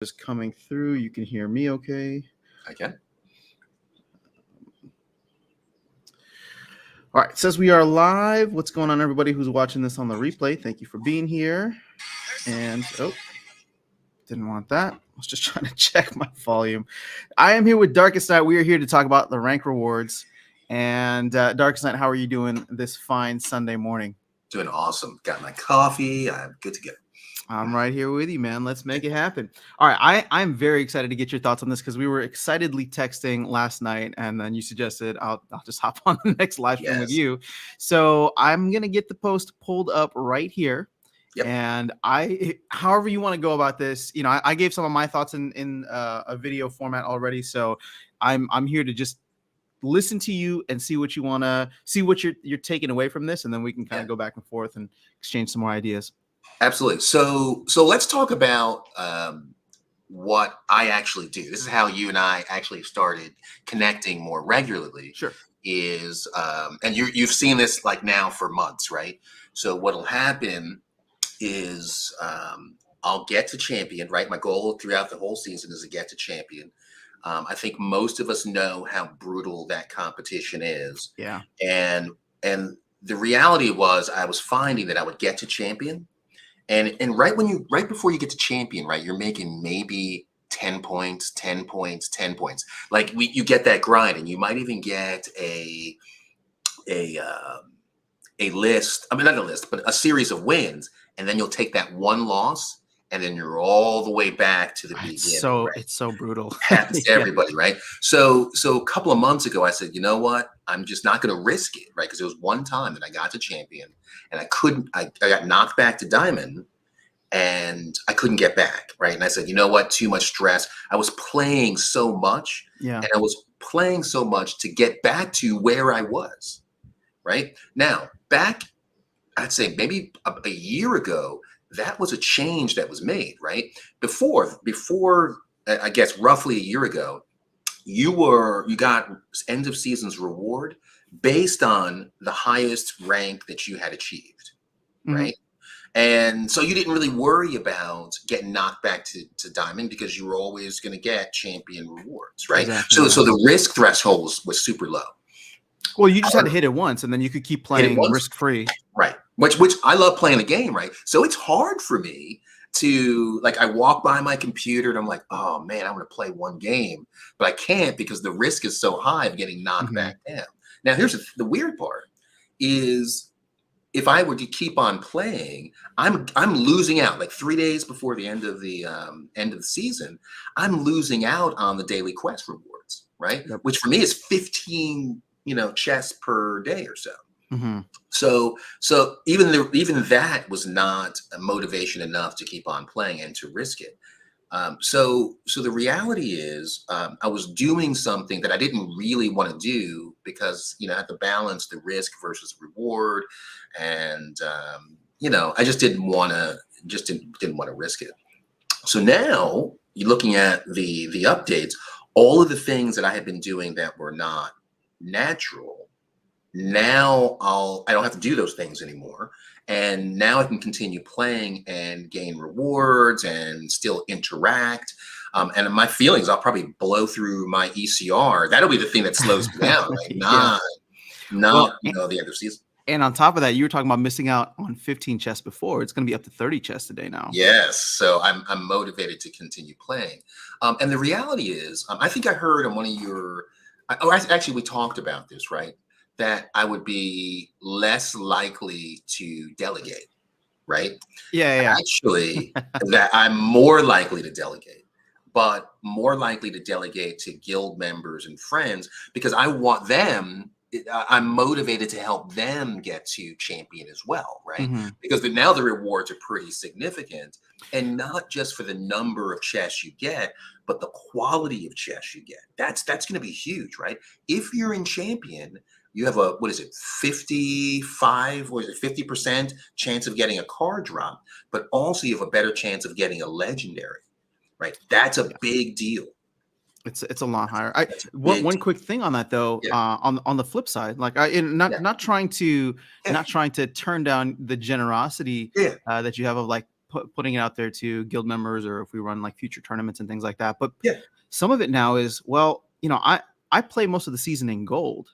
is coming through. You can hear me okay? I can. All right, it says we are live. What's going on, everybody who's watching this on the replay? Thank you for being here. And, didn't want that. I was just trying to check my volume. I am here with Darkestnyte. We are here to talk about the rank rewards. And Darkestnyte, how are you doing this fine Sunday morning? Doing awesome. Got my coffee. I'm good to go. I'm right here with you, man. Let's make it happen. All right. I'm very excited to get your thoughts on this because we were excitedly texting last night, and then you suggested I'll just hop on the next live stream with you. So I'm going to get the post pulled up right here. Yep. And however you want to go about this, I gave some of my thoughts in a video format already. So I'm here to just listen to you and see what you want to see, what you're taking away from this. And then we can kind of go back and forth and exchange some more ideas. Absolutely. So let's talk about what I actually do. This is how you and I actually started connecting more regularly. Sure. And you've seen this like now for months, right? So what'll happen is I'll get to champion, right? My goal throughout the whole season is to get to champion. I think most of us know how brutal that competition is. Yeah. And the reality was I was finding that I would get to champion. And right before you get to champion, right, you're making maybe 10 points, 10 points, 10 points. Like you get that grind, and you might even get a list. I mean, not a list, but a series of wins. And then you'll take that one loss, and then you're all the way back to the beginning. It's so brutal. It happens to everybody, right? So a couple of months ago, I said, you know what? I'm just not going to risk it, right? Because it was one time that I got to champion, and I got knocked back to diamond, and I couldn't get back, right? And I said, you know what? Too much stress. I was playing so much, and I was playing so much to get back to where I was, right? Now, back, I'd say maybe a year ago, that was a change that was made, right? Before, I guess roughly a year ago, you got end of season's reward based on the highest rank that you had achieved, right? And so you didn't really worry about getting knocked back to diamond because you were always going to get champion rewards, right? Exactly, so the risk threshold was super low. Well, you just had to hit it once, and then you could keep playing risk-free. Right. Which I love playing the game, right? So it's hard for me to, like, I walk by my computer and I'm like, oh man, I want to play one game, but I can't because the risk is so high of getting knocked back down. Now, here's the weird part is if I were to keep on playing, I'm losing out. Like 3 days before the end of the season, I'm losing out on the daily quest rewards, right? Yep. Which for me is 15 chests per day or so. So even that was not a motivation enough to keep on playing and to risk it. So the reality is I was doing something that I didn't really want to do because I had to balance the risk versus reward, and I just didn't want to risk it. So now you're looking at the updates, all of the things that I had been doing that were not natural. Now I don't have to do those things anymore. And now I can continue playing and gain rewards and still interact. And my feelings, I'll probably blow through my ECR. That'll be the thing that slows me down, right? Not the other season. And on top of that, you were talking about missing out on 15 chests before. It's going to be up to 30 chests a day now. Yes. So I'm motivated to continue playing. And the reality is, I think I heard on one of your, actually we talked about this, right? That I would be less likely to delegate, right? Yeah. Actually, that I'm more likely to delegate, but more likely to delegate to guild members and friends because I want them. I'm motivated to help them get to champion as well, right? Because now the rewards are pretty significant, and not just for the number of chests you get, but the quality of chests you get. That's going to be huge, right? If you're in champion, you have a 50% chance of getting a card drop, but also you have a better chance of getting a legendary, right? That's a big deal. It's a lot higher. One quick thing on that though, on the flip side, like not trying to turn down the generosity that you have of like putting it out there to guild members, or if we run like future tournaments and things like that. But Yeah. some of it now is, well, I play most of the season in gold,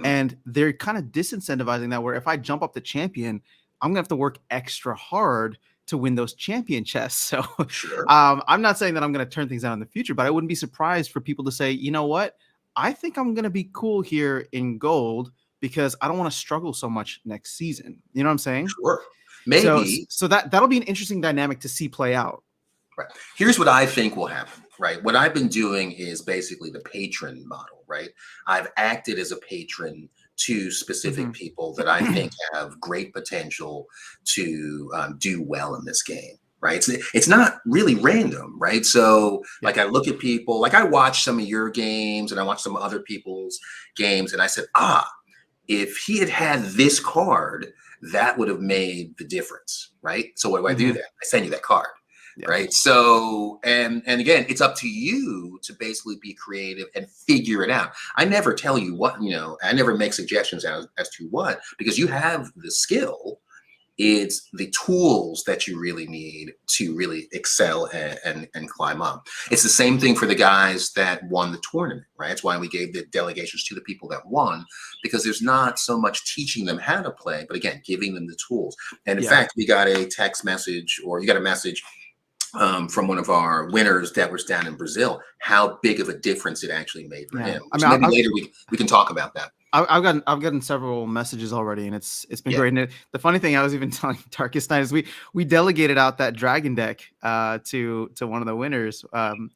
and they're kind of disincentivizing that, where if I jump up the champion, I'm gonna have to work extra hard to win those champion chests. So Sure. I'm not saying that I'm going to turn things out in the future, but I wouldn't be surprised for people to say, you know what, I think I'm going to be cool here in gold because I don't want to struggle so much next season. You know what I'm saying? Sure. So Maybe. so that'll be an interesting dynamic to see play out. Right. Here's what I think will happen, right? What I've been doing is basically the patron model, right? I've acted as a patron to specific people that I think have great potential to do well in this game, right? It's not really random, right? So, like, I look at people, like, I watch some of your games and I watch some other people's games, and I said, if he had had this card, that would have made the difference, right? So, what do I do then? I send you that card. Yeah. Right. So, and again, it's up to you to basically be creative and figure it out. I never tell you what, I never make suggestions as to what, because you have the skill. It's the tools that you really need to really excel and climb up. It's the same thing for the guys that won the tournament, right? That's why we gave the delegations to the people that won, because there's not so much teaching them how to play, but again, giving them the tools. And in fact, we got a text message, or you got a message from one of our winners that was down in Brazil, how big of a difference it actually made for him. I mean, maybe later we can talk about that. I've gotten several messages already, and it's been great. And the funny thing, I was even telling Darkestnyte, is we delegated out that dragon deck to one of the winners,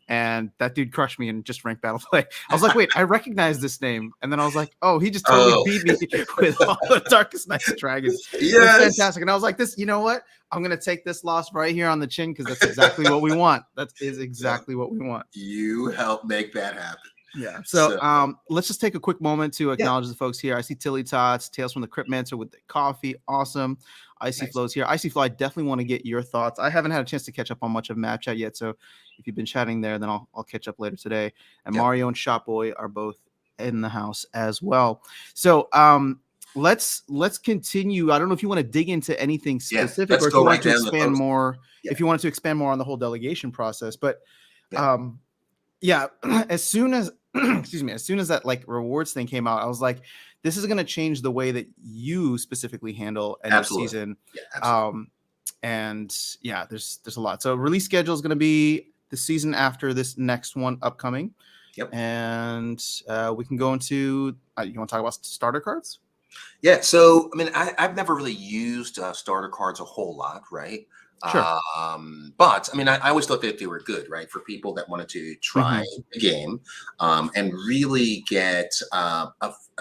and that dude crushed me in just ranked battle play. I was like, wait, I recognize this name, and then I was like, oh, he just totally beat me with all the Darkestnyte dragons. Yes, it's fantastic. And I was like, you know what? I'm gonna take this loss right here on the chin, because that's exactly what we want. That is exactly what we want. You help make that happen. Yeah. So let's just take a quick moment to acknowledge the folks here. I see Tilly Tots, Tales from the Cryptmancer with the coffee. Awesome. Icy Flow's here. Icy Flow, I definitely want to get your thoughts. I haven't had a chance to catch up on much of Map Chat yet, so if you've been chatting there, then I'll catch up later today. And Mario and Shopboy are both in the house as well. So let's continue. I don't know if you want to dig into anything specific, or if you want to expand more. If you wanted to expand more on the whole delegation process, but as soon as as soon as that like rewards thing came out, I was like, this is going to change the way that you specifically handle end of season. And there's a lot. So release schedule is going to be the season after this next one upcoming. And we can go into you want to talk about starter cards? Yeah. So I mean, I've never really used starter cards a whole lot, right? Sure. But I mean, I always thought that they were good, right? For people that wanted to try the game and really get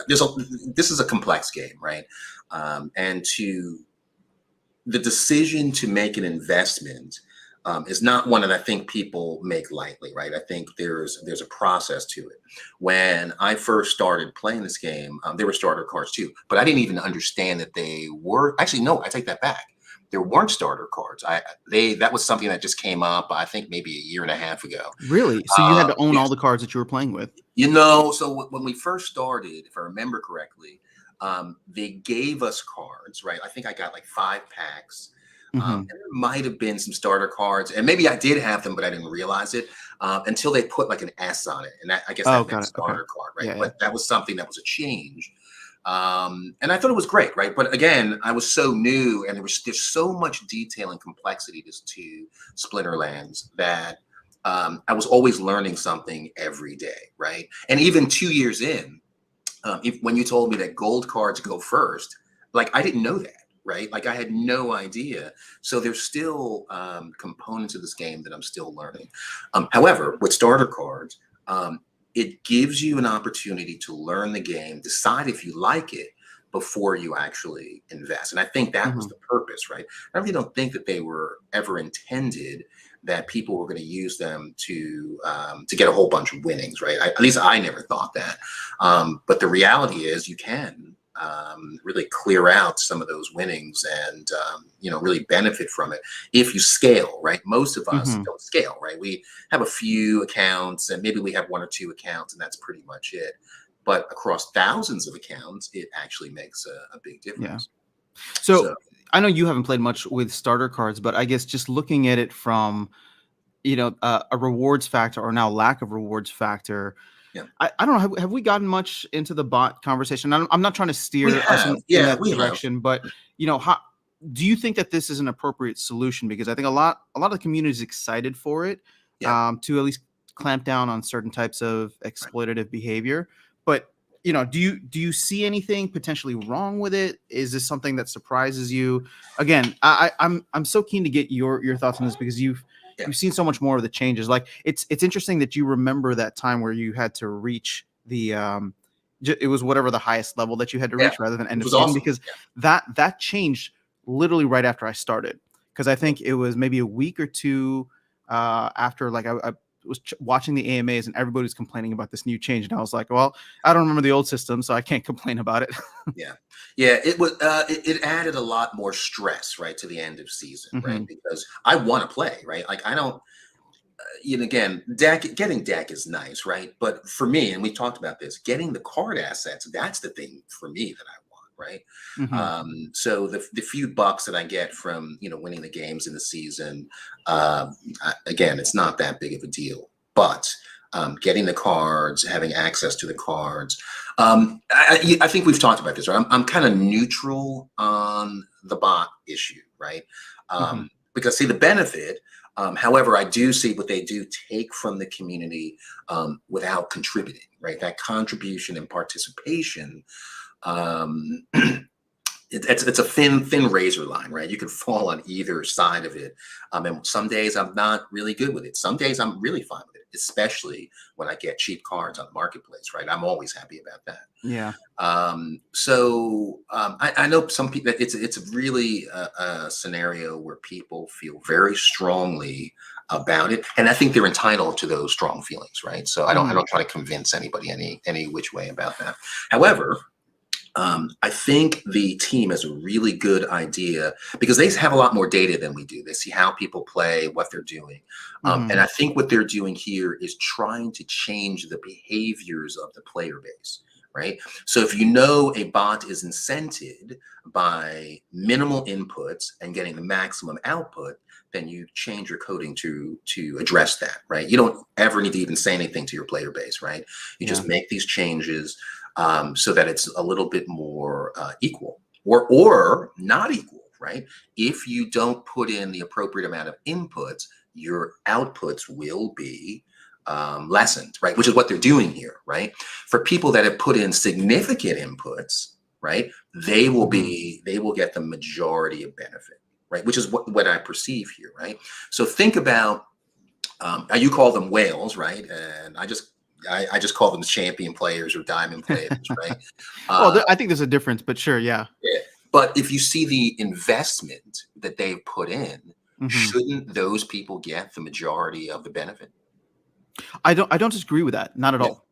this is a complex game, right? And the decision to make an investment is not one that I think people make lightly, right? I think there's a process to it. When I first started playing this game, there were starter cards too, but I didn't even understand that they were. Actually, no, I take that back. There weren't starter cards. That was something that just came up, I think maybe a year and a half ago. Really? So you had to own all the cards that you were playing with? So when we first started, if I remember correctly, they gave us cards, right? I think I got like 5 packs. And there might have been some starter cards, and maybe I did have them, but I didn't realize it until they put like an S on it. And I guess that meant starter card, right? But that was something that was a change. And I thought it was great, right? But again, I was so new, and there's so much detail and complexity to Splinterlands that I was always learning something every day, right? And even 2 years in, when you told me that gold cards go first, like I didn't know that, right? Like I had no idea. So there's still components of this game that I'm still learning. However, with starter cards, it gives you an opportunity to learn the game, decide if you like it before you actually invest. And I think that was the purpose, right? I really don't think that they were ever intended that people were going to use them to get a whole bunch of winnings, right? At least I never thought that. But the reality is you can really clear out some of those winnings and really benefit from it if you scale, right? Most of us don't scale, right? We have a few accounts, and maybe we have 1 or 2 accounts, and that's pretty much it. But across thousands of accounts, it actually makes a big difference. So I know you haven't played much with starter cards, but I guess just looking at it from, a rewards factor or now lack of rewards factor. Yeah, I don't know. Have we gotten much into the bot conversation? I'm not trying to we steer us have. in Yeah, that we have. direction, but how do you think that this is an appropriate solution? Because I think a lot of the community is excited for it, Yeah, to at least clamp down on certain types of right. exploitative behavior. But do you see anything potentially wrong with it? Is this something that surprises you? Again, I'm so keen to get your thoughts on this because Yeah, you've seen so much more of the changes. Like it's interesting that you remember that time where you had to reach the it was whatever the highest level that you had to yeah, reach rather than end which of was season, awesome. because that changed literally right after I started, because I think it was maybe a week or two after, like, I was watching the AMAs and everybody was complaining about this new change, and I was like, well, I don't remember the old system, so I can't complain about it. Yeah, yeah. It was. It added a lot more stress, right, to the end of season, right? Hmm. Because I want to play, right? Like I don't. Again, getting deck is nice, right? But for me, and we talked about this, getting the card assets, that's the thing for me that I want, right? Hmm. So the few bucks that I get from winning the games in the season, again, it's not that big of a deal. But getting the cards, having access to the cards, I think we've talked about this, right? I'm kind of neutral on the bot issue, right? Hmm. Because see the benefit. However, I do see what they do take from the community without contributing, right? That contribution and participation, um, it's a thin razor line, right? You can fall on either side of it. And some days I'm not really good with it. Some days I'm really fine with it, especially when I get cheap cards on the marketplace, right? I'm always happy about that. Yeah. I know some people. It's really a scenario where people feel very strongly about it, and I think they're entitled to those strong feelings, right? So I Hmm. don't try to convince anybody any which way about that. However, I think the team has a really good idea because they have a lot more data than we do. They see how people play, what they're doing. And Hmm. I think what they're doing here is trying to change the behaviors of the player base, right? So if you know a bot is incented by minimal inputs and getting the maximum output, then you change your coding to address that, right? You don't ever need to even say anything to your player base, right? You Yeah. just make these changes so that it's a little bit more equal or not equal, right? If you don't put in the appropriate amount of inputs, your outputs will be lessened, right? Which is what they're doing here, right? For people that have put in significant inputs, right, Hmm. they will get the majority of benefit, right? Which is what I perceive here, right? So think about you call them whales, right? And I just call them champion players or diamond players, right? Well, Uh, I think there's a difference, but sure, yeah. yeah. But if you see the investment that they've put in, Hmm. shouldn't those people get the majority of the benefit? I don't disagree with that, not at Yeah. all.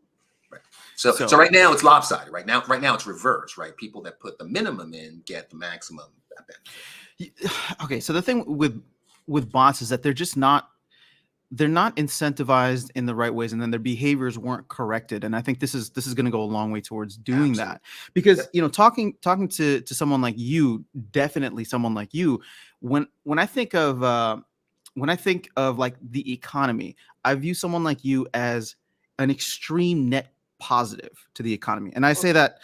Right. So So right now it's lopsided. Right now it's reversed. Right. People that put the minimum in get the maximum benefit. okay, so the thing with bots is that they're not incentivized in the right ways, and then their behaviors weren't corrected, and I think this is going to go a long way towards doing Absolutely. that, because Yep. talking to someone like you, definitely someone like you, when I think of like the economy, I view someone like you as an extreme net positive to the economy, and I say that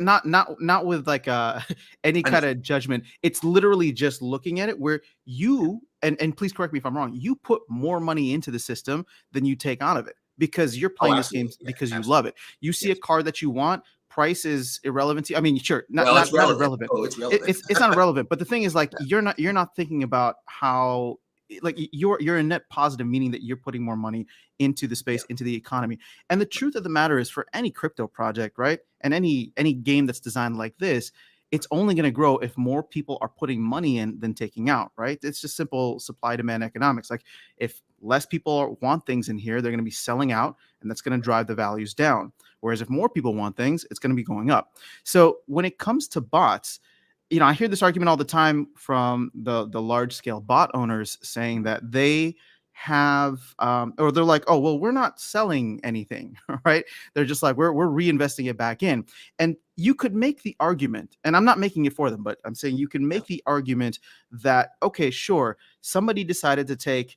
not with like any I kind understand. of judgment. It's literally just looking at it where Yeah. you, and please correct me if I'm wrong, you put more money into the system than you take out of it, because you're Oh, playing this game absolutely. Yeah. because you love Absolutely. it. You see a Yes. card that you want, price is irrelevant to you. I mean, sure, not Well, it's not not relevant. irrelevant. Oh, it's It, relevant. it's not irrelevant, but the thing is, like, you're not thinking about how, like, you're a net positive, meaning that you're putting more money into the Yeah. space, into the economy. And the truth of the matter is, for any crypto project, right, and any game that's designed like this, it's only going to grow if more people are putting money in than taking out, right? It's just simple supply demand economics. Like, if less people want things in here, they're going to be selling out, and that's going to drive the values down. Whereas if more people want things, it's going to be going up. So when it comes to bots, I hear this argument all the time from the large scale bot owners saying that they have, or they're like, oh, well, we're not selling anything, right? They're just like, we're reinvesting it back in. And you could make the argument, and I'm not making it for them, but I'm saying you can Yeah. make the argument that, okay, sure, somebody decided to take,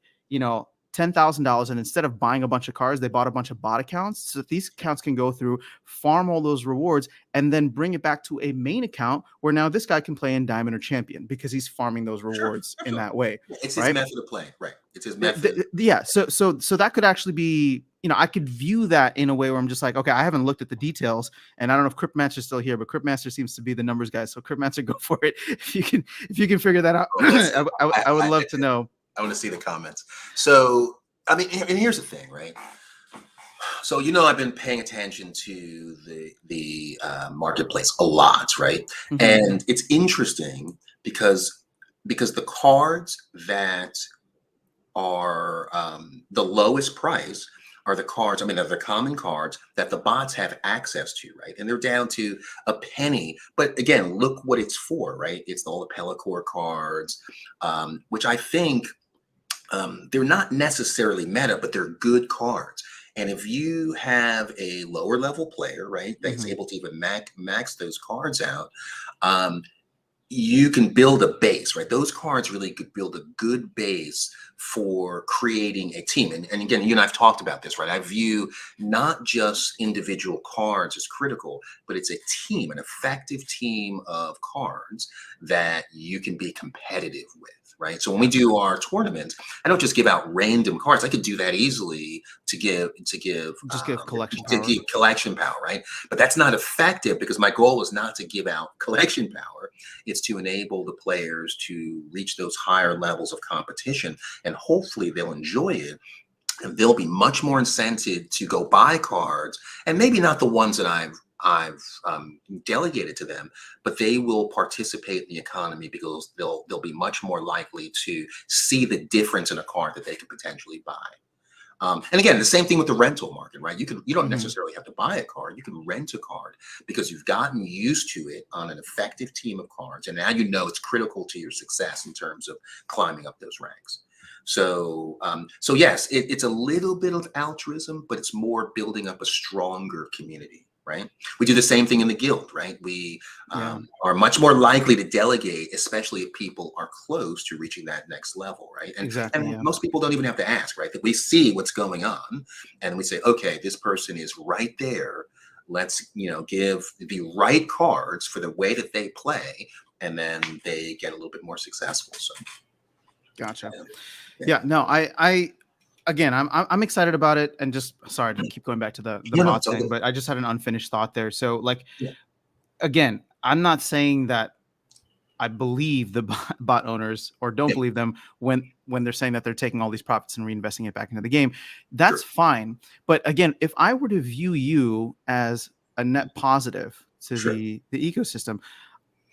$10,000, and instead of buying a bunch of cards, they bought a bunch of bot accounts, so that these accounts can go through, farm all those rewards, and then bring it back to a main account where now this guy can play in Diamond or Champion because he's farming those Sure. rewards in Absolutely. that way, Yeah, it's his right? method of playing, right? It's his method. Yeah, so that could actually be, I could view that in a way where I'm just like, okay, I haven't looked at the details, and I don't know if Cryptmaster's still here, but Cryptmaster seems to be the numbers guy. So Cryptmaster, go for it. If you can figure that out. Oh, listen, I would love to know. I want to see the comments. So, I mean, and here's the thing, right? So, I've been paying attention to the marketplace a lot, right? Mhm. And it's interesting because the cards that are the lowest price are the cards. I mean, they're the common cards that the bots have access to, right? And they're down to a penny. But again, look what it's for, right? It's all the Pellicore cards, which I think they're not necessarily meta, but they're good cards. And if you have a lower level player, right, that's Mhm. able to even max those cards out, um, you can build a base, right? Those cards really could build a good base for creating a team. And again, you and I've talked about this, right? I view not just individual cards as critical, but it's a team, an effective team of cards that you can be competitive with. Right. So when we do our tournament, I don't just give out random cards. I could do that easily to give Just give collection to power. give collection power, right? But that's not effective because my goal is not to give out collection power. It's to enable the players to reach those higher levels of competition, and hopefully they'll enjoy it. And they'll be much more incented to go buy cards, and maybe not the ones that I've delegated to them, but they will participate in the economy because they'll be much more likely to see the difference in a card that they could potentially buy. And again, the same thing with the rental market, right? You don't Mhm. necessarily have to buy a card. You can rent a card because you've gotten used to it on an effective team of cards, and now it's critical to your success in terms of climbing up those ranks. So yes, it's a little bit of altruism, but it's more building up a stronger community, right? We do the same thing in the guild, right? We Yeah. are much more likely to delegate, especially if people are close to reaching that next level, right? Exactly. And Yeah. most people don't even have to ask, right? That we see what's going on, and we say, okay, this person is right there. Let's give the right cards for the way that they play, and then they get a little bit more successful. So Gotcha. yeah, Yeah. No, I again, I'm excited about it, and just sorry to keep going back to the no, bots it's all thing, good. but I just had an unfinished thought there. So, like, Yeah, again, I'm not saying that I believe the bot owners or don't yeah, believe them when they're saying that they're taking all these profits and reinvesting it back into the game. sure, That's fine. But again, if I were to view you as a net positive to sure. the ecosystem,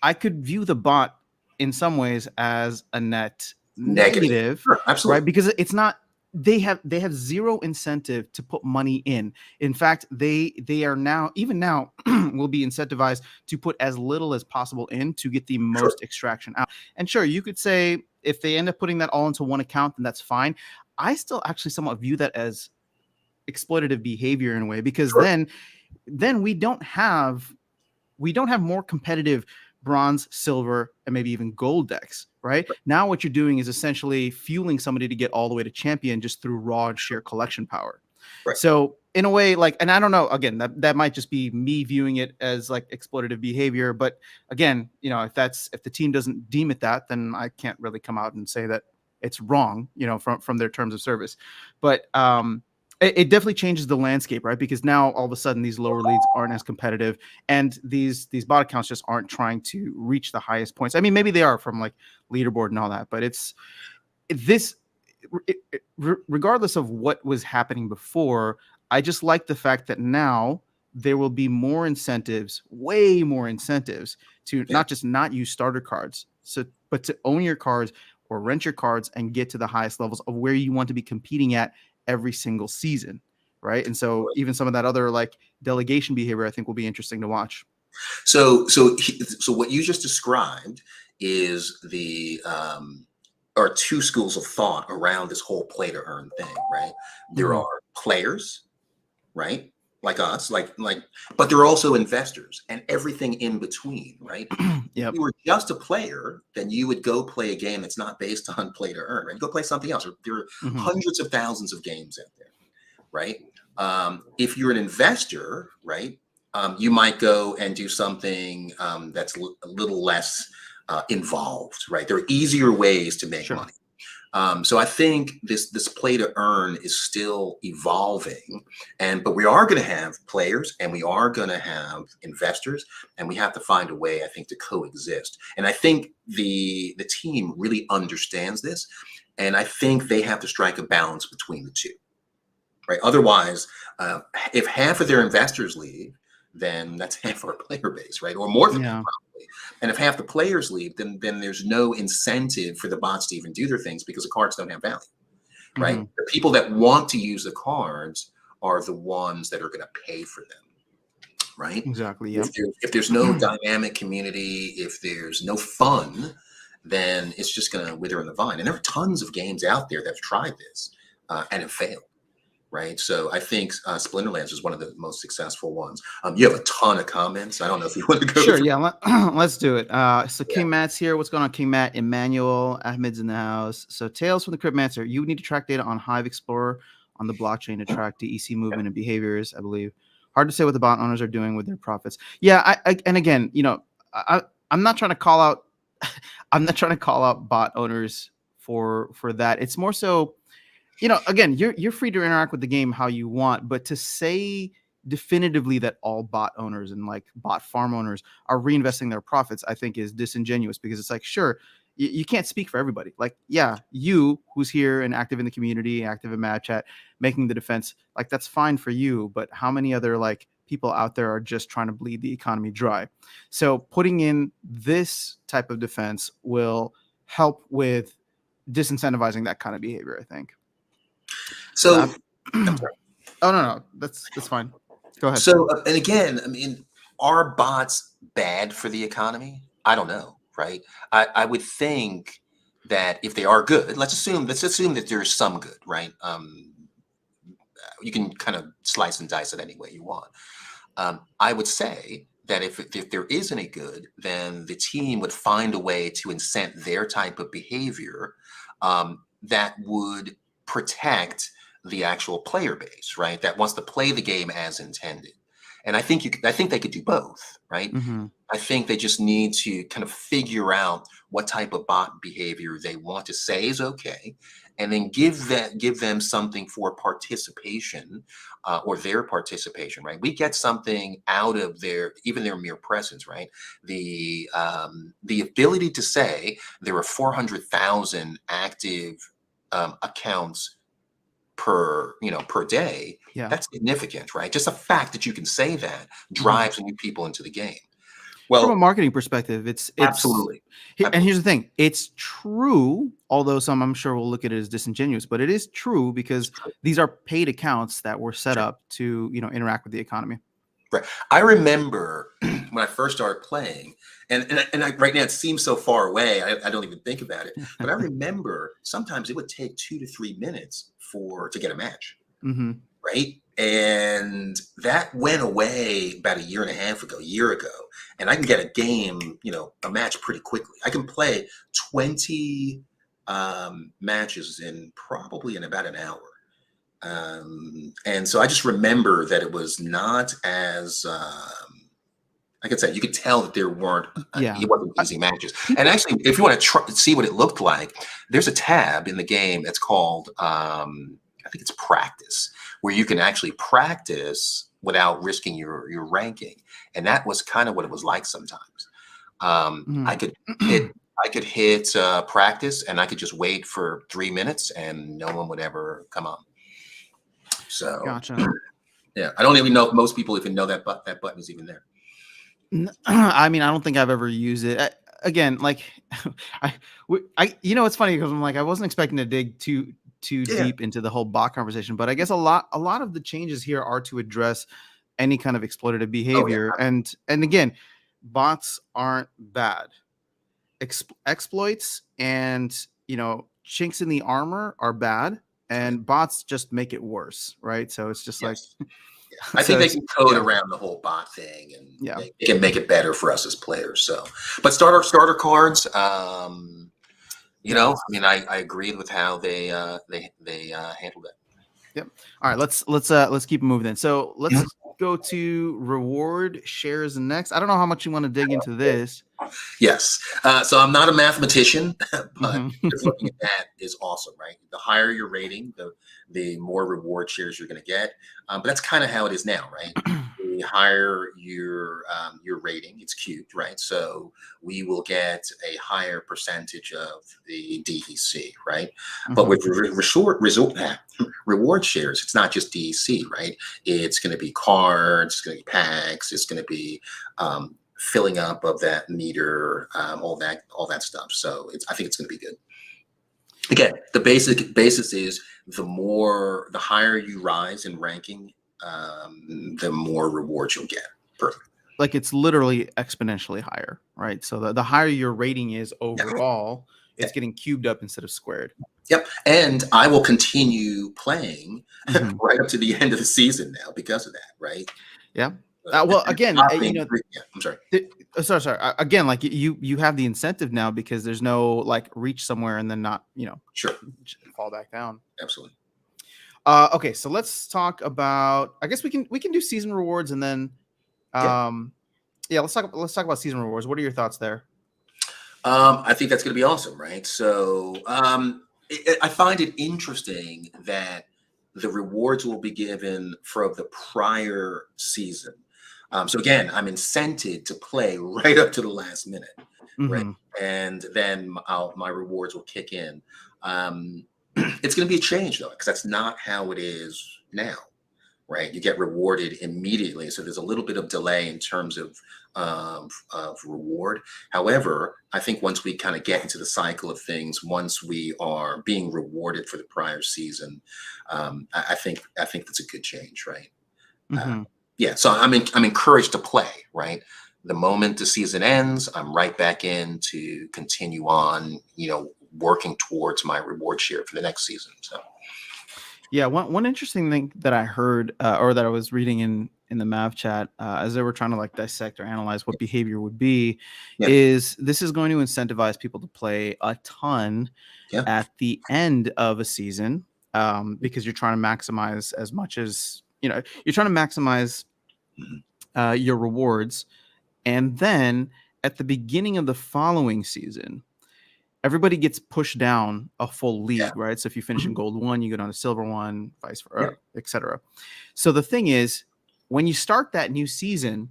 I could view the bot in some ways as a net Negative. negative, Sure, right? absolutely. Because it's not, they have zero incentive to put money in. In fact, they are now, even now, will be incentivized to put as little as possible in to get the Sure, most extraction out. And sure, you could say if they end up putting that all into one account, then that's fine. I still actually somewhat view that as exploitative behavior in a way, because sure. then we don't have more competitive bronze, silver, and maybe even gold decks, right? Now what you're doing is essentially fueling somebody to get all the way to champion just through raw and sheer collection power. Right. So in a way, like, and I don't know, again, that might just be me viewing it as like exploitative behavior. But again, if the team doesn't deem it that, then I can't really come out and say that it's wrong, from their terms of service. But it definitely changes the landscape, right? Because now all of a sudden these lower leagues aren't as competitive, and these bot accounts just aren't trying to reach the highest points. I mean, maybe they are from like leaderboard and all that, but it's this regardless of what was happening before. I just like the fact that now there will be more incentives, way more incentives, to Yeah. not just not use starter cards, but to own your cards or rent your cards and get to the highest levels of where you want to be competing at every single season, right? And so even some of that other like delegation behavior, I think, will be interesting to watch. So what you just described is are two schools of thought around this whole play to earn thing, right? There Mhm. are players, right? Like us, but there are also investors and everything in between, right? If Yep. you were just a player, then you would go play a game that's not based on play to earn, right? Go play something else. There are Mhm. hundreds of thousands of games out there, right? If you're an investor, right, you might go and do something that's a little less involved, right? There are easier ways to make Sure. money. So I think this play to earn is still evolving, but we are going to have players and we are going to have investors, and we have to find a way, I think, to coexist. And I think the team really understands this, and I think they have to strike a balance between the two, right? Otherwise, if half of their investors leave, then that's half our player base, right? Or more than that, Yeah. probably. And if half the players leave, then there's no incentive for the bots to even do their things because the cards don't have value, right? Mhm. The people that want to use the cards are the ones that are going to pay for them, right? Exactly. If Yep. if there's no dynamic community, if there's no fun, then it's just going to wither in the vine. And there are tons of games out there that have tried this and have failed. Right. So I think Splinterlands is one of the most successful ones. You have a ton of comments. I don't know if you want to go Sure. through. Yeah. Let's do it. So Yeah. King Matt's here. What's going on, King Matt? Emmanuel Ahmed's in the house. So Tales from the Crypt Mancer. You need to track data on Hive Explorer on the blockchain to track DEC movement and behaviors, I believe. Hard to say what the bot owners are doing with their profits. Yeah. And again, I'm not trying to call out. I'm not trying to call out bot owners for that. It's more so, again, you're free to interact with the game how you want, but to say definitively that all bot owners and like bot farm owners are reinvesting their profits, I think is disingenuous, because it's like, sure, you can't speak for everybody. Like, yeah, you who's here and active in the community, active in Mad Chat, making the defense, like that's fine for you. But how many other like people out there are just trying to bleed the economy dry? So putting in this type of defense will help with disincentivizing that kind of behavior, I think. So So I'm sorry. oh no, that's fine. Go ahead. So and again, I mean, are bots bad for the economy? I don't know, right? I would think that if they are good, let's assume that there's some good, right? You can kind of slice and dice it any way you want. I would say that if there is any good, then the team would find a way to incent their type of behavior that would protect the actual player base, right? That wants to play the game as intended. And I think they could do both, right? Mm-hmm. I think they just need to kind of figure out what type of bot behavior they want to say is okay, and then give them something for participation, or their participation. Right, we get something out of their mere presence. Right, the ability to say there are 400,000 active accounts per day. Yeah. That's significant, right? Just the fact that you can say that Mm-hmm. drives new people into the game. From a Well, marketing perspective, it's absolutely. and Absolutely. here's the thing, it's true, although some I'm sure will look at it as disingenuous, but it is true because these are paid accounts that were set up to interact with the economy. Right. I remember when I first started playing, right now it seems so far away, I don't even think about it. But I remember sometimes it would take 2 to 3 minutes to get a match, Mm-hmm. right? And that went away about a year ago, and I can get a game, a match pretty quickly. I can play 20 matches in about an hour. And so I just remember that it was not as like I said, you could tell that there weren't Yeah. it wasn't easy matches. And People. actually, if you want to see what it looked like, there's a tab in the game that's called I think it's practice, where you can actually practice without risking your ranking, and that was kind of what it was like sometimes. I Mhm. could hit practice, and I could just wait for 3 minutes, and no one would ever come on. So Gotcha. yeah, I don't even know if most people even know that button is even there. I mean, I don't think I've ever used it. Again, like, it's funny because I'm like, I wasn't expecting to dig too Yeah. deep into the whole bot conversation, but I guess a lot of the changes here are to address any kind of exploitative Oh yeah. behavior, and again, bots aren't bad. Exploits and chinks in the armor are bad, and bots just make it worse, right? So it's just like, Yes. Yeah. I think so they it's can code yeah, around the whole bot thing, and yeah. they can make it better for us as players. So, but starter cards, Yeah. I mean, I agreed with how they handled it. Yep. All right, let's keep moving then. So let's go to reward shares next. I don't know how much you want to dig into this. Yes. So I'm not a mathematician, but Hmm. just looking at that is awesome, right? The higher your rating, the more reward shares you're going to get. But that's kind of how it is now, right? The higher your rating, it's cubed, right? So we will get a higher percentage of the DEC, right? But with reward shares, it's not just DEC, right? It's going to be cards, it's going to be packs, it's going to be filling up of that meter, all that stuff. So I think it's going to be good. Again, the basis is the higher you rise in ranking, the more rewards you'll get. Perfect. Like it's literally exponentially higher, right? So the higher your rating is overall, it's getting cubed up instead of squared. Yep. And I will continue playing right up to the end of the season now because of that, right? Yeah. Well, again, yeah, I'm sorry. Sorry. Again, like you have the incentive now because there's no like reach somewhere and then not, Sure. fall back down. Absolutely. Okay, so let's talk about. I guess we can do season rewards and then, yeah, let's talk about season rewards. What are your thoughts there? I think that's going to be awesome, right? So I find it interesting that the rewards will be given for the prior season. So again, I'm incented to play right up to the last minute, right? Mm-hmm. And then my rewards will kick in. It's going to be a change though, because that's not how it is now, right? You get rewarded immediately, so there's a little bit of delay in terms of reward. However, I think once we kind of get into the cycle of things, once we are being rewarded for the prior season, I think that's a good change, right? Mm-hmm. Yeah, so I'm encouraged to play, right? The moment the season ends, I'm right back in to continue on, working towards my reward share for the next season. So. Yeah, one interesting thing that I heard or that I was reading in the Mav chat as they were trying to like dissect or analyze what behavior would be, Yeah. is this is going to incentivize people to play a ton at the end of a season because you're trying to maximize as much as you're trying to maximize your rewards, and then at the beginning of the following season everybody gets pushed down a full league, right? So if you finish in gold 1, you go down to silver 1, vice versa, etc. So the thing is, when you start that new season,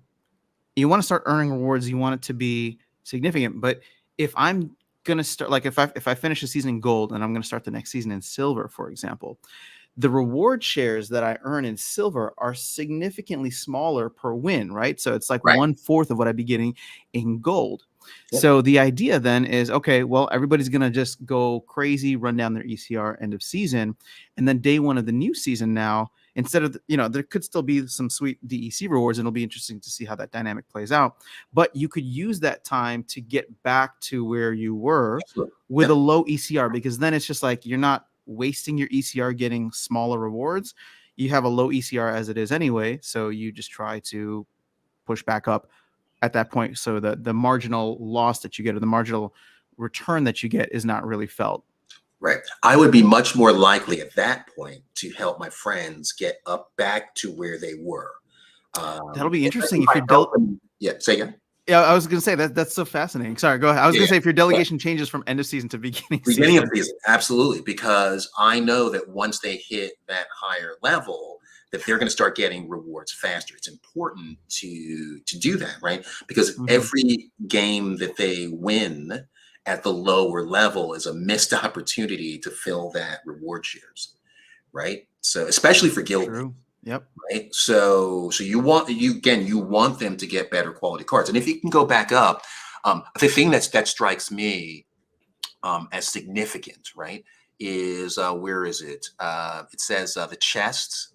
you want to start earning rewards. You want it to be significant. But if I'm gonna start, like if I finish a season in gold and I'm gonna start the next season in silver, for example, the reward shares that I earn in silver are significantly smaller per win, right? So it's like 1/4 of what I'd be getting in gold. So the idea then is, okay, well, everybody's going to just go crazy, run down their ECR end of season. And then day one of the new season now, instead of, there could still be some sweet DEC rewards. And it'll be interesting to see how that dynamic plays out. But you could use that time to get back to where you were with a low ECR, because then it's just like you're not wasting your ECR getting smaller rewards. You have a low ECR as it is anyway. So you just try to push back up at that point, so the marginal loss that you get or the marginal return that you get is not really felt. Right. I would be much more likely at that point to help my friends get up back to where they were. That'll be interesting if you're say again. Yeah, I was going to say that's so fascinating. Sorry, go ahead. I was going to say if your delegation changes from end of season to beginning of season, absolutely, because I know that once they hit that higher level, that they're going to start getting rewards faster. It's important to do that, right? Because every game that they win at the lower level is a missed opportunity to fill that reward shares, right? So especially for guild. True. Yep. Right. So you want them to get better quality cards. And if you can go back up, the thing that strikes me as significant, right, is where is it? It says the chests.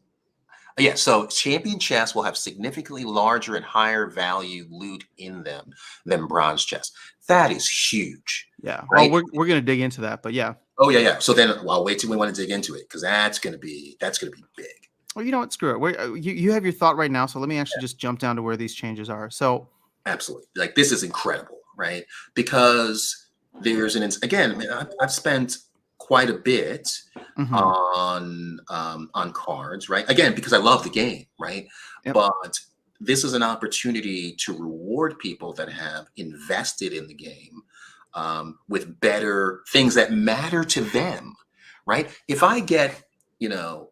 Yeah, so champion chests will have significantly larger and higher value loot in them than bronze chests. That is huge, Yeah. Well, right? we're gonna dig into that, but yeah. Oh yeah, yeah. So then, well, I'll wait till we want to dig into it because that's gonna be big. Well, you know what? Screw it. You have your thought right now, so let me actually just jump down to where these changes are. So, Absolutely. Like this is incredible, right? Because there's again, I mean, I've spent quite a bit mhm, on cards, right? Again, because I love the game, right? yep, But this is an opportunity to reward people that have invested in the game with better things that matter to them, right? If I get, you know,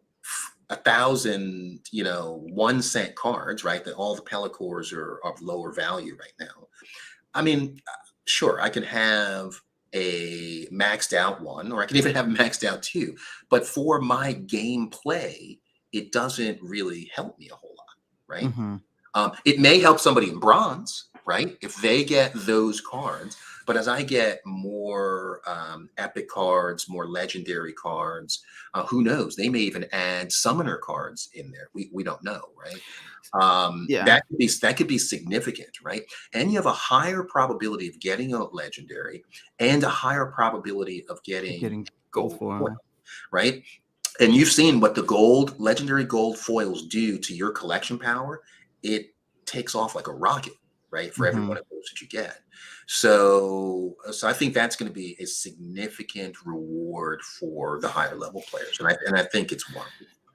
1,000, 1 cent cards, right? That all the Pellicors are of lower value right now. I mean, sure, I can have a maxed out one, or I can even have maxed out two. But for my gameplay, it doesn't really help me a whole lot, right? mhm, It may help somebody in bronze, right? If they get those cards. But as I get more epic cards, more legendary cards, who knows? They may even add summoner cards in there. We don't know, right? yeah, That could be significant, right? And you have a higher probability of getting a legendary, and a higher probability of getting getting gold gold foil, foil. right? And you've seen what the legendary gold foils do to your collection power. It takes off like a rocket, right? For every one Mhm. of those that you get. So I think that's going to be a significant reward for the higher level players, and I think it's one.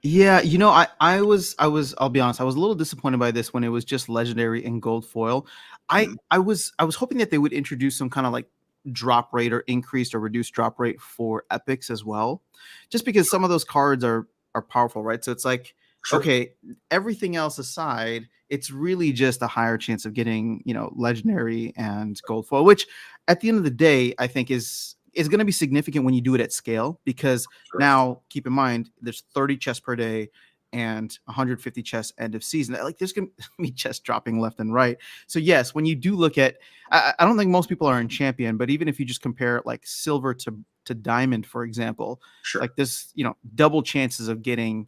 Yeah, I'll be honest, I was a little disappointed by this when it was just legendary and gold foil. Mhm. I was hoping that they would introduce some kind of like drop rate or increased or reduced drop rate for epics as well. Just because some of those cards are powerful, right? So it's like, Sure, okay, everything else aside, it's really just a higher chance of getting, legendary and gold foil, which at the end of the day, I think is going to be significant when you do it at scale because sure, now, keep in mind, there's 30 chests per day and 150 chests end of season. Like, there's gonna be chests dropping left and right. So yes, when you do look at, I don't think most people are in champion, but even if you just compare like silver to diamond, for example, sure. like this, double chances of getting,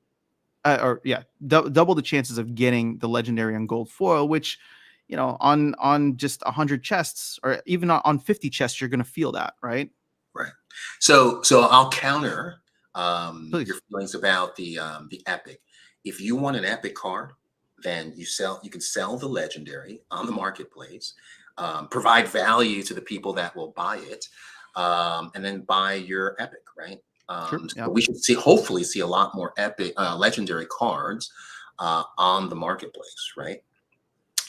or yeah, double the chances of getting the legendary and gold foil, which, on just 100 chests or even on 50 chests, you're gonna feel that, right? Right. So I'll counter your Please. feelings about the epic. If you want an epic card, then you can sell the legendary on the marketplace, provide value to the people that will buy it, and then buy your epic, right? Sure. So Yeah. we should hopefully see a lot more epic legendary cards on the marketplace, right?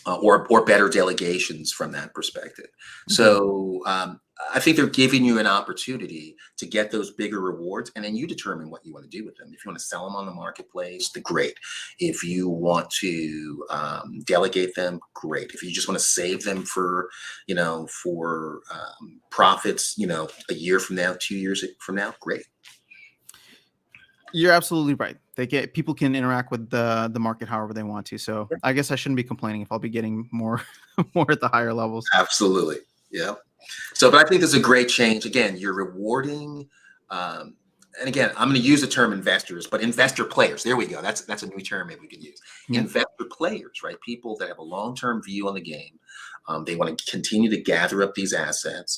Or better delegations from that perspective. Mhm. So I think they're giving you an opportunity to get those bigger rewards, and then you determine what you want to do with them. If you want to sell them on the marketplace, the great. If you want to delegate them, great. If you just want to save them for profits, a year from now, 2 years from now, great. You're absolutely right. People can interact with the market however they want to. So I guess I shouldn't be complaining if I'll be getting more more at the higher levels. Absolutely. Yeah. So, but I think this is a great change. Again, you're rewarding, um, and again, I'm going to use the term investors, but investor players. There we go. That's a new term maybe we can use. Yeah. Investor players, right? People that have a long-term view on the game. They want to continue to gather up these assets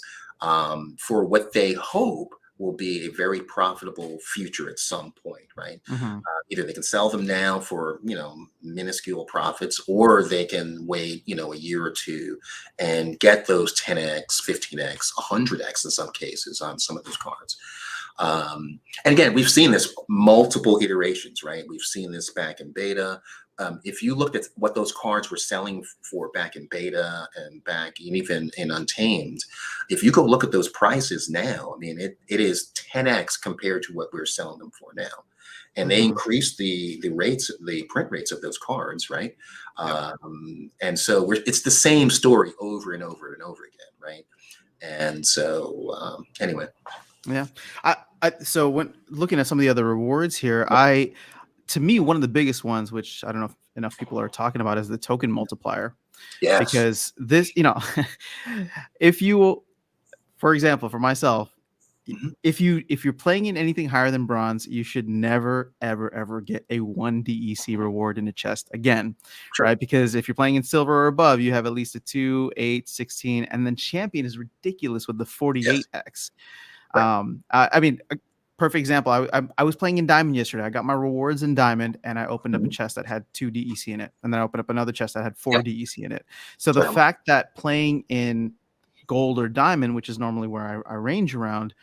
for what they hope will be a very profitable future at some point, right? Hmm. Either they can sell them now for minuscule profits, or they can wait a year or two and get those 10x, 15x, 100x in some cases on some of those cards. And again, we've seen this multiple iterations, right? We've seen this back in beta. If you looked at what those cards were selling for back in beta and back even in Untamed, if you go look at those prices now, I mean, it is 10x compared to what we're selling them for now. And they Hmm. increased the print rates of those cards, right? Yep. And so it's the same story over and over and over again, right? And so anyway, Yeah. So when looking at some of the other rewards here, yeah, to me, one of the biggest ones, which I don't know if enough people are talking about, is the token multiplier. yes, Because this, if you, for example, for myself, Mhm. if you're playing in anything higher than bronze, you should never ever get a 1 DEC reward in a chest again, Sure. right? Because if you're playing in silver or above, you have at least a 2, 8, 16, and then champion is ridiculous with the Yes. 48x. Right. I mean, a perfect example. I was playing in diamond yesterday. I got my rewards in diamond, and I opened up a Mhm. chest that had 2 DEC in it, and then I opened up another chest that had 4 Yep. DEC in it. So the So, fact that playing in gold or diamond, which is normally where I range around,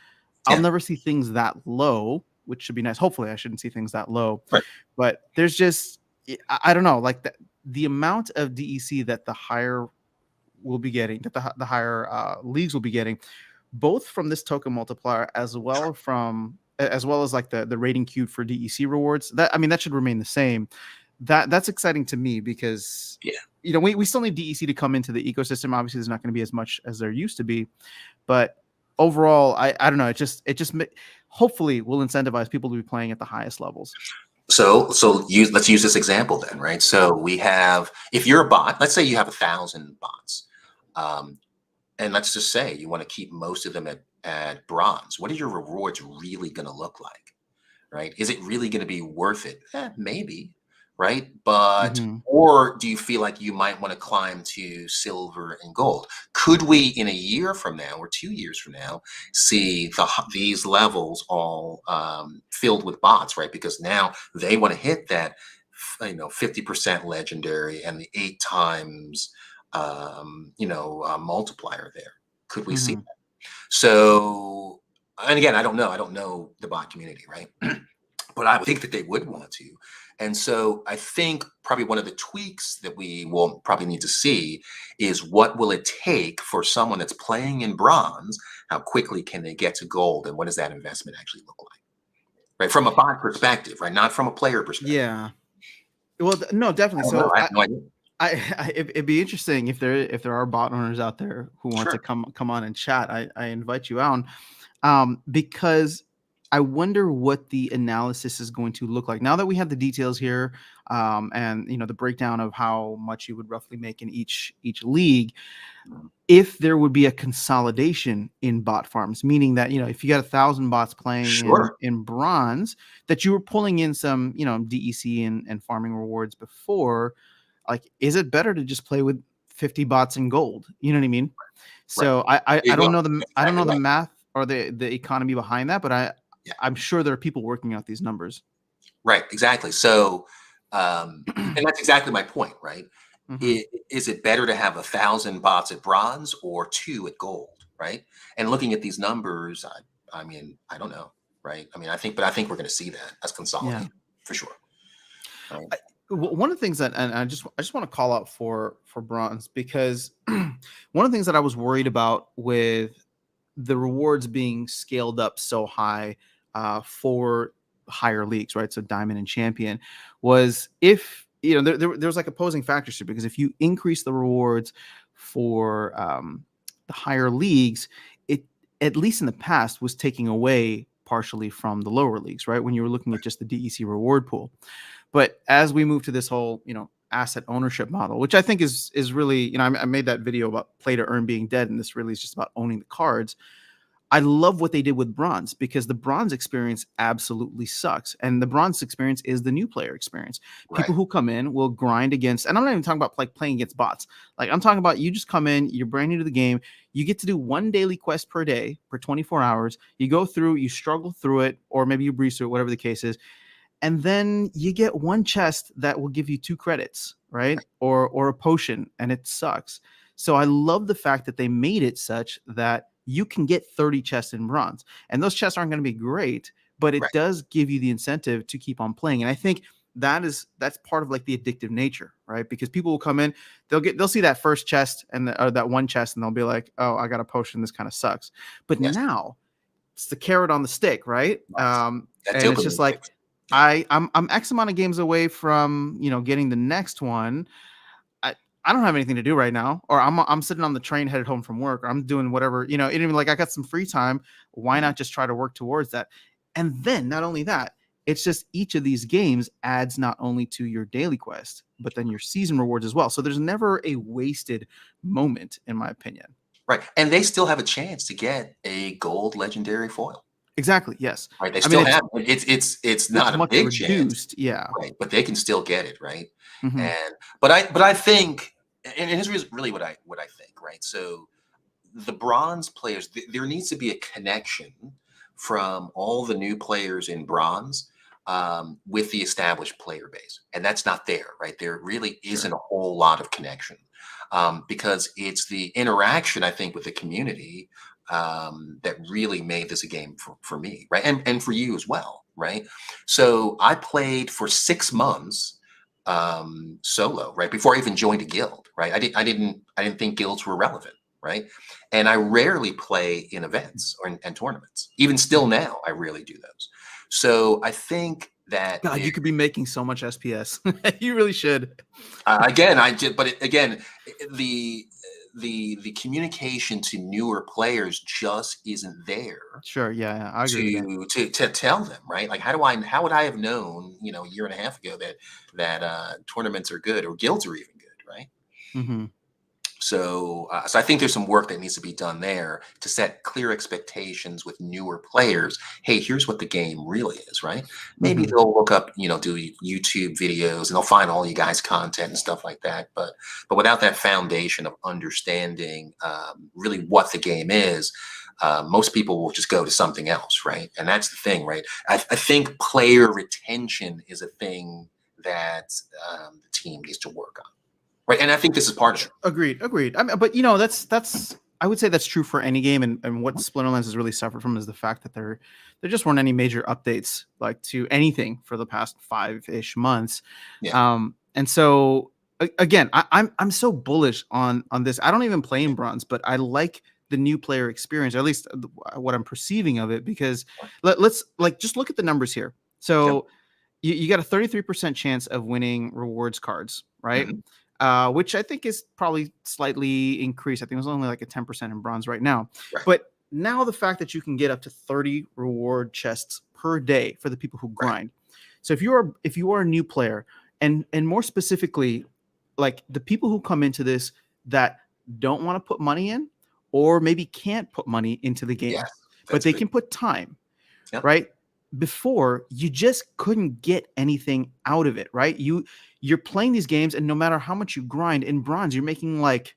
I'll yeah. never see things that low, which should be nice. Hopefully, I shouldn't see things that low, Right. but there's just I don't know, like the amount of DEC that the higher will be getting, that the higher leagues will be getting, both from this token multiplier as well as like the rating queued for DEC rewards. That, I mean, that should remain the same. That's exciting to me because Yeah. we still need DEC to come into the ecosystem. Obviously, there's not going to be as much as there used to be, but overall, I don't know. Hopefully will incentivize people to be playing at the highest levels. Let's use this example then, right? So we have, if you're a bot, let's say you have 1,000 bots, um, and let's just say you want to keep most of them at bronze. What are your rewards really going to look like? Right? Is it really going to be worth it? Maybe, right? But Hmm. or do you feel like you might want to climb to silver and gold? Could we, in a year from now or 2 years from now, see these levels all filled with bots, right? Because now they want to hit that, 50% legendary and the 8 times, multiplier there. Could we see Hmm. that? So, and again, I don't know. I don't know the bot community, right? But I would think that they would want to. And so I think probably one of the tweaks that we will probably need to see is what will it take for someone that's playing in bronze? How quickly can they get to gold? And what does that investment actually look like? Right. From a bot perspective, right? Not from a player perspective. Yeah. Well, no, definitely. I don't know. So I have no idea. it'd be interesting if there are bot owners out there who want to Sure. come on and chat. I invite you out, because I wonder what the analysis is going to look like now that we have the details here, and the breakdown of how much you would roughly make in each league. Mhm. If there would be a consolidation in bot farms, meaning that if you got 1,000 bots playing in Sure. bronze, that you were pulling in some DEC and farming rewards before, like, is it better to just play with 50 bots in gold? You know what I mean? Right. So I There you don't go. know That's I don't know exactly the right. math or the economy behind that, but Yeah. I'm sure there are people working out these numbers. Right. Exactly. So, and that's exactly my point, right? Hmm. Is it better to have 1,000 bots at bronze or 2 at gold, right? And looking at these numbers, I mean, I don't know, right? But I think we're going to see that as Yeah. consolidated for sure, right? One of the things that, and I just want to call out for bronze, because one of the things that I was worried about with the rewards being scaled up so high, for higher leagues, right? So diamond and champion, was if there was like opposing factors to it, because if you increase the rewards for the higher leagues, it, at least in the past, was taking away partially from the lower leagues, right? When you were looking at just the DEC reward pool. But as we move to this whole, asset ownership model, which I think is really, I made that video about play to earn being dead, and this really is just about owning the cards. I love what they did with bronze, because the bronze experience absolutely sucks. And the bronze experience is the new player experience. Right. People who come in will grind against, and I'm not even talking about like playing against bots. Like, I'm talking about, you just come in, you're brand new to the game. You get to do one daily quest per day for 24 hours. You go through, you struggle through it, or maybe you breeze through it, whatever the case is. And then you get one chest that will give you 2 credits, right? Or a potion, and it sucks. So I love the fact that they made it such that you can get 30 chests in bronze. And those chests aren't going to be great, but it Right. does give you the incentive to keep on playing. And I think that's part of like the addictive nature, right? Because people will come in, they'll see that first chest or that one chest, and they'll be like, "Oh, I got a potion. This kind of sucks." But Yes. now it's the carrot on the stick, right? Right. That And it's just dopamine like, fix. I'm X amount of games away from getting the next one. I I don't have anything to do right now, or I'm sitting on the train headed home from work, or I'm doing whatever, even like I got some free time. Why Mhm. not just try to work towards that? And then not only that, it's just each of these games adds not only to your daily quest, but then your season rewards as well. So there's never a wasted moment, in my opinion. Right. And they still have a chance to get a gold legendary foil. Exactly. Yes. Right. They I mean, still have it's it's not a much big chance. reduced. Yeah. Right. But they can still get it, right? Hmm. And but I think, and here's really what I think, right? So the bronze players, there needs to be a connection from all the new players in bronze, with the established player base, and that's not there, right? There really isn't Sure. a whole lot of connection, because it's the interaction, I think, with the community, that really made this a game for me, right? And for you as well, right? So I played for 6 months, solo, right, before I even joined a guild, right? I didn't think guilds were relevant, right? And I rarely play in events and tournaments. Even still now, I rarely do those. So I think that God, you could be making so much SPS. You really should. again, I just, but again, the the communication to newer players just isn't there Sure. Yeah, yeah, I agree with that. to tell them, right? Like, how would I have known, a year and a half ago that tournaments are good or guilds are even good, right? Hmm. So I think there's some work that needs to be done there to set clear expectations with newer players. Hey, here's what the game really is, right? Maybe Hmm. they'll look up, do YouTube videos and they'll find all you guys' content and stuff like that. But without that foundation of understanding, really what the game is, most people will just go to something else, right? And that's the thing, right? I think player retention is a thing that, the team needs to work on. Right, and I think this is part of it. Agreed. Agreed. I mean, but that's I would say that's true for any game, and what Splinterlands has really suffered from is the fact that there just weren't any major updates like to anything for the past 5-ish months. Yeah. And so again, I'm so bullish on this. I don't even play in bronze, but I like the new player experience, or at least what I'm perceiving of it, because let's like just look at the numbers here. Yep. So you got a 33% chance of winning rewards cards, right? Mhm. Which I think is probably slightly increased. I think it was only like a 10% in bronze right now. Right. But now the fact that you can get up to 30 reward chests per day for the people who Right. grind. So if you are a new player, and more specifically, like the people who come into this that don't want to put money in, or maybe can't put money into the game, Yes. but That's they big. can put time, Yep. right? Before, you just couldn't get anything out of it, right? You're playing these games, and no matter how much you grind in bronze, you're making like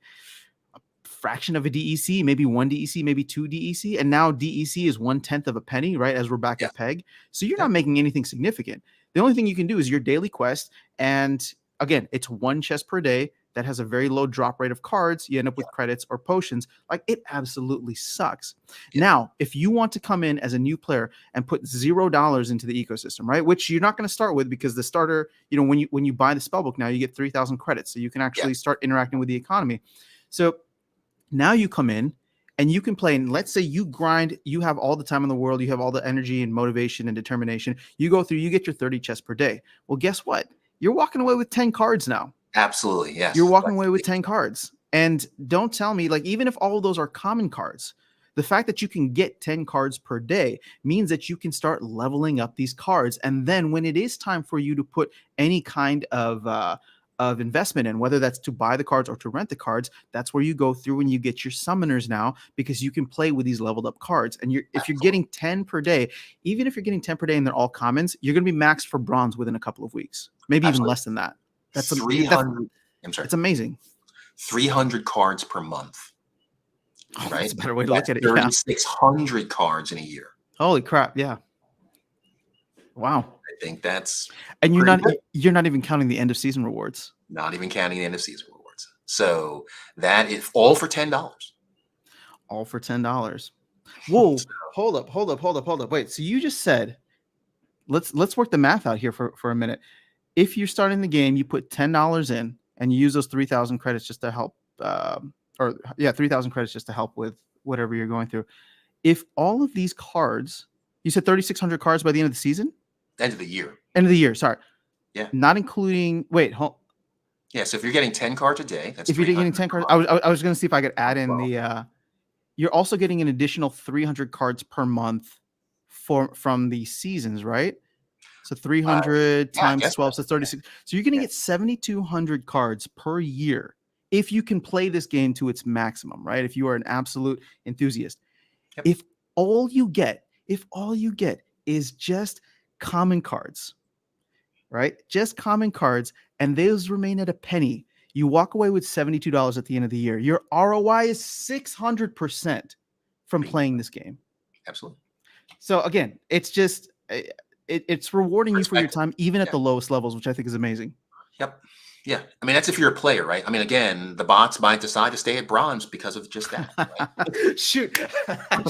a fraction of a DEC, maybe one DEC, maybe two DEC, and now DEC is 1/10 of a penny, right? As we're back Yeah. at peg, so you're not Yep. making anything significant. The only thing you can do is your daily quest, and again, it's one chest per day that has a very low drop rate of cards. You end up Yeah. with credits or potions. Like, it absolutely sucks. Yeah. Now, if you want to come in as a new player and put $0 into the ecosystem, right? Which you're not going to start with, because the starter, when you buy the spellbook now, you get 3,000 credits, so you can Yeah. actually start interacting with the economy. So now you come in and you can play. And let's say you grind, you have all the time in the world, you have all the energy and motivation and determination. You go through, you get your 30 chests per day. Well, guess what? You're walking away with 10 cards now. Absolutely. You're Yes. walking That's away with big. 10 cards. And don't tell me, like, even if all of those are common cards, the fact that you can get 10 cards per day means that you can start leveling up these cards. And then when it is time for you to put any kind of investment in, whether that's to buy the cards or to rent the cards, that's where you go through and you get your summoners now, because you can play with these leveled up cards. And if you're Absolutely. getting 10 per day, even if you're getting 10 per day and they're all commons, you're going to be maxed for bronze within a couple of weeks, maybe even Absolutely. less than that. That's 300. I'm sorry. it's amazing. 300 cards per month. Oh, that's Right. a better way to look That's at it. Yeah. 3,600 cards in a year. Holy crap. Yeah. Wow. I think that's And you're pretty not good. you're not even counting the end of season rewards. Not even counting the end of season rewards. So that is all for $10. All for $10. Whoa. Hold up. Wait. So you just said, let's work the math out here for a minute. If you're starting the game, you put $10 in and you use those 3,000 credits just to help, or yeah, 3,000 credits just to help with whatever you're going through. If all of these cards, you said 3,600 cards by the end of the season? End of the year. End of the year, sorry. Yeah. Not including, wait, hold, Yeah. So if you're getting 10 cards a day, that's if you're getting 300 10 per cards, month. I was going to see if I could add in Well, the, you're also getting an additional 300 cards per month from the seasons, right? So 300 yeah, I times guess 12, so. so 36. So you're going to Yeah. get 7,200 cards per year if you can play this game to its maximum, right? If you are an absolute enthusiast, Yep. if all you get is just common cards, right? Just common cards, and those remain at a penny. You walk away with $72 at the end of the year. Your ROI is 600% from playing this game. Absolutely. So again, it's just it's rewarding you for your time, even at Yeah. the lowest levels, which I think is amazing. Yep. Yeah. I mean, that's if you're a player, right? I mean, again, the bots might decide to stay at bronze because of just that. Right? Shoot, I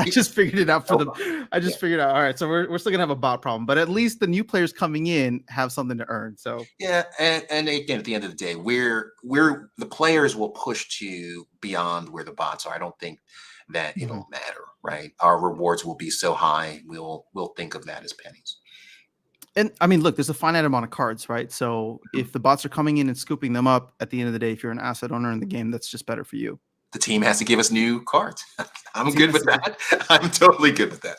just figured it out for them. I just figured out. All right, so we're still gonna have a bot problem, but at least the new players coming in have something to earn. So Yeah, and again, at the end of the day, we're the players will push to beyond where the bots are. I don't think that it'll matter, right? Our rewards will be so high, we'll think of that as pennies. And I mean, look, there's a finite amount of cards, right? So if the bots are coming in and scooping them up, at the end of the day, if you're an asset owner in the game, that's just better for you. The team has to give us new cards. I'm good with that. I'm totally good with that.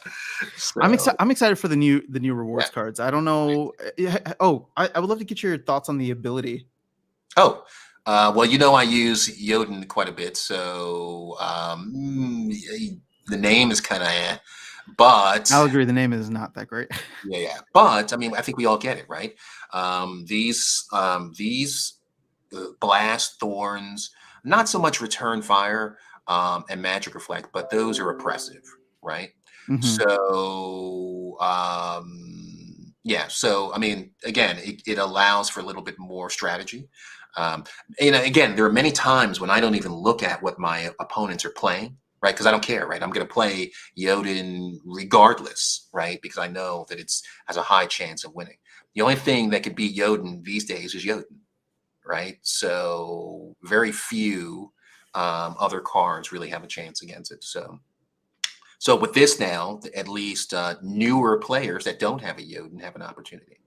So, I'm excited for the new rewards cards. I don't know. Oh, I would love to get your thoughts on the ability. Oh, well, you know, I use Jotun quite a bit, so the name is kind of, but I'll agree. The name is not that great. yeah. But I mean, I think we all get it, right? These blast thorns, not so much return fire and magic reflect, but those are oppressive, right? So yeah, so I mean, again, it allows for a little bit more strategy. Again, there are many times when I don't even look at what my opponents are playing, right? Because I don't care, right? I'm going to play Jotun regardless, right? Because I know that it's has a high chance of winning. The only thing that could beat Jotun these days is Jotun, right? So very few other cards really have a chance against it. So with this now, at least newer players that don't have a Jotun have an opportunity.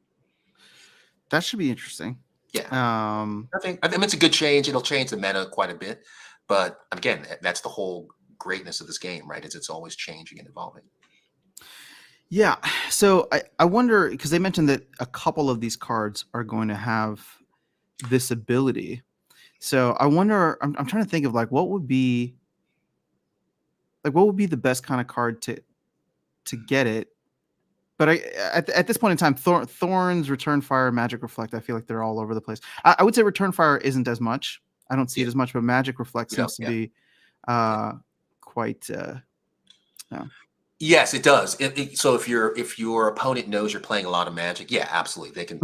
That should be interesting. Yeah. I think it's a good change. It'll change the meta quite a bit. But again, that's the whole greatness of this game, right? Is it's always changing and evolving. Yeah. So I wonder, because they mentioned that a couple of these cards are going to have this ability. So I wonder, I'm trying to think of like what would be the best kind of card to get it. But at this point in time, Thorns, Return Fire, Magic Reflect, I feel like they're all over the place. I would say Return Fire isn't as much. I don't see it as much, but Magic Reflect seems to be quite. Yes, it does. So if your opponent knows you're playing a lot of Magic, yeah, absolutely, they can.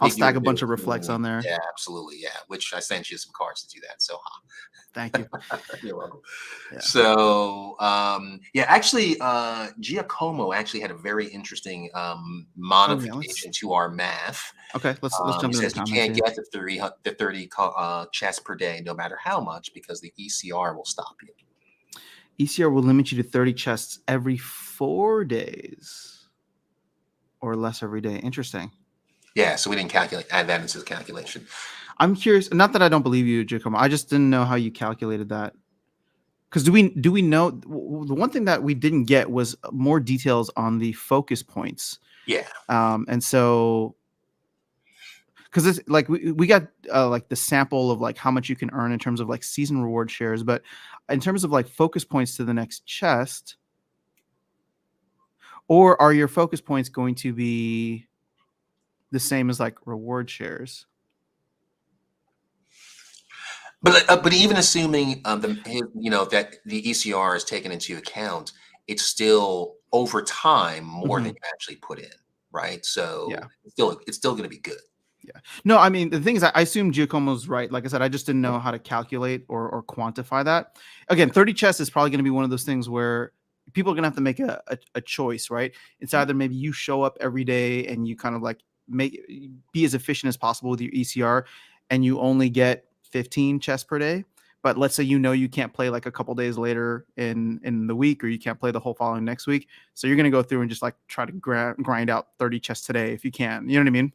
I'll stack a bunch of reflects on there. Yeah, absolutely, yeah. Which I sent you some cards to do that. So, thank you. You're welcome. Yeah. So, actually, Giacomo actually had a very interesting modification to our math. Okay, let's jump into the comments. You can't get the 30 chests per day, no matter how much, because the ECR will stop you. ECR will limit you to 30 chests every 4 days or less every day. Interesting. Yeah, so we didn't add that into the calculation. I'm curious. Not that I don't believe you, Giacomo. I just didn't know how you calculated that. Because do we know the one thing that we didn't get was more details on the focus points. Yeah. And so, because it's like we got like the sample of like how much you can earn in terms of like season reward shares, but in terms of like focus points to the next chest, or are your focus points going to be the same as like reward shares? But even assuming that the ECR is taken into account, it's still over time more than you actually put in, right? So it's still going to be good. Yeah. No, I mean, the thing is, I assume Giacomo's right. Like I said, I just didn't know how to calculate or quantify that. Again, 30 chests is probably going to be one of those things where people are going to have to make a choice, right? It's either maybe you show up every day and you kind of like be as efficient as possible with your ECR and you only get 15 chests per day. But let's say you can't play like a couple days later in the week, or you can't play the whole following next week. So you're going to go through and just like try to grind out 30 chests today if you can. You know what I mean?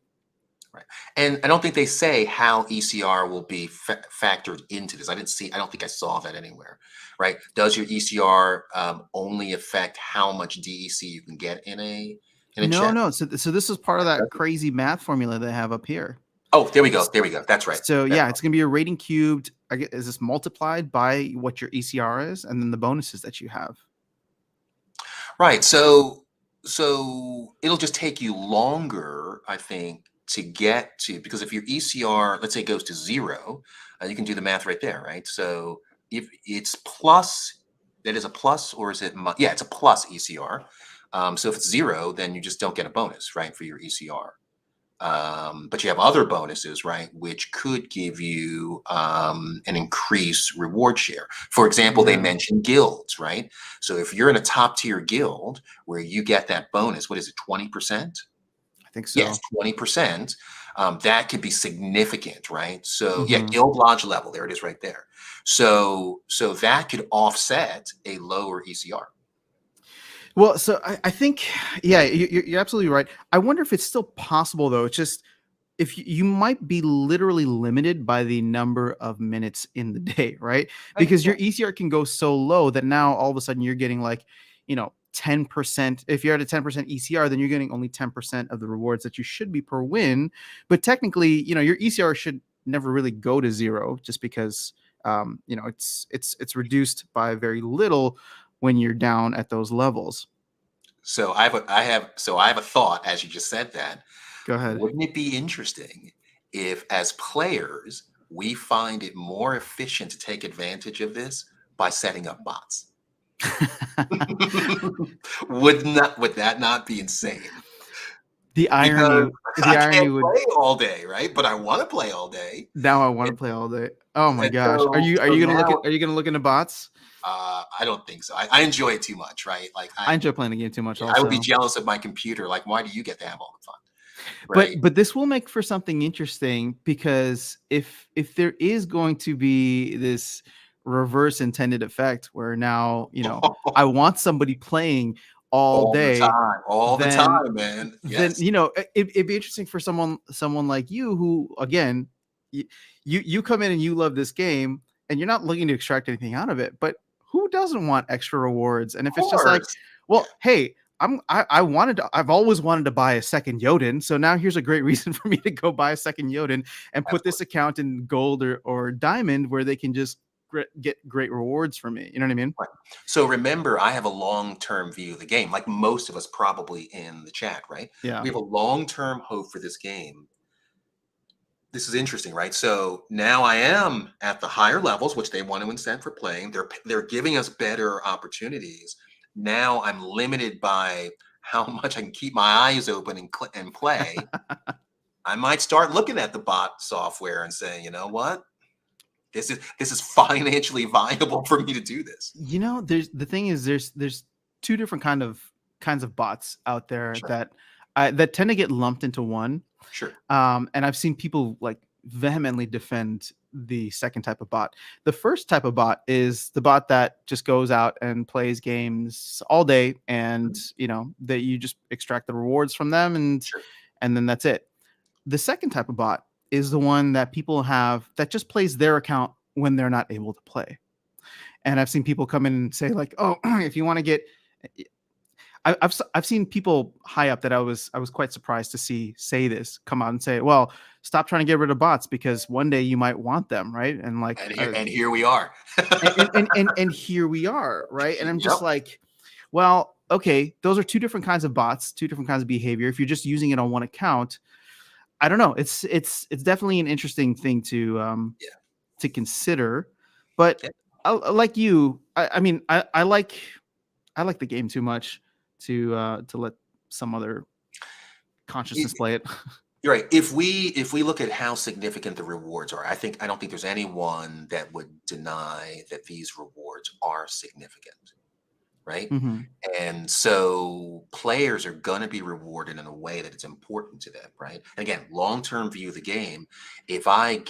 Right. And I don't think they say how ECR will be factored into this. I don't think I saw that anywhere, right? Does your ECR only affect how much DEC you can get in a chest? No. So this is part of that crazy math formula they have up here. Oh, there we go. There we go. That's right. So That's yeah, it's going to be a rating cubed. I guess, is this multiplied by what your ECR is, and then the bonuses that you have? right. So it'll just take you longer, I think, to get to, because if your ECR, let's say, goes to 0, you can do the math right there, right? So if it's plus, that is a plus, or is it? Yeah, it's a plus ECR. So if it's 0, then you just don't get a bonus, right, for your ECR. But you have other bonuses, right, which could give you an increased reward share. For example, they Yeah, mentioned guilds, right? So if you're in a top tier guild where you get that bonus, what is it, 20%? I think Yes, so. 20%. That could be significant, right? So yeah, Hmm. guild lodge level, there it is right there. So that could offset a lower ECR. Well, so I think, yeah, you're absolutely right. I wonder if it's still possible though. It's just if you might be literally limited by the number of minutes in the day, right? Right? Because Yeah. your ECR can go so low that now all of a sudden you're getting like, 10%. If you're at a 10% ECR, then you're getting only 10% of the rewards that you should be per win. But technically, your ECR should never really go to zero just because it's reduced by very little when you're down at those levels. So I have a thought as you just said that. Go ahead. Wouldn't it be interesting if, as players, we find it more efficient to take advantage of this by setting up bots? Would that not be insane? the Because irony the I irony can't would play all day, right? But I want to play all day. Now I want And, to play all day. Oh my and gosh. Are so you are so you gonna look now at are you gonna look into bots? I don't think so. I enjoy it too much, right? Like I enjoy playing the game too much I would be also. jealous of my computer. Like, why do you get to have all the fun? But Right. but this will make for something interesting because if there is going to be this reverse intended effect where now, I want somebody playing all day, All the then time, man. then Yes. it'd be interesting for someone like you who again you, you come in and you love this game and you're not looking to extract anything out of it, but who doesn't want extra rewards? And Of if it's just like, course. Yeah. well, hey, I've always wanted to buy a second Yodin, so now here's a great reason for me to go buy a second Yodin and put this Absolutely. account in gold or diamond where they can just get great rewards for me. You know what I mean? Right. So remember, I have a long-term view of the game, like most of us probably in the chat, right? Yeah. We have a long-term hope for this game. This is interesting, right? So now I am at the higher levels, which they want to incent for playing. They're giving us better opportunities. Now I'm limited by how much I can keep my eyes open and play. I might start looking at the bot software and saying, you know what? This is financially viable for me to do this. There's the thing is there's two different kinds of bots out there Sure. that tend to get lumped into one. Sure. And I've seen people like vehemently defend the second type of bot. The first type of bot is the bot that just goes out and plays games all day, and Mhm. that you just extract the rewards from them, Sure. and then that's it. The second type of bot is the one that people have that just plays their account when they're not able to play. And I've seen people come in and say like, "Oh, if you want to get," I've seen people high up that I was quite surprised to see say this come out and say, "Well, stop trying to get rid of bots because one day you might want them, right?" And like, And here we are. and here we are, right? And I'm just Yep. like, well, okay, those are two different kinds of bots, two different kinds of behavior. If you're just using it on one account, I don't know. It's definitely an interesting thing Yeah. to consider. But Yeah. like you, I mean, I like the game too much to let some other consciousness It- play it. You're right. If we look at how significant the rewards are, I don't think there's anyone that would deny that these rewards are significant, right? Hmm. And so players are going to be rewarded in a way that it's important to them, right? And again, long-term view of the game. If I'm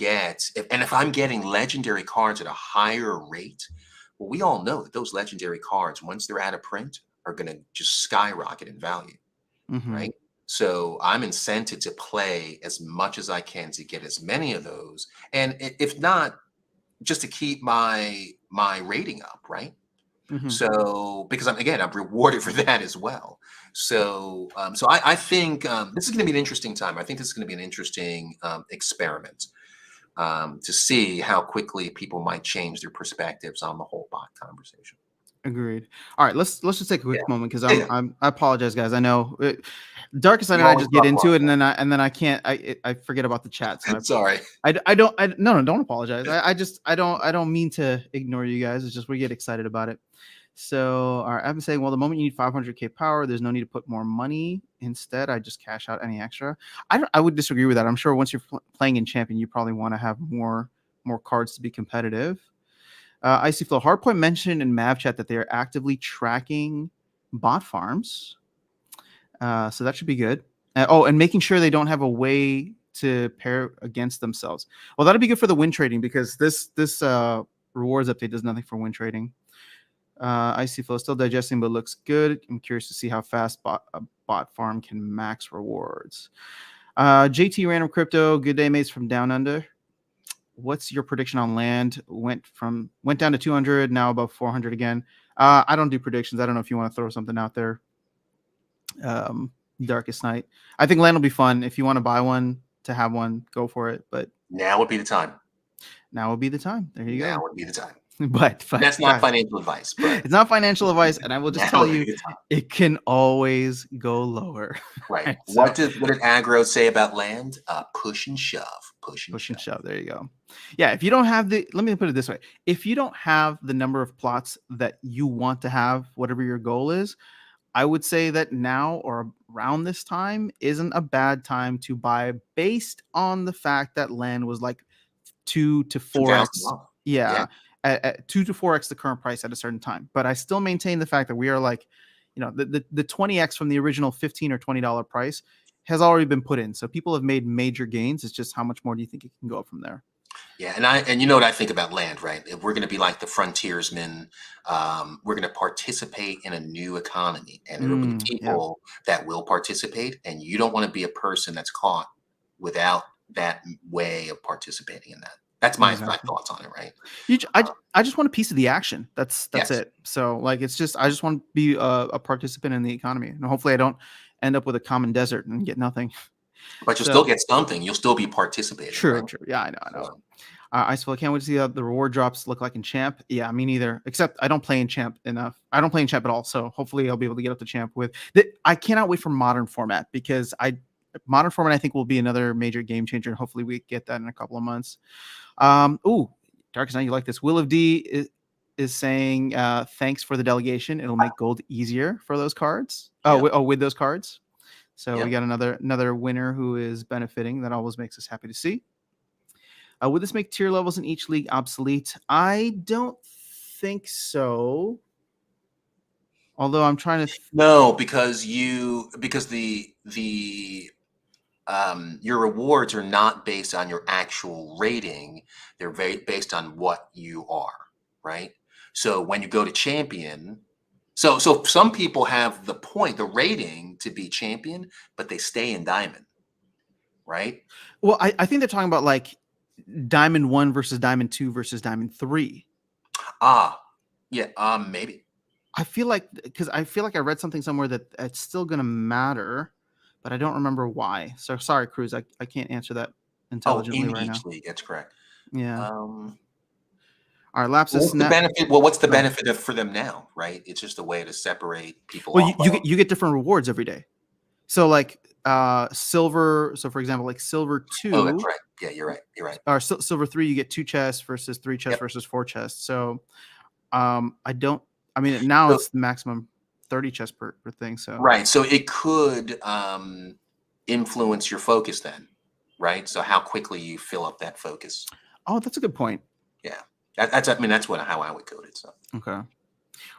getting legendary cards at a higher rate, well, we all know that those legendary cards, once they're out of print, are going to just skyrocket in value, Hmm. right? So I'm incented to play as much as I can to get as many of those, and if not, just to keep my rating up, right? Mhm. So because I'm rewarded for that as well. So I think this is going to be an interesting time. I think this is going to be an interesting experiment to see how quickly people might change their perspectives on the whole bot conversation. Agreed. All right, let's just take a Yeah, quick moment because yeah. I apologize, guys. I know Darkest Night We and I always just get talk into long. it, and then I can't. I forget about the chat. So Sorry. I don't. No, don't apologize. I just I don't mean to ignore you guys. It's just we get excited about it. So, all right, I've been saying, well, the moment you need 500k power, there's no need to put more money. Instead, I just cash out any extra. I would disagree with that. I'm sure once you're playing in champion, you probably want to have more cards to be competitive. Icy Flow Hardpoint mentioned in Mav chat that they are actively tracking bot farms. So that should be good. And making sure they don't have a way to pair against themselves. Well, that'll be good for the win trading because this rewards update does nothing for win trading. Icy Flow still digesting, but looks good. I'm curious to see how fast a bot farm can max rewards. JT Random Crypto, good day, mates from Down Under. What's your prediction on land? Went down to 200, now above 400 again. I don't do predictions. I don't know if you want to throw something out there. Darkestnyte. I think land will be fun. If you want to buy one to have one, go for it. But Now would be the time. now would be the time. There you Now go. would be the time. But That's not guys, financial advice, but it's not financial advice, and I will just now tell would you, be the time. it can always go lower. Right. So What did aggro say about land? Push and shove. Push and push and shove. shove. There you go. Yeah, if you don't have let me put it this way. If you don't have the number of plots that you want to have, whatever your goal is, I would say that now or around this time isn't a bad time to buy based on the fact that land was like 2 to 2,000 4x. off. Yeah. Yeah, at 2 to 4x the current price at a certain time. But I still maintain the fact that we are like, the 20x from the original $15 or $20 price has already been put in. So people have made major gains. It's just how much more do you think it can go up from there? Yeah, and you know what I think about land, right? If we're going to be like the frontiersmen, we're going to participate in a new economy, and there will be Yeah, people that will participate, and you don't want to be a person that's caught without that way of participating in that. That's my exactly. thoughts on it, right? I just want a piece of the action. That's Yes, it. So like it's just I just want to be a participant in the economy, and hopefully I don't end up with a common desert and get nothing. but you'll still So get something. You'll still be participating, true, right? true. Yeah, I know. So, I still can't wait to see how the reward drops look like in champ. Yeah, me neither. Except I don't play in champ enough. I don't play in champ at all. So hopefully I'll be able to get up to champ with. I cannot wait for modern format because modern format I think will be another major game changer. And hopefully we get that in a couple of months. Ooh, Darkest Night, you like this? Will of D is saying thanks for the delegation. It'll make gold easier for those cards. yeah, With those cards. So we yeah. got another winner who is benefiting. That always makes us happy to see. Would this make tier levels in each league obsolete? I don't think so. Although I'm trying to. No, because your rewards are not based on your actual rating. They're based on what you are, right? So when you go to champion, so some people have the rating to be champion, but they stay in diamond, right? Well, I think they're talking about like Diamond 1 versus Diamond 2 versus Diamond 3. Ah, yeah, maybe. I feel like I read something somewhere that it's still going to matter, but I don't remember why. So sorry, Cruz. I can't answer that Oh, intelligently in right each now. league, that's correct. Yeah. Um, All right, Lapsus. what's the benefit? Well, what's the Go ahead. benefit for them now, right? It's just a way to separate people Well, off. you get different rewards every day. So like silver. So for example, like silver Oh, that's 2 right. Yeah, you're right. You're right. or silver 3, you get 2 chests versus 3 chests Yep. versus 4 chests. So I don't. I mean, now So, it's maximum 30 chests per thing. So right. So it could influence your focus then, right? So how quickly you fill up that focus. that's a good point. Yeah. That's I mean that's how I would code it. So Okay.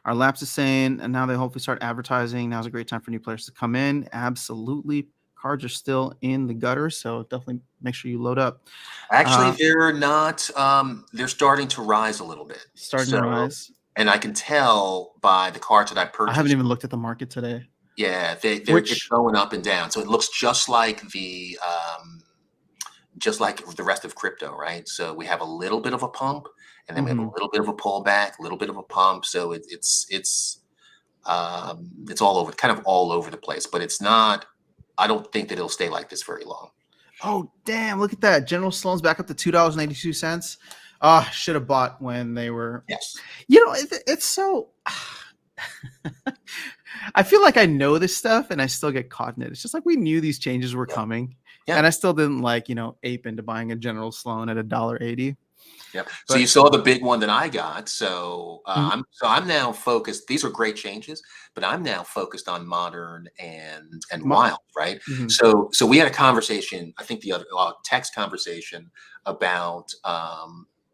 Our Laps is saying, and now they hopefully start advertising. Now's a great time for new players to come in. Absolutely. Cards are still in the gutter, so definitely make sure you load up. actually they're not they're starting to rise a little bit. Starting to So rise. and I can tell by the cards that I I haven't purchased. even looked at the market today. Yeah, it's Which going up and down. So it looks just like the just like the rest of crypto, right? So we have a little bit of a pump, and then we have a Hmm. little bit of a pullback, a little bit of a pump. So it's all over, kind of all over the place. But it's not. I don't think that it'll stay like this very long. Oh, damn. Look at that. General Sloan's back up to $2.82. Ah, should have bought when they were. Yes. It's so. I feel like I know this stuff and I still get caught in it. It's just like we knew these changes were Yeah. coming. Yeah. And I still didn't ape into buying a General Sloan at $1.80. Yep. So you But saw the big one that I got. So Mhm. I'm now focused. These are great changes, but I'm now focused on modern and Mo- wild, right? mhm. So we had a conversation. I think the other text conversation about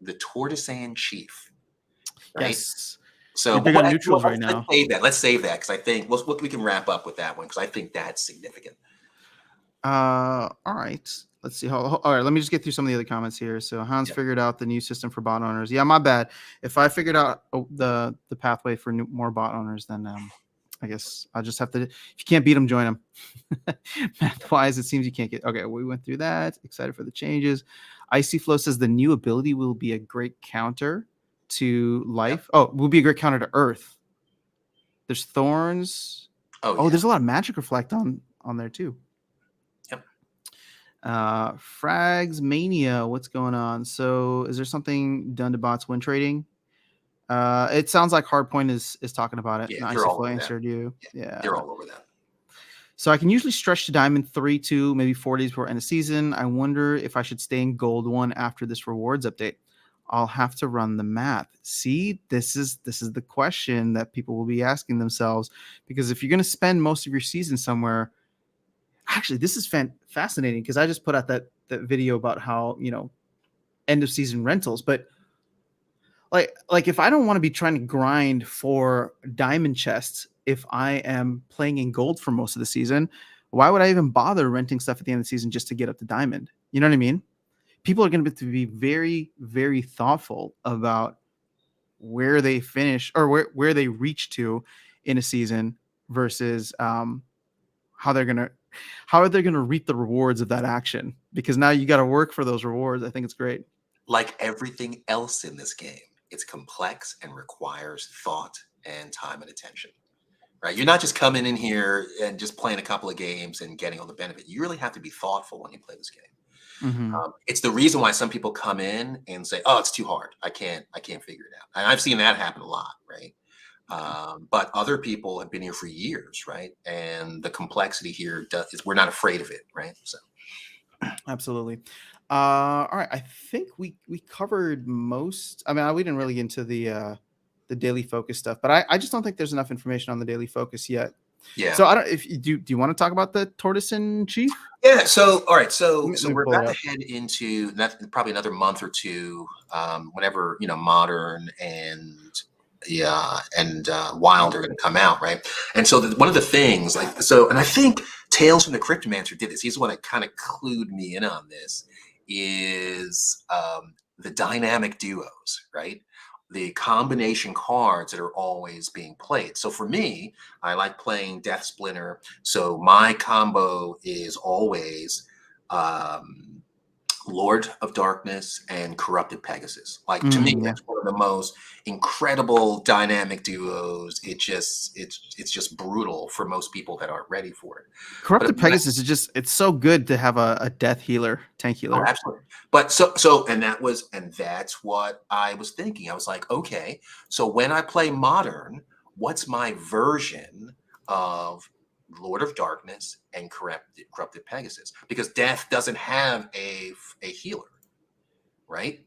the tortoise and chief, right? Yes. So, You're but big on neutrals right let's now. save that. Let's save that because I think we can wrap up with that one because I think that's significant. All right. Let's see. All right. Let me just get through some of the other comments here. So Hans Yeah. figured out the new system for bot owners. Yeah, my bad. If I figured out the pathway for more bot owners, then I guess I'll just have to. If you can't beat them, join them. Math wise, it seems you can't get. Okay, we went through that. Excited for the changes. Icy Flow says the new ability will be a great counter to life. Oh, will be a great counter to Earth. There's thorns. Oh Oh, yeah. there's a lot of magic reflect on there too. Yep. Frags Mania, what's going on? So is there something done to bots when trading? It sounds like Hardpoint is talking about it. Yeah. And They're Icy all Flow over that. answered you. Yeah. Yeah. They're all over that. So I can usually stretch to diamond 3 2, maybe 4 days before end of season. I wonder if I should stay in gold 1 after this rewards update. I'll have to run the math. See, this is the question that people will be asking themselves, because if you're going to spend most of your season somewhere, actually this is fascinating because I just put out that video about how, end of season rentals, but like if I don't want to be trying to grind for diamond chests if I am playing in gold for most of the season, why would I even bother renting stuff at the end of the season just to get up to diamond? You know what I mean? People are going to be very, very thoughtful about where they finish or where they reach to in a season versus how they're gonna reap the rewards of that action, because now you got to work for those rewards. I think it's great. Like everything else in this game, it's complex and requires thought and time and attention. Right? You're not just coming in here and just playing a couple of games and getting all the benefit. You really have to be thoughtful when you play this game. Mm-hmm. It's the reason why some people come in and say, "Oh, it's too hard. I can't figure it out." And I've seen that happen a lot, right? But other people have been here for years, right? And the complexity here is we're not afraid of it, right? So Absolutely. All right. I think we covered most. I mean, we didn't really get into the daily focus stuff, but I just don't think there's enough information on the daily focus yet. yeah. So I don't. If you do you want to talk about the tortoise and chief? Yeah. So, all right. Let So me we're pull it about to up. head into that probably another month or two, whenever modern and wild are going to come out, right? And so one of the things, and I think Tales from the Cryptomancer did this. He's the one that kind of clued me in on this. Is the dynamic duos, right? The combination cards that are always being played. So for me, I like playing Death Splinter. So my combo is always Lord of Darkness and Corrupted Pegasus. Like, to me, Yeah. that's one of the most incredible dynamic duos. It's just brutal for most people that aren't ready for it. But Corrupted Pegasus is it's so good to have a death healer, tank oh, healer. absolutely. But and that's what I was thinking. I was like, okay, so when I play modern, what's my version of Lord of Darkness and Corrupted Pegasus? Because Death doesn't have a healer, right?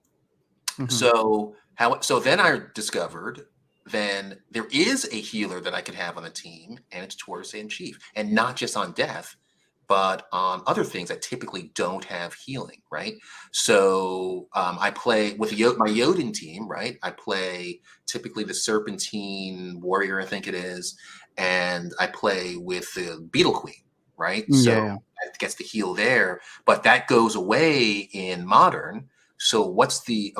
Mm-hmm. So then I discovered then there is a healer that I could have on the team, and it's Tortoise and Chief, and not just on Death, but on other things that typically don't have healing, right? So I play with my Jotun team, right? I play typically the Serpentine Warrior, I think it is, and I play with the Beetle Queen, right? So Yeah. that gets the heal there, but that goes away in Modern. So what's the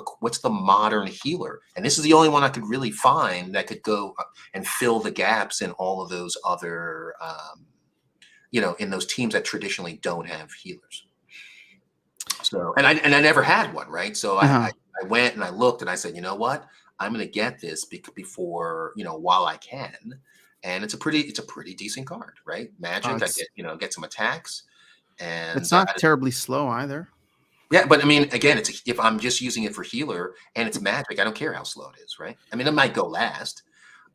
modern healer? And this is the only one I could really find that could go and fill the gaps in all of those other in those teams that traditionally don't have healers. So, and I never had one, right? So Uh-huh. I went and I looked and I said, you know what? I'm going to get this before, while I can. And it's a pretty decent card, right? Magic, I It's get, get some attacks. it's And not terribly slow either. yeah, but I mean, again, if I'm just using it for healer and it's magic, I don't care how slow it is, right? I mean, it might go last,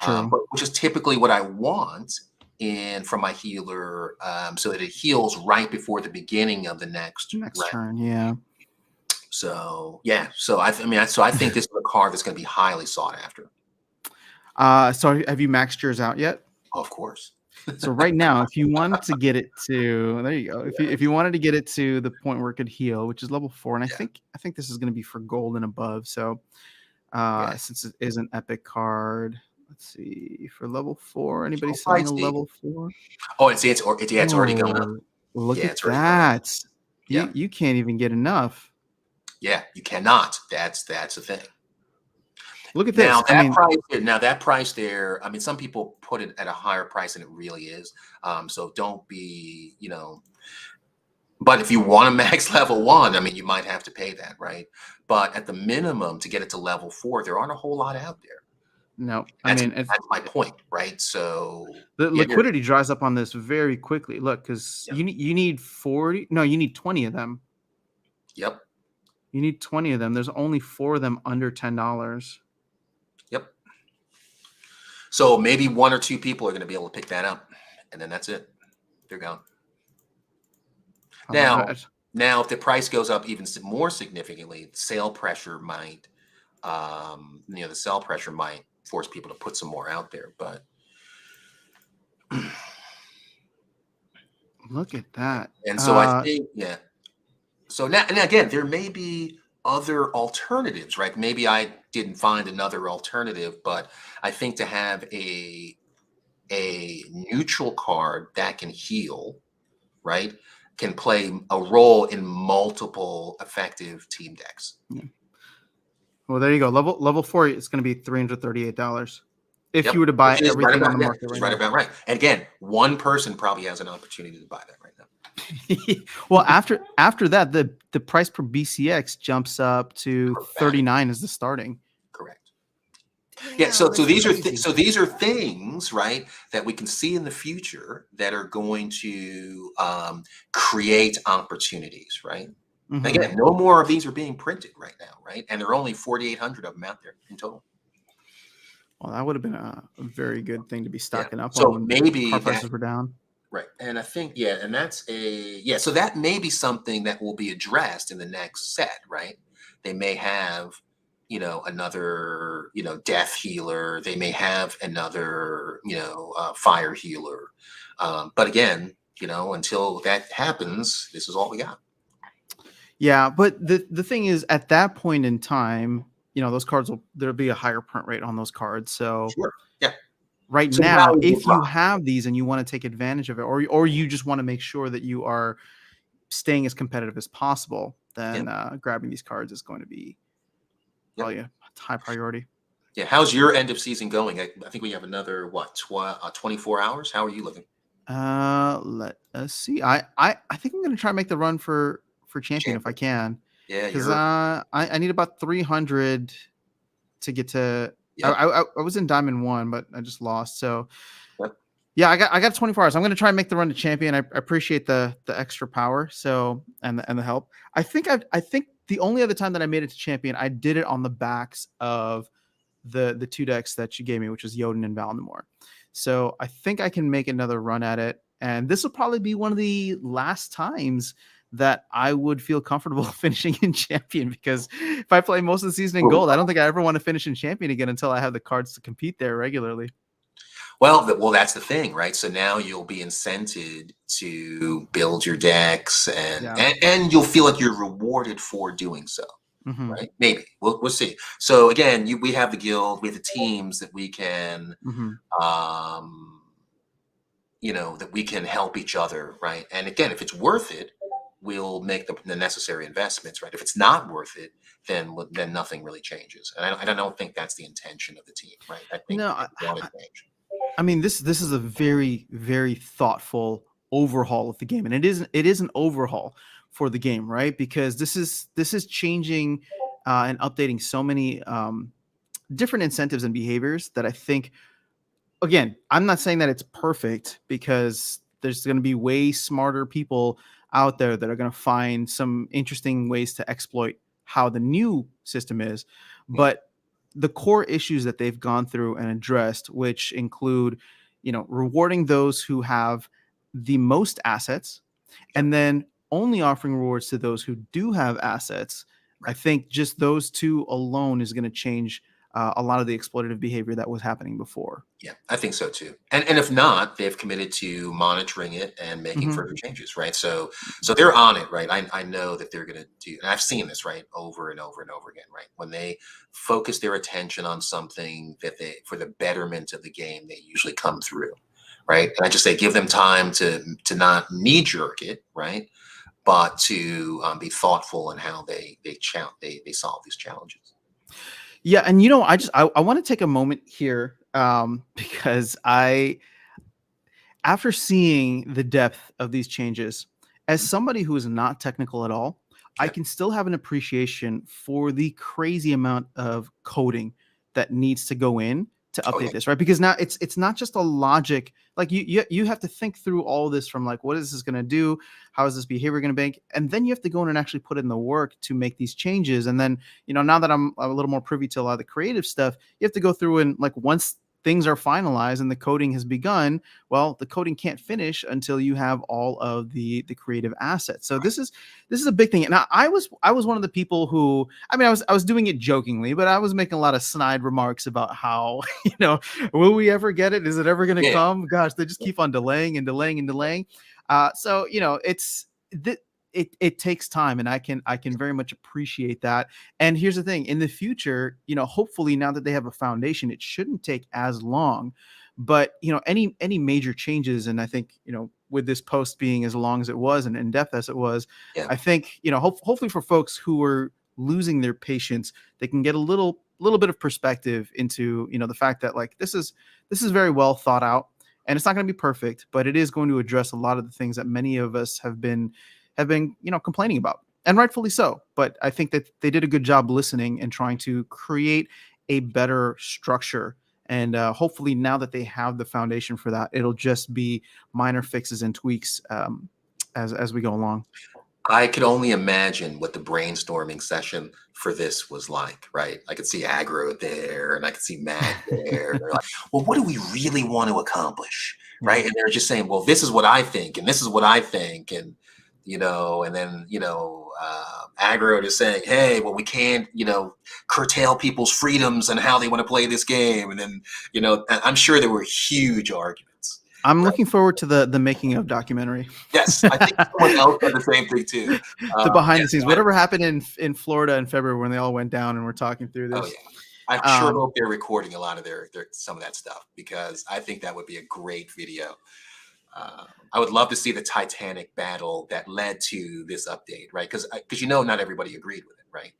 True. but which is typically what I want in from my healer, so that it heals right before the beginning of the next Next round. turn, yeah. So yeah, so I think this is a card that's going to be highly sought after. So have you maxed yours out yet? Of course. So right now, if you wanted to get it to, there you go. If you wanted to get it to the point where it could heal, which is level 4, and I Yeah, think this is going to be for gold and above. So yeah. since it is an epic card, let's see for level 4. Anybody So selling a pricey. level 4? Oh, it's already going up. Oh, look Yeah, at it's already going up. that! Yeah, You can't even get enough. yeah. You cannot. That's the thing. Look at this. I mean, That price there, I mean, some people put it at a higher price than it really is. So don't be, but if you want to max level 1, I mean, you might have to pay that, right? But at the minimum to get it to level 4, there aren't a whole lot out there. no. I That's mean, that's my point, right? So the yeah, liquidity dries up on this very quickly. Look, because yeah, you need 40. No, you need 20 of them. yep, You need 20 of them. There's only 4 of them under $10. yep. So maybe 1 or 2 people are going to be able to pick that up, and then that's it. They're gone. I love Now, that. now, if the price goes up even more significantly, sale pressure might, the sell pressure might force people to put some more out there. But Look at that. and so I think, yeah. So now, and again, there may be other alternatives, right? Maybe I didn't find another alternative, but I think to have a neutral card that can heal, right, can play a role in multiple effective team decks. Yeah. Well, there you go. Level 4 is going to be $338 if you Yep, were to buy which is right everything on about, the yeah, market which is right right now. about right. And again, one person probably has an opportunity to buy that right now. Well, after that, the price per BCX jumps up to Dramatic. 39 as the starting. Correct. Yeah, so Damn, that's these crazy. these are things, right, that we can see in the future that are going to create opportunities, right? Mhm. Again, no more of these are being printed right now, right? And there are only 4,800 of them out there in total. Well, that would have been a very good thing to be Yeah. stocking up on So when maybe car that prices were down. right. And I think, yeah, and so that may be something that will be addressed in the next set, right? They may have, another, death healer. They may have another, fire healer. But again, until that happens, this is all we got. Yeah, but the thing is, at that point in time, those cards there'll be a higher print rate on those cards. So Sure. Yeah. right So the now, value will if you drop. have these and you want to take advantage of it, or you just want to make sure that you are staying as competitive as possible, Yeah. then grabbing these cards is going to be Yeah. probably a high priority. Yeah. How's your end of season going? I think we have another, 24 hours. How are you looking? Let us see. I think I'm gonna try and make the run for champion if I can, Yeah. because I need about 300 to get to. Yep. I was in Diamond 1, but I just lost. So Yep. yeah, I got 24 hours. I'm gonna try and make the run to champion. I appreciate the extra power. So and the help. I think the only other time that I made it to champion, I did it on the backs of the 2 decks that you gave me, which was Jotun and Valinor. So I think I can make another run at it. And this will probably be one of the last times that I would feel comfortable finishing in champion, because if I play most of the season in gold, I don't think I ever want to finish in champion again until I have the cards to compete there regularly. Well, that's the thing, right? So now you'll be incented to build your decks, and Yeah. and you'll feel like you're rewarded for doing so, Mm-hmm. right? Maybe we'll see. So again, we have the guild, we have the teams that we can, Mm-hmm. that we can help each other, right? And again, if it's worth it, we'll make the necessary investments, right? If it's not worth it, then nothing really changes. And I don't think that's the intention of the team, right? I think No, they want to change. I mean, this is a very, very thoughtful overhaul of the game, and it is an overhaul for the game, right? Because this is changing and updating so many different incentives and behaviors that I think, again, I'm not saying that it's perfect, because there's going to be way smarter people out there that are going to find some interesting ways to exploit how the new system is. Yeah. But the core issues that they've gone through and addressed, which include, rewarding those who have the most assets, Yep. and then only offering rewards to those who do have assets. I Right. think just those two alone is going to change a lot of the exploitative behavior that was happening before. Yeah, I think so too. And if not, they've committed to monitoring it and making Hmm. further changes, right? So they're on it, right? I know that they're going to do, and I've seen this, right, over and over and over again, right? When they focus their attention on something that they, for the betterment of the game, they usually come through, right? And I just say give them time to not knee jerk it, right? But to be thoughtful in how they solve these challenges. Yeah, and I want to take a moment here, because after seeing the depth of these changes, as Mhm. somebody who is not technical at all, I Yeah. can still have an appreciation for the crazy amount of coding that needs to go in to Oh update yeah. this, right? Because now it's not just a logic. Like you have to think through all this, from like, what is this going to do? How is this behavior going to bank? And then you have to go in and actually put in the work to make these changes. And then, now that I'm a little more privy to a lot of the creative stuff, you have to go through and, like, once things are finalized and the coding has begun, well, the coding can't finish until you have all of the creative assets. So this is a big thing. And I was one of the people who, I mean, I was doing it jokingly, but I was making a lot of snide remarks about how, will we ever get it? Is it ever going to Yeah. come? Gosh, they just keep on delaying and delaying and delaying. So it takes time, and I can very much appreciate that. And here's the thing: in the future, hopefully, now that they have a foundation, it shouldn't take as long. But any major changes, and I think, with this post being as long as it was and in depth as it was, Yeah. I think, hopefully for folks who are losing their patience, they can get a little bit of perspective into, the fact that, like, this is very well thought out, and it's not going to be perfect, but it is going to address a lot of the things that many of us have been complaining about, and rightfully so. But I think that they did a good job listening and trying to create a better structure. And hopefully, now that they have the foundation for that, it'll just be minor fixes and tweaks, as we go along. I could only imagine what the brainstorming session for this was like, right? I could see Aggro there and I could see Matt there. They're like, well, what do we really want to accomplish? Yeah. Right. And they're just saying, well, this is what I think, and this is what I think. And, and then, Aggro is saying, hey, well, we can't, curtail people's freedoms and how they want to play this game. And then, I'm sure there were huge arguments. I'm looking forward to the making of documentary. Yes, I think someone else said the same thing too. The behind the Yes, scenes, whatever happened in Florida in February when they all went down and we're talking through oh this. yeah. I sure Um, hope they're recording a lot of their some of that stuff, because I think that would be a great video. I would love to see the Titanic battle that led to this update, right? Because not everybody agreed with it, right?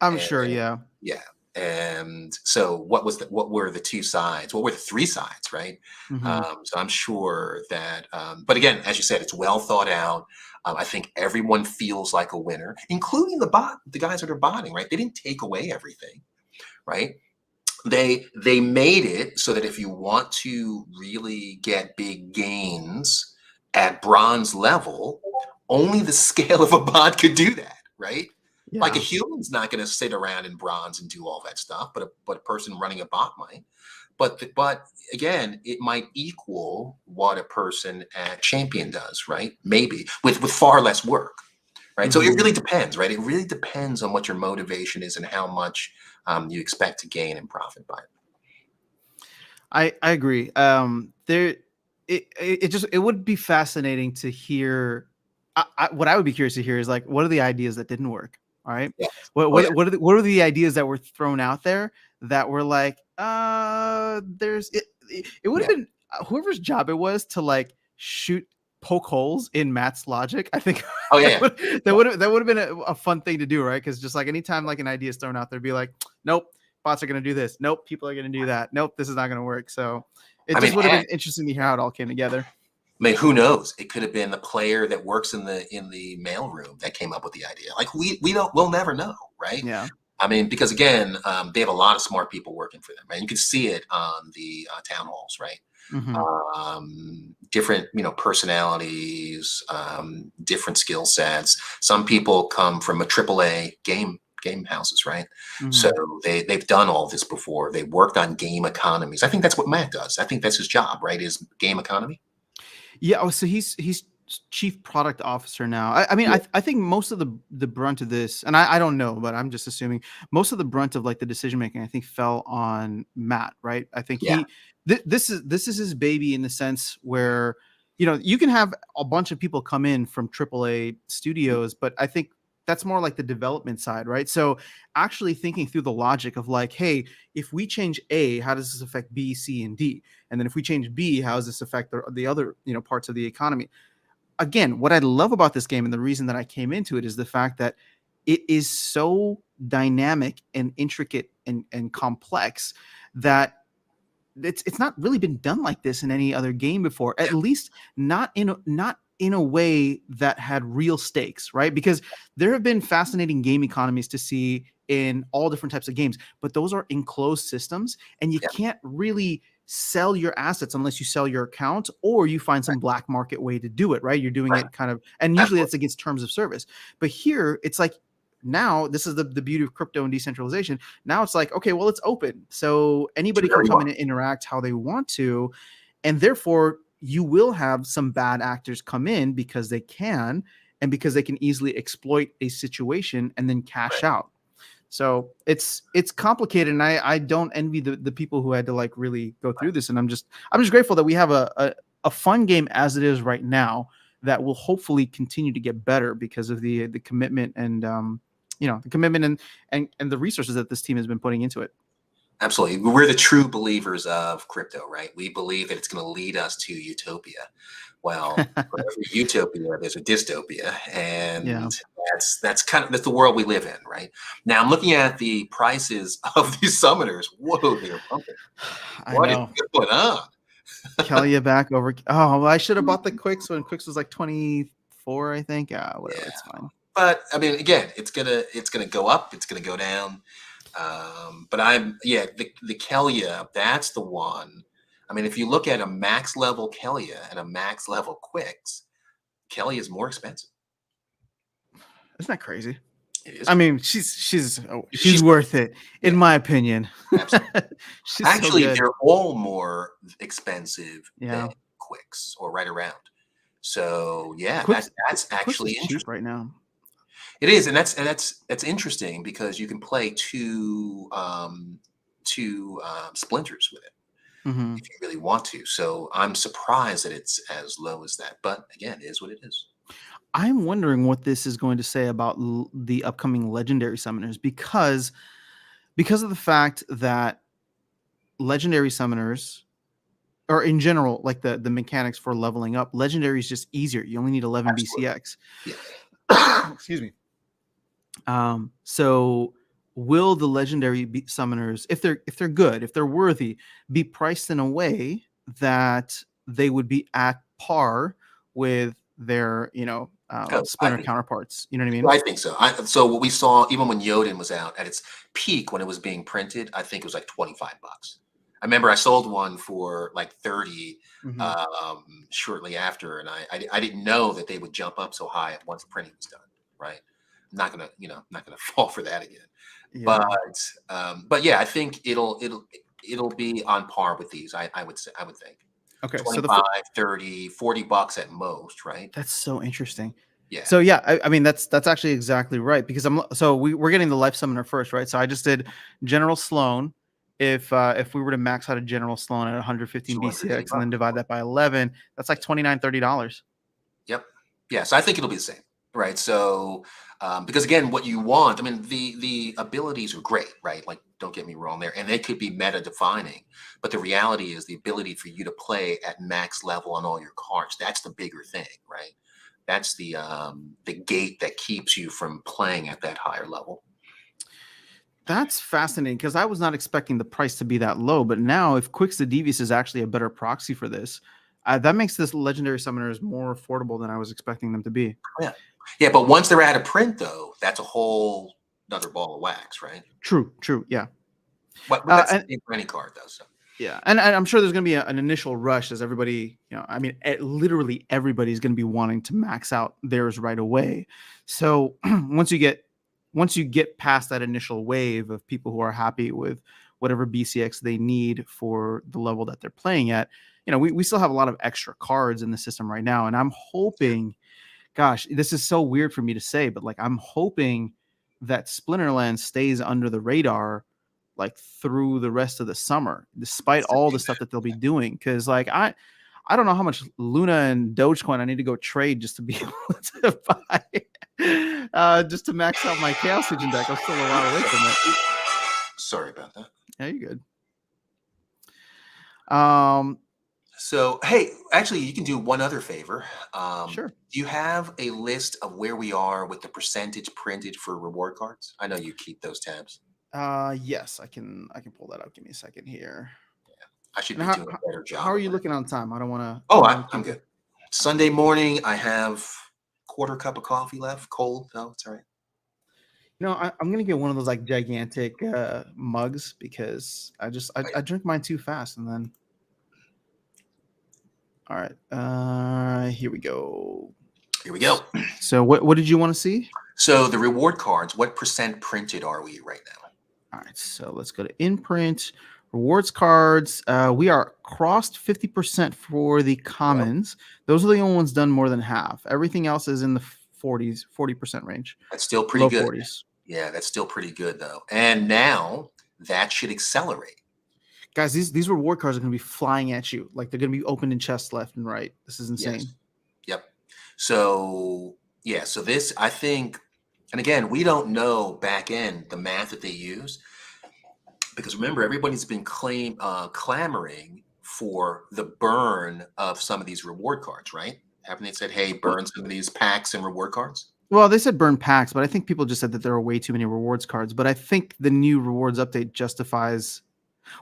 I'm sure, And yeah. yeah, and so what were the two sides? What were the three sides, right? Hmm. So I'm sure that, but again, as you said, it's well thought out. I think everyone feels like a winner, including the guys that are botting, right? They didn't take away everything, right? They made it so that if you want to really get big gains at bronze level, only the scale of a bot could do that, right? Like a Yeah. human's not going to sit around in bronze and do all that stuff, but a person running a bot might. But again, it might equal what a person at champion does, right? Maybe with far less work, right? So it Hmm. really depends, right? It really depends on what your motivation is and how much you expect to gain and profit by it. I agree. It would be fascinating to hear. What I would be curious to hear is, like, what are the ideas that didn't work? All right. Yeah. What Oh yeah. what what are what are the ideas that were thrown out there that were like, there's it would have Yeah. been whoever's job it was to, like, poke holes in Matt's logic. I think Oh yeah. Yeah. that would have been a fun thing to do, right? Because just like anytime, like, an idea is thrown out there, be like, nope, bots are going to do this. Nope, people are going to do that. Nope, this is not going to work. So it I just mean, would have been interesting to hear how it all came together. I mean, who knows? It could have been the player that works in the mailroom that came up with the idea. Like we'll never know, right? Yeah. I mean, because again, they have a lot of smart people working for them, and you can see it on the town halls, right? Hmm. Different, personalities, different skill sets. Some people come from a AAA game houses, right? So Hmm. they've done all this before. They worked on game economies. I think that's what Matt does. I think that's his job, right? Is game economy. Yeah. Oh, so he's chief product officer now. I mean, Yeah, I think most of the brunt of this, and I don't know, but I'm just assuming most of the brunt of like the decision making, I think, fell on Matt. Right. I think yeah, this is his baby in the sense where you can have a bunch of people come in from AAA studios, but I think that's more like the development side, right? So actually thinking through the logic of like, hey, if we change A, how does this affect B, C, and D? And then if we change B, how does this affect the other parts of the economy? Again, what I love about this game and the reason that I came into it is the fact that it is so dynamic and intricate and complex that it's not really been done like this in any other game before, at least not in a way that had real stakes, right? Because there have been fascinating game economies to see in all different types of games, but those are enclosed systems and you yeah. can't really sell your assets unless you sell your account or you find some Right, black market way to do it, right? You're doing right. it kind of, and usually Absolutely. it's against terms of service. But here it's like, now this is the beauty of crypto and decentralization. Now it's like, okay, well, it's open, so Do anybody can whatever you come in want. and interact how they want to, and therefore you will have some bad actors come in because they can, and because they can easily exploit a situation and then cash Right. out. So it's complicated, and I don't envy the people who had to like really go through this. And I'm just grateful that we have a fun game as it is right now that will hopefully continue to get better because of the commitment and the commitment and the resources that this team has been putting into it. Absolutely. We're the true believers of crypto, right? We believe that it's going to lead us to utopia. Well, for every utopia, there's a dystopia, Yeah, and that's the world we live in, right? Now I'm looking at the prices of these summoners. Whoa, they're pumping. I What is know. going on? Kelia back over. Oh, well, I should have bought the Quicks when Quicks was like 24, I think. Whatever, Yeah, it's fine. but I mean, again, it's gonna go up, it's gonna go down. But the Kelia, that's the one. I mean, if you look at a max level Kelia and a max level Quicks, Kelly is more expensive. Isn't that crazy? It is I crazy. mean, she's She's worth it, Yeah, in my opinion. absolutely. She's so Actually, good. they're all more expensive than Yeah. Quicks or right around. So yeah, Quicks that's Quicks is actually cheap interesting. right now. It is, and that's interesting because you can play two splinters with it Hmm. if you really want to. So I'm surprised that it's as low as that. But again, it is what it is. I'm wondering what this is going to say about the upcoming legendary summoners because of the fact that legendary summoners, or in general, like the mechanics for leveling up, legendary is just easier. You only need 11 Absolutely. BCX. Yeah. Excuse me. So will the legendary summoners, if they're good, if they're worthy, be priced in a way that they would be at par with their Oh, I splinter think counterparts? You know what I mean? I think so. So what we saw, even when Yoden was out at its peak when it was being printed, I think it was like 25 bucks. I remember I sold one for like 30 Hmm. shortly after, and I didn't know that they would jump up so high once printing was done. Right? I'm not gonna fall for that again. But Yeah. yeah, I think it'll be on par with these. I would think Okay. So 25, 30, 40 bucks at most, right? that's so interesting. Yeah. So yeah, I mean that's actually exactly right because we're getting the life summoner first, right? So I just did General Sloan. If we were to max out a General Sloan at 115 280 BCX and then bucks. divide that by 11, that's like 29 $30. Yep. Yeah. So I think it'll be the same, right? So because again, what you want, I mean, the abilities are great, right? Like, don't get me wrong there, and they could be meta defining, but the reality is the ability for you to play at max level on all your cards. That's the bigger thing, right? That's the gate that keeps you from playing at that higher level. That's fascinating because I was not expecting the price to be that low, but now if Quicks the Devious is actually a better proxy for this, That makes this legendary summoners more affordable than I was expecting them to be. Yeah. Yeah, but once they're out of print, though, that's a whole another ball of wax, right? True, yeah. But that's the And same for any card, though. So yeah, and I'm sure there's going to be an initial rush as everybody, I mean, literally everybody's going to be wanting to max out theirs right away. So once you get past that initial wave of people who are happy with whatever BCX they need for the level that they're playing at, we still have a lot of extra cards in the system right now, and I'm hoping, gosh, this is so weird for me to say, but like I'm hoping that Splinterland stays under the radar like through the rest of the summer, despite all the stuff that they'll be doing. Cause like I don't know how much Luna and Dogecoin I need to go trade just to be able to buy, just to max out my Chaos Legion deck. I'm still a while away from it. sorry about that. Yeah, you're good. So, hey, actually, you can do one other favor. Sure. Do you have a list of where we are with the percentage printed for reward cards? I know you keep those tabs. Yes, I can pull that up. Give me a second here. I should And be doing a better job. How are you looking on time? I don't want to. Oh, I'm good. Sunday morning, I have quarter cup of coffee left, cold. No, it's all right. I'm gonna get one of those like gigantic mugs because I drink mine too fast, and then. All right. Here we go. Here we go. So what did you want to see? So the reward cards, what percent printed are we right now? All right, so let's go to imprint rewards cards. We are crossed 50% for the commons. Yep. Those are the only ones done more than half. Everything else is in the 40% range. That's still pretty good. 40s. Yeah, that's still pretty good though. And now that should accelerate. Guys, these reward cards are going to be flying at you. Like they're going to be opened in chests left and right. This is insane. Yes. Yep. So yeah, so this I think, and again, we don't know back end the math that they use, because remember, everybody's been clamoring for the burn of some of these reward cards, right? Haven't they said, hey, burn some of these packs and reward cards? Well, they said burn packs, but I think people just said that there are way too many rewards cards. But I think the new rewards update justifies.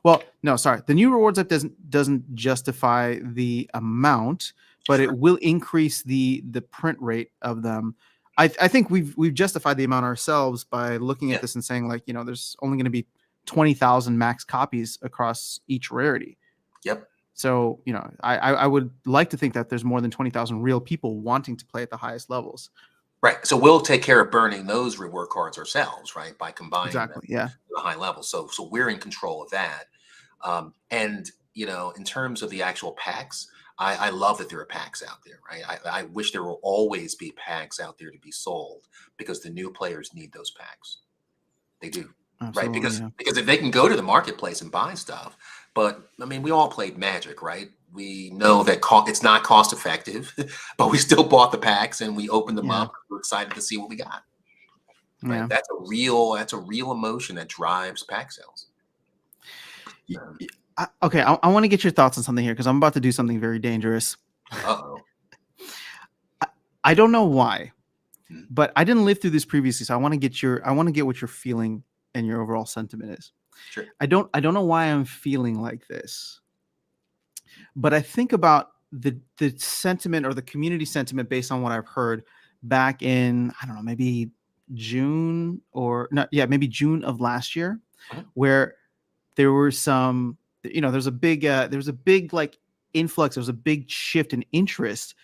Well, no, sorry. The new rewards update doesn't justify the amount, but it will increase the print rate of them. I think we've justified the amount ourselves by looking at this and saying like, there's only going to be 20,000 max copies across each rarity. Yep. So, I would like to think that there's more than 20,000 real people wanting to play at the highest levels. Right. So we'll take care of burning those reward cards ourselves, right? By combining them to the high level. So we're in control of that. And, in terms of the actual packs, I love that there are packs out there, right? I wish there will always be packs out there to be sold because the new players need those packs. They do. Absolutely, right? Because if they can go to the marketplace and buy stuff, but I mean, we all played Magic, right? We know that it's not cost effective, but we still bought the packs and we opened them up. We're excited to see what we got. Right? Yeah. That's a real emotion that drives pack sales. Okay, I want to get your thoughts on something here because I'm about to do something very dangerous. Uh-oh. I don't know why, but I didn't live through this previously, so I want to get what your feeling and your overall sentiment is. Sure. I don't know why I'm feeling like this, but I think about the sentiment or the community sentiment based on what I've heard back in, I don't know, maybe June maybe June of last year, where there were some, there's a big like influx. There was a big shift in interest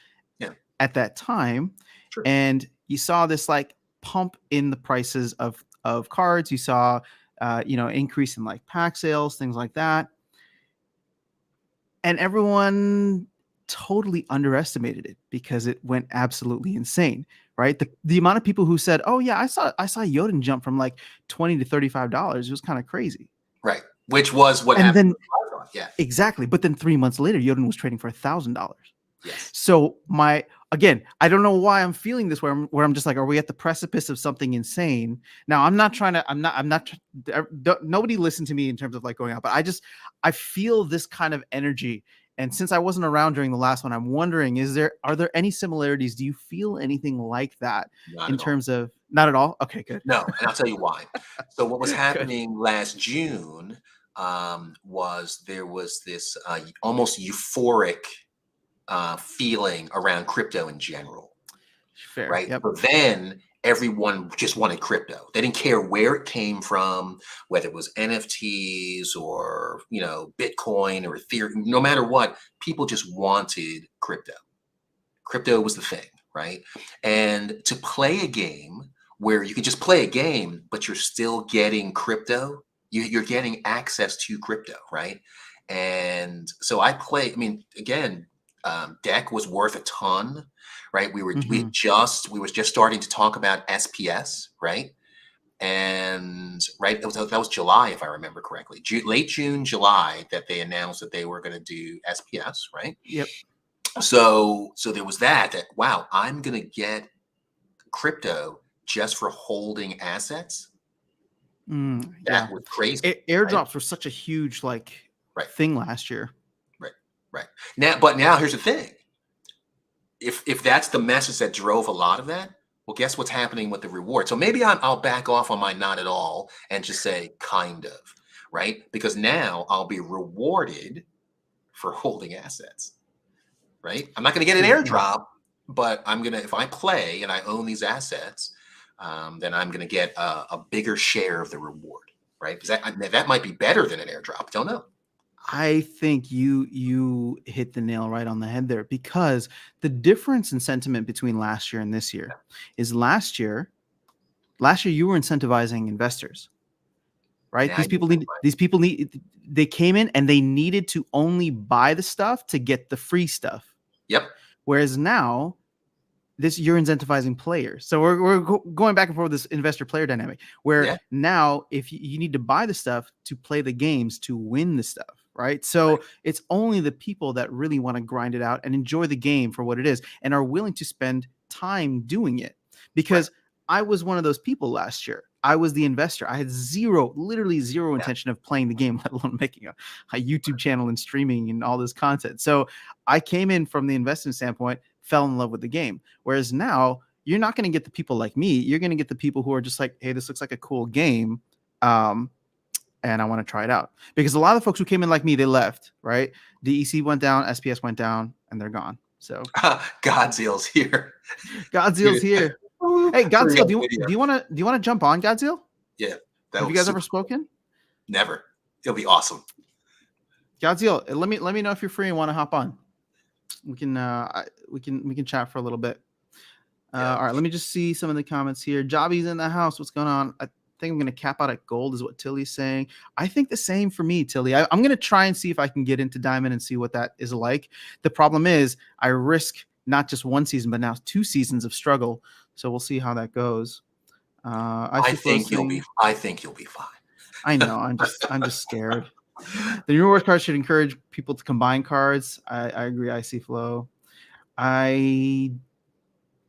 at that time. Sure. And you saw this like pump in the prices of cards. You saw, increase in like pack sales, things like that. And everyone totally underestimated it because it went absolutely insane, right? The amount of people who said, "Oh yeah, I saw Yoden jump from like $20 to $35." It was kind of crazy, right? Which was what happened. Yeah, exactly. But then 3 months later, Yoden was trading for $1,000. Yes. So again, I don't know why I'm feeling this where I'm just like, are we at the precipice of something insane? Now, I'm not, nobody listened to me in terms of like going out, but I feel this kind of energy. And since I wasn't around during the last one, I'm wondering, are there any similarities? Do you feel anything like that not at all? Okay, good. No, and I'll tell you why. So what was happening last June was there was this almost euphoric feeling around crypto in general, Fair. right? Yep. But then everyone just wanted crypto. They didn't care where it came from, whether it was NFTs or Bitcoin or Ethereum. No matter what, people just wanted crypto. Crypto was the thing, right? And to play a game where you can just play a game, but you're still getting crypto, you're getting access to crypto, right? And so I play. I mean, again, deck was worth a ton, right? We were Mhm. we was just starting to talk about SPS, right? And right, that was July, if I remember correctly, late June, July, that they announced that they were going to do SPS, right? Yep. So there was that wow, I'm gonna get crypto just for holding assets. Yeah. That was crazy, right? Airdrops were such a huge Right, thing last year. right, right. Now here's the thing. If that's the message that drove a lot of that, well, guess what's happening with the reward? So maybe I'll back off on my not at all and just say kind of, right? Because now I'll be rewarded for holding assets. Right? I'm not going to get an True. Yeah. airdrop, but if I play and I own these assets, then I'm going to get a bigger share of the reward, right? Because that might be better than an airdrop. Don't know. I think you hit the nail right on the head there, because the difference in sentiment between last year and this year is last year you were incentivizing investors, right? Now These people need, they came in and they needed to only buy the stuff to get the free stuff. Yep. Whereas now you're incentivizing players. So we're going back and forth with this investor player dynamic, where now if you need to buy the stuff to play the games to win the stuff, right? So it's only the people that really want to grind it out and enjoy the game for what it is and are willing to spend time doing it. Because I was one of those people last year. I was the investor. I had literally zero intention of playing the game, let alone making a YouTube channel and streaming and all this content. So I came in from the investment standpoint, fell in love with the game. Whereas now you're not going to get the people like me. You're going to get the people who are just like, hey, this looks like a cool game. And I want to try it out. Because a lot of the folks who came in like me, they left, right? DEC went down, SPS went down, and they're gone. So Godzill's here. Godzill's here. Hey, Godzilla, do you want to jump on, Godzilla? Yeah. Have you guys ever spoken? Never. It'll be awesome. Godzilla, let me know if you're free and want to hop on. We can chat for a little bit. All right, let me just see some of the comments here. Jobby's in the house. What's going on? I think I'm going to cap out at gold is what Tilly's saying. I think the same for me, Tilly. I'm going to try and see if I can get into diamond and see what that is like. The problem is I risk not just one season, but now 2 seasons of struggle. So we'll see how that goes. I think you'll be fine. I know. I'm just scared. The new reward card should encourage people to combine cards. I agree. I see flow. I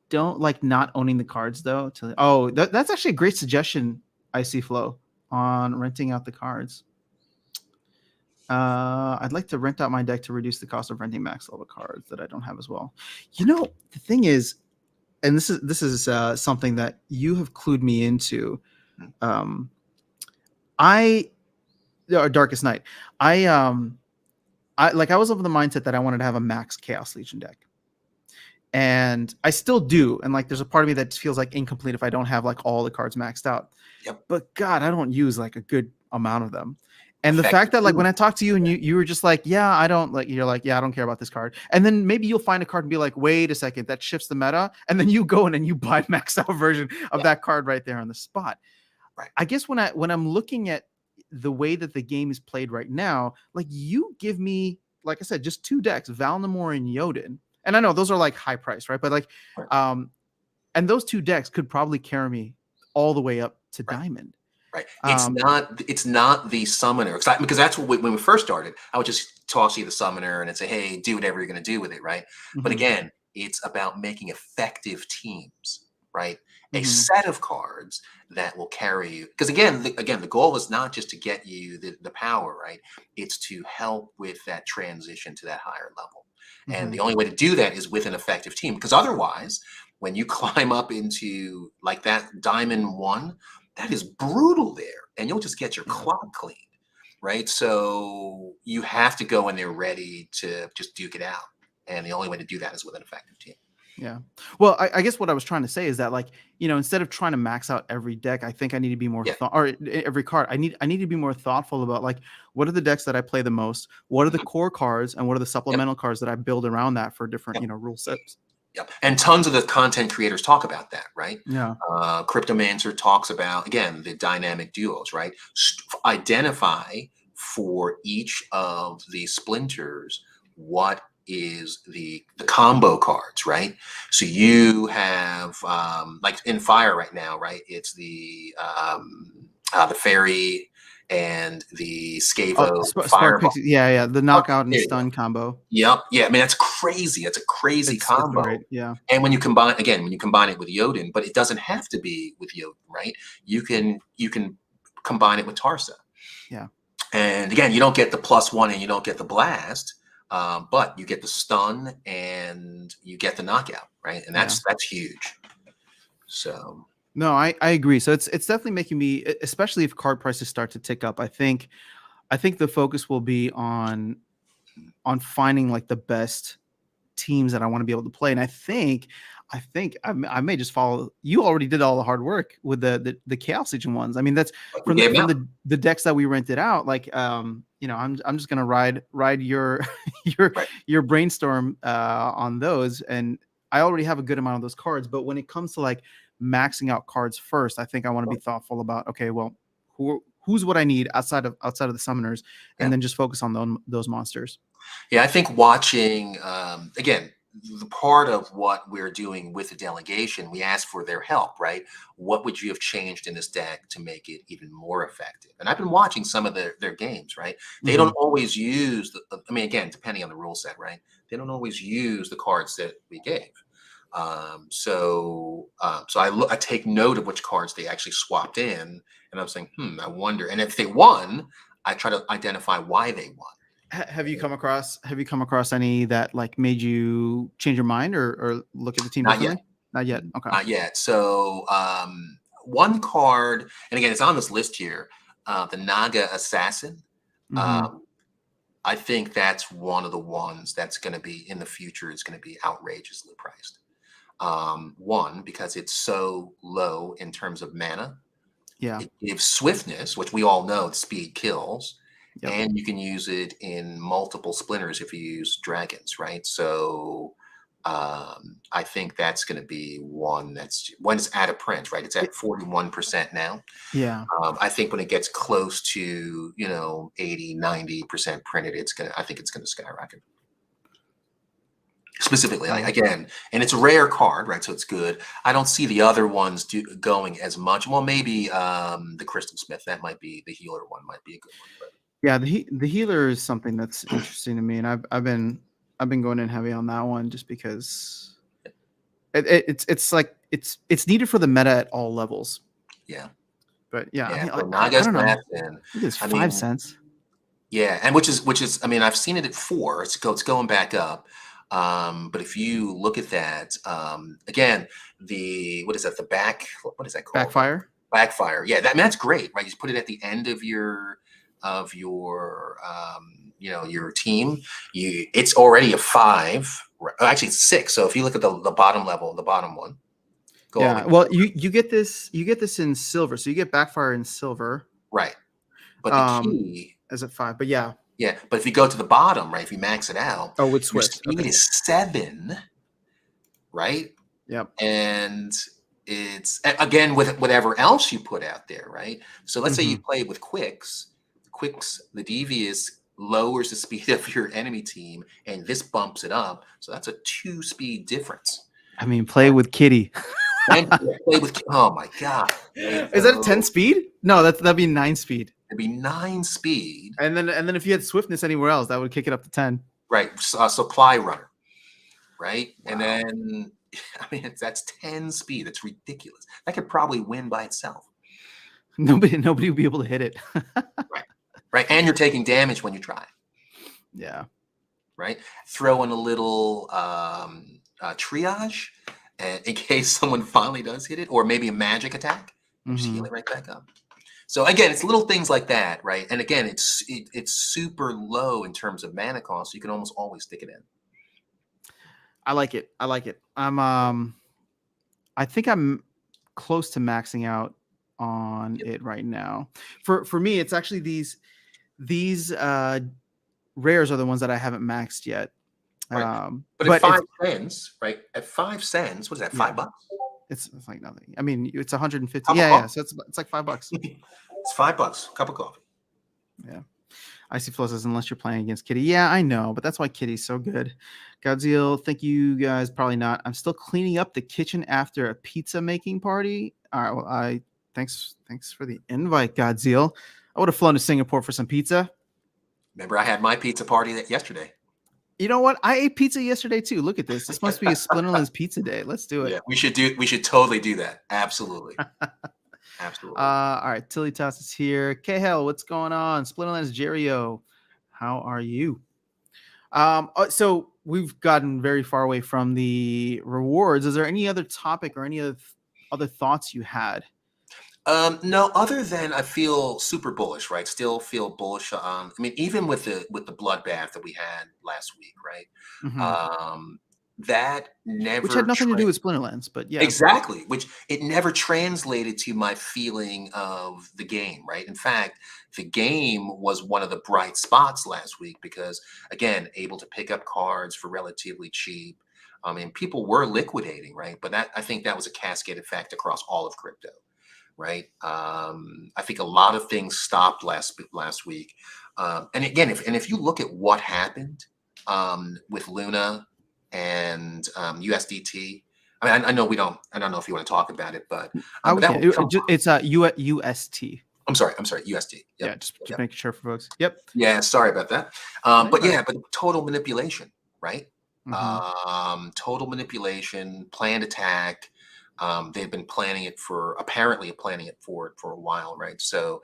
don't like not owning the cards though. That's actually a great suggestion. I see flow on renting out the cards. I'd like to rent out my deck to reduce the cost of renting max level cards that I don't have as well. The thing is, and this is something that you have clued me into. Darkestnyte. I was of the mindset that I wanted to have a max Chaos Legion deck. And I still do. And there's a part of me that feels incomplete if I don't have all the cards maxed out. Yep. But God, I don't use a good amount of them. And the fact that when I talked to you and you were just yeah, I don't you're yeah, I don't care about this card. And then maybe you'll find a card and be like, wait a second, that shifts the meta. And then you go in and you buy maxed out version of that card right there on the spot. Right. I guess when I'm looking at the way that the game is played right now, you give me, like I said, just 2 decks, Valnamor and Jotun. And I know those are high price, right? But and those 2 decks could probably carry me all the way up to diamond. Right. It's not the summoner, because that's what when we first started, I would just toss you the summoner and say, hey, do whatever you're going to do with it. Right. Mm-hmm. But again, it's about making effective teams, right? A set of cards that will carry you. Because again, the goal is not just to get you the power, right? It's to help with that transition to that higher level. And the only way to do that is with an effective team, because otherwise, when you climb up into that Diamond 1, that is brutal there, and you'll just get your clock cleaned, right? So you have to go in there ready to just duke it out. And the only way to do that is with an effective team. Yeah. Well, I guess what I was trying to say is that, like, instead of trying to max out every deck, I think I need to be more Yeah. or every card. I need to be more thoughtful about, like, what are the decks that I play the most? What are the Mhm. core cards, and what are the Yep. supplemental cards that I build around that for different, Yep. rule sets? Yep. And tons of the content creators talk about that, right? Yeah. Cryptomancer talks about, again, the dynamic duos, right? Identify for each of the splinters what is the combo cards, right? So you have like in Fire right now, right? It's the fairy and the Oh, Scavo Spark fireball. Pixie. Yeah. The Okay, knockout and there you go. stun combo. Yep. Yeah. I mean, that's crazy. That's a crazy It's combo. great. Yeah. And when you combine it with Yodin, but it doesn't have to be with Yodin, right? You can combine it with Tarsa. Yeah. And again, you don't get the +1 and you don't get the blast, but you get the stun and you get the knockout, right? And that's huge. So No, I agree. So it's definitely making me, especially if card prices start to tick up. I think the focus will be on finding, like, the best teams that I want to be able to play. And I think I may just follow. You already did all the hard work with the Chaos Legion ones. I mean, that's like we from gave them out. the decks that we rented out. Like, I'm just gonna ride your your Right. your brainstorm on those. And I already have a good amount of those cards. But when it comes to, like, maxing out cards first, I think I want to be thoughtful about, okay, well, who's what I need outside of the summoners, and Yeah. then just focus on those monsters. Yeah, I think watching again, the part of what we're doing with the delegation, we asked for their help, right? What would you have changed in this deck to make it even more effective? And I've been watching some of their games, right? They don't always use I mean, again, depending on the rule set, right? They don't always use the cards that we gave. So I take note of which cards they actually swapped in, and I'm saying, I wonder. And if they won, I try to identify why they won. Have you come across any that, like, made you change your mind or look at the team Not yet. differently? Not yet. Okay. Not yet. So one card, and again, it's on this list here, the Naga Assassin. Mm-hmm. Um, I think that's one of the ones that's going to be in the future is going to be outrageously priced. One, because it's so low in terms of mana. Yeah. It gives swiftness, which we all know speed kills, Yep. and you can use it in multiple splinters if you use dragons, right? So I think that's going to be one that's when it's out of print, right? It's at 41% now. Yeah. I think when it gets close to 80, 90% printed, I think it's gonna skyrocket. Specifically, like, again, and it's a rare card, right? So it's good. I don't see the other ones going as much. Well, maybe the Crystal Smith, that might be the healer one, might be a good one. But Yeah. The healer is something that's interesting to me, and I've been going in heavy on that one just because it's like it's needed for the meta at all levels. yeah, But yeah, I yeah. mean, So like, I Naga don't know. Assassin, I think it's I 5 cents. yeah, and which is, I mean, I've seen it at 4. It's going back up. But if you look at that, again, what is that? What is that called? Backfire. Backfire. Yeah, that's great, right? You just put it at the end of your your team. It's already a 5. Actually, it's 6. So if you look at the bottom level, the bottom one, go all the Yeah. way Well, down. you get this in silver, so you get backfire in silver. Right. But the key, As at 5. But yeah. yeah. But if you go to the bottom, right? If you max it out, Oh, with your Swift. speed Okay. is 7, right? Yep. And it's again with whatever else you put out there, right? So let's say you play with Quicks. The devious lowers the speed of your enemy team, and this bumps it up. So that's a 2-speed difference. I mean, play with Kitty. And play with, oh my god, Is that a 10 speed? No, that'd be 9 speed. It'd be 9 speed. And then if you had swiftness anywhere else, that would kick it up to 10. Right, supply runner, right? Wow. And then, I mean, that's 10 speed. That's ridiculous. That could probably win by itself. Nobody would be able to hit it. Right. And you're taking damage when you try. Yeah. Right. Throw in a little triage in case someone finally does hit it, or maybe a magic attack. Just heal it right back up. So again, it's little things like that, right? And again, it's super low in terms of mana cost. So you can almost always stick it in. I like it. I like it. I think I'm close to maxing out on Yep. it right now. For me, it's actually these rares are the ones that I haven't maxed yet. Right. But at But five it's cents, right? At 5 cents, what is that? yeah, $5? it's like nothing. I mean, it's 150. Cup of Yeah, coffee. yeah. So it's like $5. It's $5. Cup of coffee. Yeah. Icy Flow says, unless you're playing against Kitty. Yeah, I know, but that's why Kitty's so good. Godzilla, thank you guys. Probably not. I'm still cleaning up the kitchen after a pizza making party. All right. Well, thanks for the invite, Godzilla. I would have flown to Singapore for some pizza. Remember, I had my pizza party yesterday. You know what? I ate pizza yesterday too. Look at this. This must be a Splinterlands pizza day. Let's do it. Yeah, we should totally do that. Absolutely. Absolutely. All right. Tilly Toss is here. K-Hell, what's going on? Splinterlands Jerio, how are you? So we've gotten very far away from the rewards. Is there any other topic or any other thoughts you had? No, other than I feel super bullish, right? Still feel bullish on. I mean, even with the bloodbath that we had last week, right? Mhm. That Which had never nothing to do with Splinterlands, but yeah. exactly, which it never translated to my feeling of the game, right? In fact, the game was one of the bright spots last week because, again, able to pick up cards for relatively cheap. I mean, people were liquidating, right? But I think that was a cascade effect across all of crypto, right? I think a lot of things stopped last week, and again, if you look at what happened with Luna and USDT. I mean, I know we don't. I don't know if you want to talk about it, but We that can. will come. It's UST. I'm sorry. USD. Yeah, Yep. just Yep. making sure for folks. Yep. Yeah. Sorry about that. No, you're But right. yeah, but total manipulation, right? Mhm. Total manipulation, planned attack. They've been apparently planning it for a while, right? So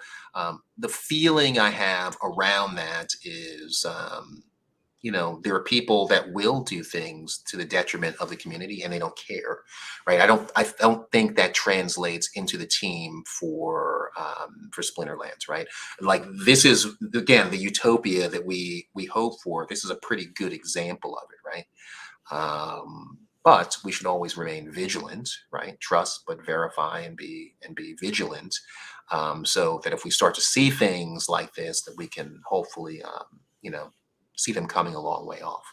the feeling I have around that is, there are people that will do things to the detriment of the community and they don't care, right? I don't think that translates into the team for Splinterlands, right? Like this is again the utopia that we hope for. This is a pretty good example of it, right? But we should always remain vigilant, right? Trust but verify and be vigilant, so that if we start to see things like this, that we can hopefully see them coming a long way off.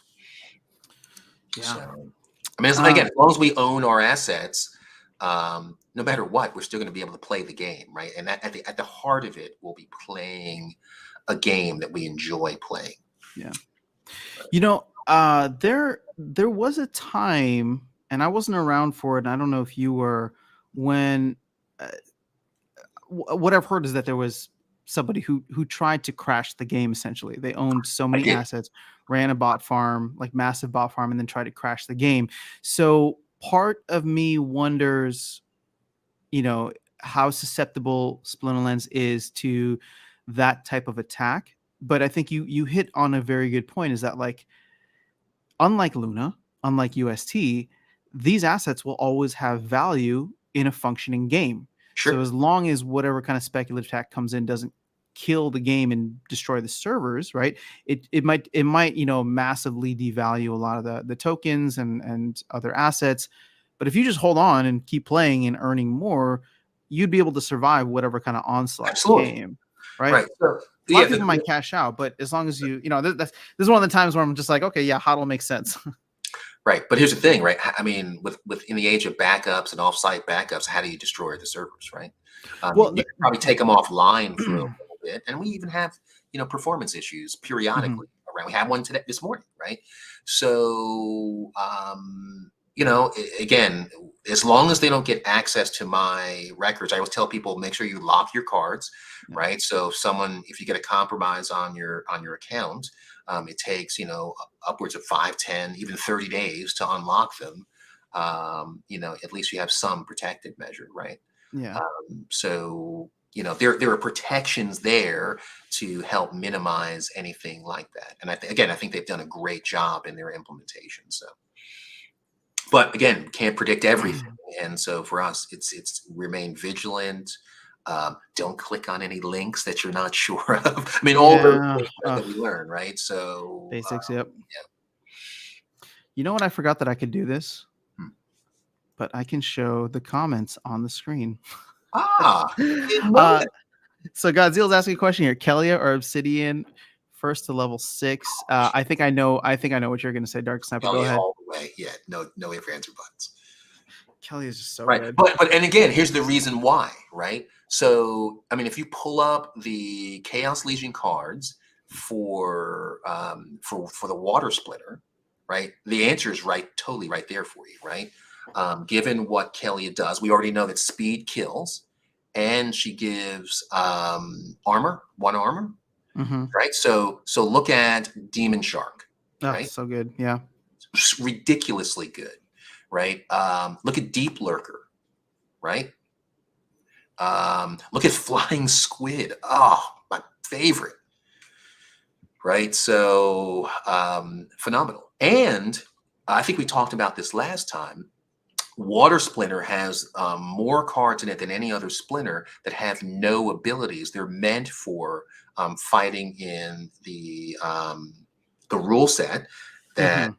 Yeah. So, I mean, again, as long as we own our assets, no matter what, we're still going to be able to play the game, right? And at the heart of it, we'll be playing a game that we enjoy playing. Yeah. There was a time, and I wasn't around for it, and I don't know if you were, when what I've heard is that there was somebody who tried to crash the game. Essentially, they owned so many assets, ran a bot farm, like massive bot farm, and then tried to crash the game. So part of me wonders, how susceptible Splinterlands is to that type of attack. But I think you hit on a very good point, is that, like, unlike Luna, unlike UST, these assets will always have value in a functioning game. Sure. So as long as whatever kind of speculative attack comes in doesn't kill the game and destroy the servers, right? It might massively devalue a lot of the tokens and other assets. But if you just hold on and keep playing and earning more, you'd be able to survive whatever kind of onslaught came, right? Right. So, A lot of people might cash out, but as long as this is one of the times where I'm just like, okay, yeah, HODL makes sense. Right. But here's the thing, right? I mean, with in the age of backups and offsite backups, how do you destroy the servers, right? You can probably take them offline for a little bit. And we even have, performance issues periodically around. We had one this morning, right? So, again, as long as they don't get access to my records, I always tell people, make sure you lock your cards, right? So if you get a compromise on your account, it takes, upwards of 5, 10, even 30 days to unlock them. At least you have some protective measure, right? Yeah. So, there are protections there to help minimize anything like that. And I think they've done a great job in their implementation. So, but again, can't predict everything. And so for us, it's remain vigilant. Don't click on any links that you're not sure of. I mean, all those things that we learn, right? So basics. Yep. You know what? I forgot that I could do this, Hmm. but I can show the comments on the screen. Ah, didn't know uh, that. so Godzilla's asking a question here: Kelia or Obsidian, first to level 6? I think I know. I think I know what you're going to say, Dark Sniper. Oh Go yeah, ahead. all the way. Yeah, no ifs, ands, or buts. Kelia is just so Right. good. But and again, here's the reason why, right? So I mean, if you pull up the Chaos Legion cards for the water splitter, right? The answer is totally right there for you, right? Given what Kelia does, we already know that speed kills, and she gives armor, 1 armor, Mm-hmm. right? So look at Demon Shark, Oh, right? so good. Yeah. Ridiculously good, right? Look at Deep Lurker, right? Look at Flying Squid. Oh, my favorite, right? So phenomenal. And I think we talked about this last time. Water Splinter has more cards in it than any other Splinter that have no abilities. They're meant for fighting in the rule set. Mm-hmm.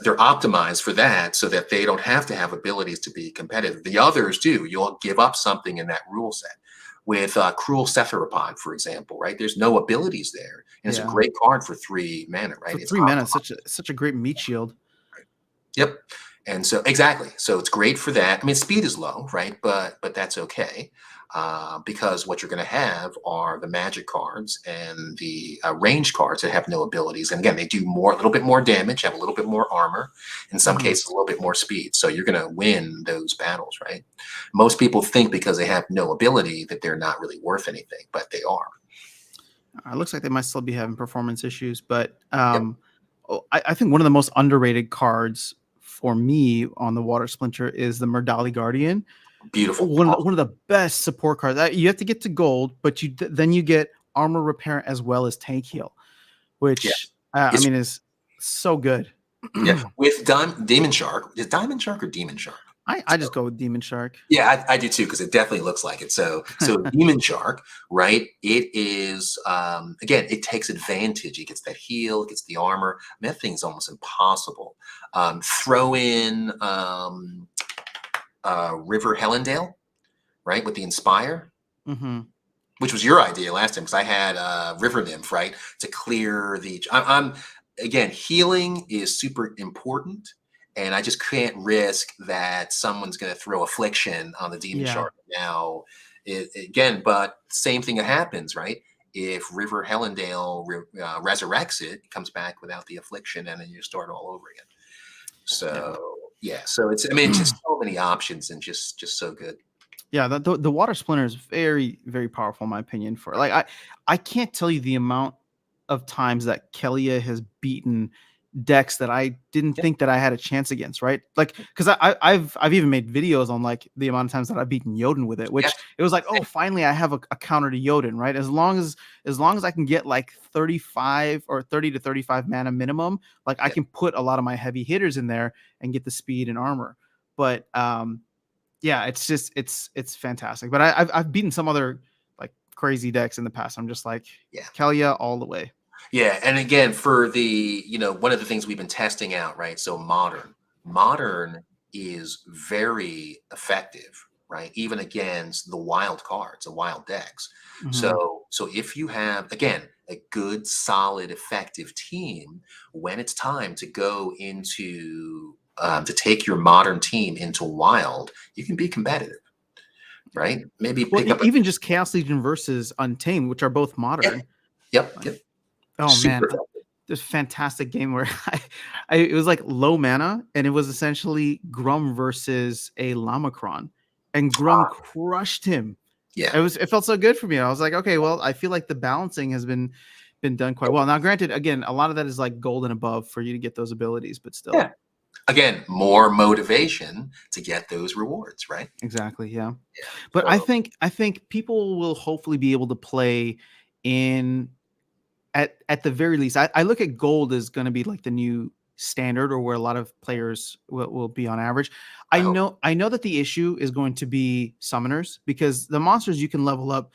They're optimized for that, so that they don't have to have abilities to be competitive. The others do. You'll give up something in that rule set. With Cruel Cetheropod, for example, right? There's no abilities there, and it's a Yeah. great card for 3 mana, right? For It's 3 mana, such a great meat shield. Yep. And so exactly. So it's great for that. I mean, speed is low, right? But that's okay, because what you're going to have are the magic cards and the range cards that have no abilities. And again, they do a little bit more damage, have a little bit more armor, in some Mm-hmm. cases a little bit more speed. So you're going to win those battles, right? Most people think because they have no ability that they're not really worth anything, but they are. It looks like they might still be having performance issues, but Yep. I think one of the most underrated cards for me on the Water Splinter is the Murdali Guardian. Beautiful. One of the best support cards. You have to get to gold, but then you get armor repair as well as tank heal, which Yes. I It's mean is so good. yeah. With Demon Shark. Is Diamond Shark or Demon Shark? I just go with Demon Shark. Yeah, I do too, because it definitely looks like it. So Demon Shark, right? It is again, it takes advantage. It gets that heal, it gets the armor. I mean, that thing's almost impossible. Throw in River Hellendale, right, with the Inspire, Mm-hmm. which was your idea last time, because I had River Nymph, right, to clear the. I'm again, healing is super important, and I just can't risk that someone's going to throw affliction on the demon Yeah. shark now. Again, but same thing that happens, right? If River Hellendale resurrects it, it comes back without the affliction, and then you start all over again. Yeah. So yeah, so it's I mean just so many options and just so good. Yeah, the Water Splinter is very, very powerful in my opinion. For like, I can't tell you the amount of times that Kelia has beaten decks that I didn't Yep. think that I had a chance against, right? Like, because I've even made videos on like the amount of times that I've beaten Jotun with it, which Yes. it was like, oh, finally I have a counter to Jotun, right? As long as I can get like 35 or 30 to 35 mana minimum, like I Yep. can put a lot of my heavy hitters in there and get the speed and armor. But yeah, it's just it's fantastic. But I've beaten some other like crazy decks in the past. I'm just like, Yeah. Kelia all the way. Yeah, and again, for the, one of the things we've been testing out, right? So modern is very effective, right? Even against the wild cards, the wild decks. Mhm. So if you have, again, a good, solid, effective team, when it's time to go into to take your modern team into wild, you can be competitive, right? Maybe Well, pick up a even just Chaos Legion versus Untamed, which are both yeah, modern. yep, Like, yep, oh man, super effective. this fantastic game where it was like low mana, and it was essentially Grum versus a Lamacron, and Grum crushed him. Yeah. It felt so good for me. I was like, okay, well, I feel like the balancing has been done quite well. Now, granted, again, a lot of that is like gold and above for you to get those abilities, but still. Yeah. Again, more motivation to get those rewards, right? Exactly, yeah. Yeah. But I So think people will hopefully be able to play in at the very least. I look at gold as going to be like the new standard, or where a lot of players will be on average. I hope. I know that the issue is going to be summoners, because the monsters you can level up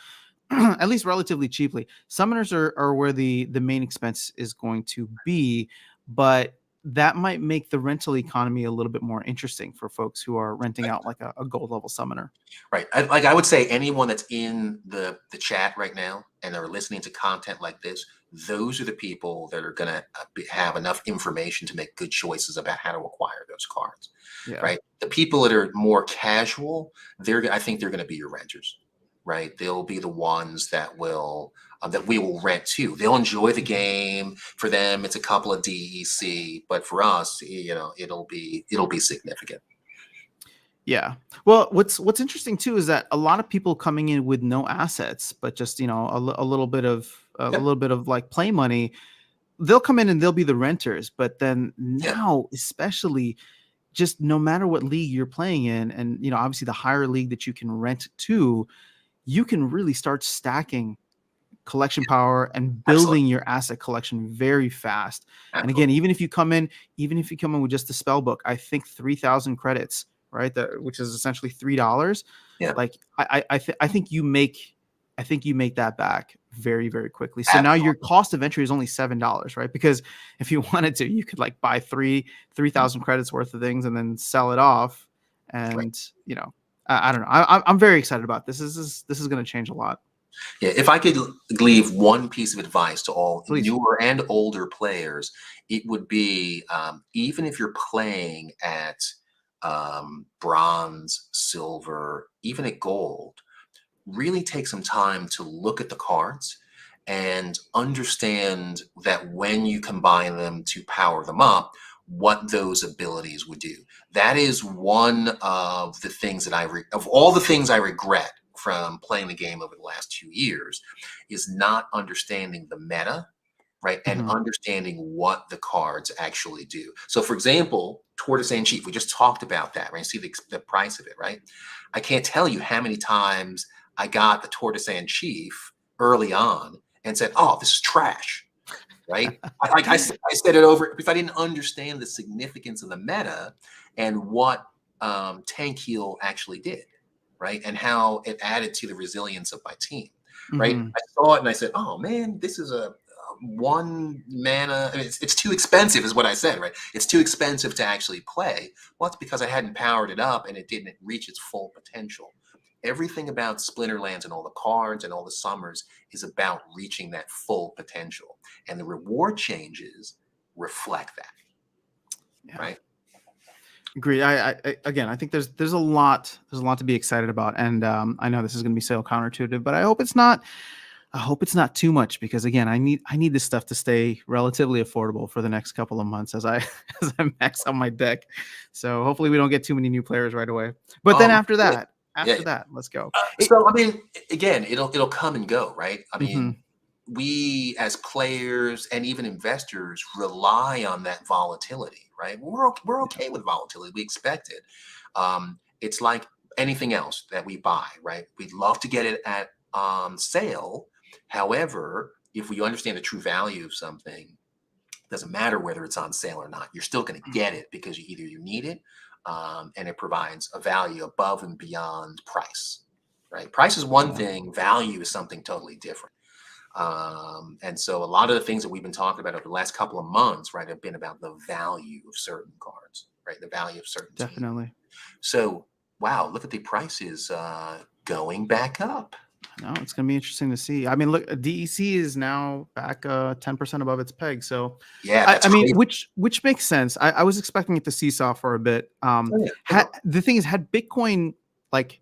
at least relatively cheaply. Summoners are where the main expense is going to be, but that might make the rental economy a little bit more interesting for folks who are renting Right. out like a gold level summoner. Right. I would say anyone that's in the chat right now and are listening to content like this, those are the people that are going to have enough information to make good choices about how to acquire those cards. Yeah. Right. The people that are more casual, I think they're going to be your renters. Right. They'll be the ones that we will rent to. They'll enjoy the game. For them, it's a couple of DEC, but for us, it'll be significant. Yeah. Well, what's interesting too is that a lot of people coming in with no assets, but just a little bit of Yep. like play money, they'll come in and they'll be the renters. But then Yeah. now, especially, just no matter what league you're playing in, and obviously the higher league that you can rent to, you can really start stacking collection power and Absolutely. building your asset collection very fast. And again, Absolutely. even if you come in with just the spell book, I think 3,000 credits, right? Which is essentially $3. Yeah. Like I think you make that back very, very quickly. So now Absolutely. your cost of entry is only $7, right? Because if you wanted to, you could like buy 3,000 credits worth of things and then sell it off. Right. And I don't know. I'm very excited about this. This is going to change a lot. Yeah, if I could leave one piece of advice to all Please. newer and older players, it would be even if you're playing at bronze, silver, even at gold, really take some time to look at the cards and understand that when you combine them to power them up, what those abilities would do. That is one of the things that of all the things I regret from playing the game over the last 2 years is not understanding the meta, right? And Mhm. understanding what the cards actually do. So for example, Tortoise and Chief, we just talked about that, right? See the price of it, right? I can't tell you how many times I got the Tortoise and Chief early on and said, oh, this is trash, right? I said it over because I didn't understand the significance of the meta and what tank heal actually did, right? And how it added to the resilience of my team, right? Mhm. I saw it and I said, oh man, this is a one mana. I mean, it's too expensive, is what I said, right? It's too expensive to actually play. Well, it's because I hadn't powered it up and it didn't reach its full potential. Everything about Splinterlands and all the cards and all the summers is about reaching that full potential, and the reward changes reflect that, Yeah. right? Agreed. Again, I think there's a lot to be excited about, and I know this is going to be so counterintuitive, but I hope it's not. I hope it's not too much because again, I need this stuff to stay relatively affordable for the next couple of months as I as I max out my deck. So hopefully we don't get too many new players right away. But then Yeah, yeah. after that, let's go. So I mean, again, it'll come and go, right? I mean, Mhm. we as players and even investors rely on that volatility, right? We're Yeah. okay with volatility. We expect it. It's like anything else that we buy, right? We'd love to get it at sale. However, if we understand the true value of something, doesn't matter whether it's on sale or not. You're still going to get it because you need it, and it provides a value above and beyond price. Right? Price is one Yeah. thing. Value is something totally different. And so a lot of the things that we've been talking about over the last couple of months, right, have been about the value of certain cards, right? The value of certain teams. Definitely. So wow, look at the prices going back up. No, it's going to be interesting to see. I mean, look, DEC is now back 10% above its peg. So, Yeah, that's I mean, crazy. which makes sense. I was expecting it to seesaw for a bit. Oh, yeah, no problem. The thing is, had Bitcoin like,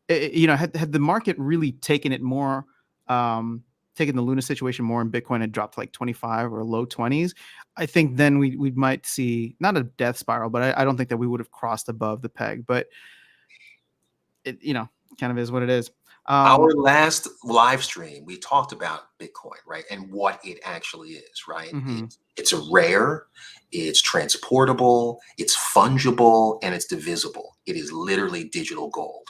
had the market really taken it more, taken the Luna situation more, and Bitcoin had dropped to like 25 or low 20s, I think then we might see not a death spiral, but I don't think that we would have crossed above the peg. But it kind of is what it is. Our last live stream, we talked about Bitcoin, right? And what it actually is, right? Mhm. It's a rare, it's transportable, it's fungible, and it's divisible. It is literally digital gold.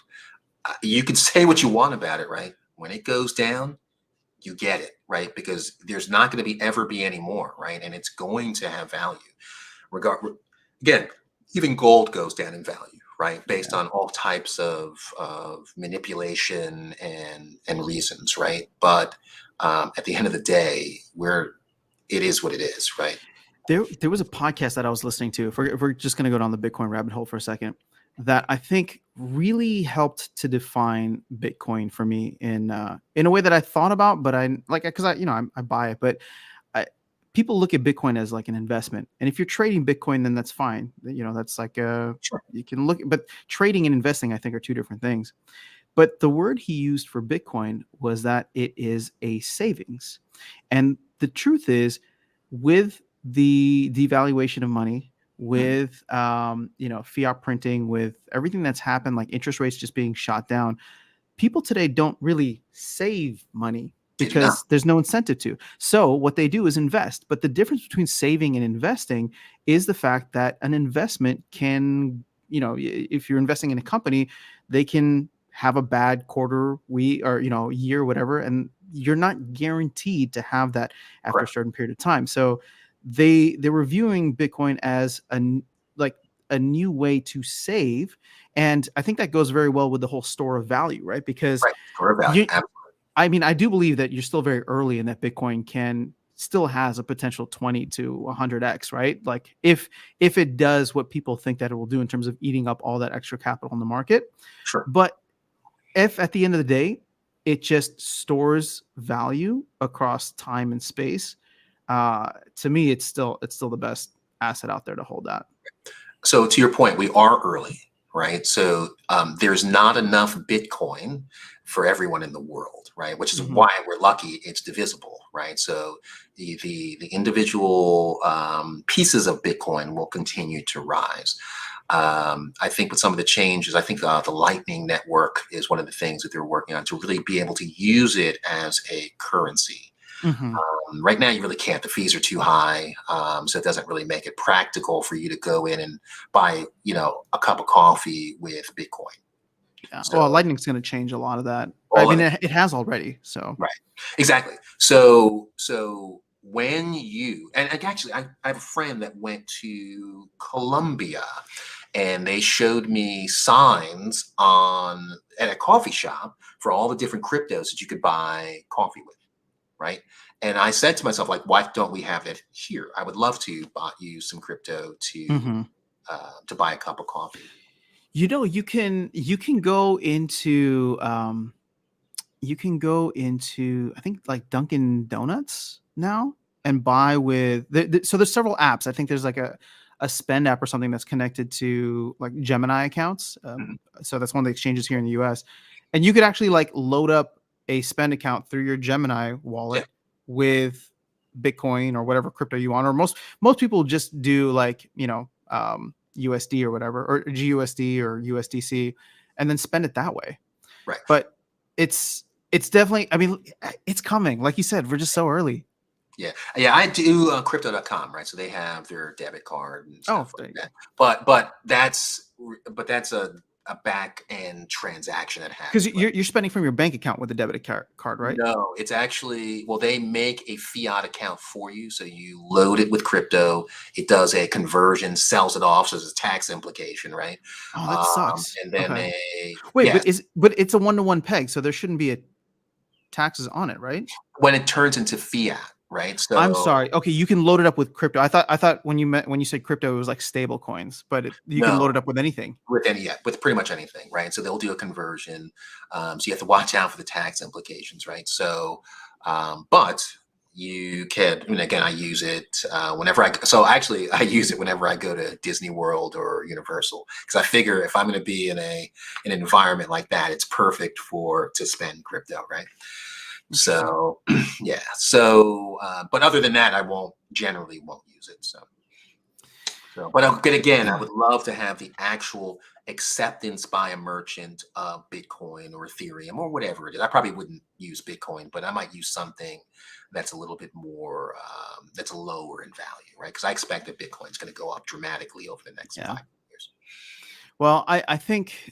You can say what you want about it, right? When it goes down, you get it, right? Because there's not going to ever be any more, right? And it's going to have value. Again, even gold goes down in value, right? Based Yeah. on all types of manipulation and reasons, right? But at the end of the day, it is what it is, right? There was a podcast that I was listening to. If we're just going to go down the Bitcoin rabbit hole for a second, that I think really helped to define Bitcoin for me in a way that I thought about, but I like because I buy it, but people look at Bitcoin as like an investment, and if you're trading Bitcoin, then that's fine. That's like Sure. you can look, but trading and investing, I think, are two different things. But the word he used for Bitcoin was that it is a savings. And the truth is, with the devaluation of money, Mhm. with fiat printing, with everything that's happened, like interest rates just being shot down, people today don't really save money They do not. because there's no incentive to. So what they do is invest. But the difference between saving and investing is the fact that an investment can, if you're investing in a company, they can have a bad quarter, or year, whatever, and you're not guaranteed to have that after a Correct. certain period of time. So they were viewing Bitcoin as like a new way to save, and I think that goes very well with the whole store of value, right? Because Right. Store value. you, I mean, I do believe that you're still very early and that Bitcoin still has a potential 20 to 100x, right? Like if it does what people think that it will do in terms of eating up all that extra capital in the market. Sure. But if at the end of the day, it just stores value across time and space, to me, it's still the best asset out there to hold that. So to your point, we are early, right? So there's not enough Bitcoin for everyone in the world, right? Which is Mm-hmm. why we're lucky it's divisible, right? So the individual pieces of Bitcoin will continue to rise. I think with some of the changes, I think the Lightning Network is one of the things that they're working on to really be able to use it as a currency. Mm-hmm. Right now, you really can't. The fees are too high, so it doesn't really make it practical for you to go in and buy, a cup of coffee with Bitcoin. Yeah. Well, So Lightning's going to change a lot of that. I all of mean, it, it has already. So. right? Exactly. So when and actually, I have a friend that went to Colombia, and they showed me signs at a coffee shop for all the different cryptos that you could buy coffee with. Right. And I said to myself, like, why don't we have it here? I would love to use some crypto Mm-hmm. to buy a cup of coffee. You can go into I think like Dunkin' Donuts now and buy with so there's several apps. I think there's like a spend app or something that's connected to like Gemini accounts. Mhm. So that's one of the exchanges here in the US. And you could actually like load up a spend account through your Gemini Yeah. wallet with Bitcoin or whatever crypto you want. Or most people just do like, USD or whatever, or GUSD or USDC, and then spend it that way. Right. But it's definitely, I mean, it's coming. Like you said, we're just so early. Yeah. Yeah. I do crypto.com. Right. So they have their debit card and Oh, stuff there like you that. go. But that's a back end transaction that Because happens. you're spending from your bank account with a debit card, right? No, it's actually, well, they make a fiat account for you. So you load it with crypto. It does a conversion, sells it off. So there's a tax implication, right? Oh, that sucks. And then Okay. they, Wait, yes, but it's a 1-to-1 peg, so there shouldn't be a taxes on it, right? when it turns into fiat, right? I'm So sorry. Okay, you can load it up with crypto. I thought when you said crypto, it was like stable coins, but you can no, load it up with anything. with pretty much anything, right? So they'll do a conversion. So you have to watch out for the tax implications, right? So, but you can, I mean, again, I use it whenever so actually I use it whenever I go to Disney World or Universal, because I figure if I'm going to be in an environment like that, it's perfect to spend crypto, right? Interesting. So yeah. So, but other than that, I generally won't use it. But again, I would love to have the actual acceptance by a merchant of Bitcoin or Ethereum or whatever it is. I probably wouldn't use Bitcoin, but I might use something that's a little bit more, that's lower in value, right? Because I expect that Bitcoin is going to go up dramatically over the next Yeah. 5 years. Well, I think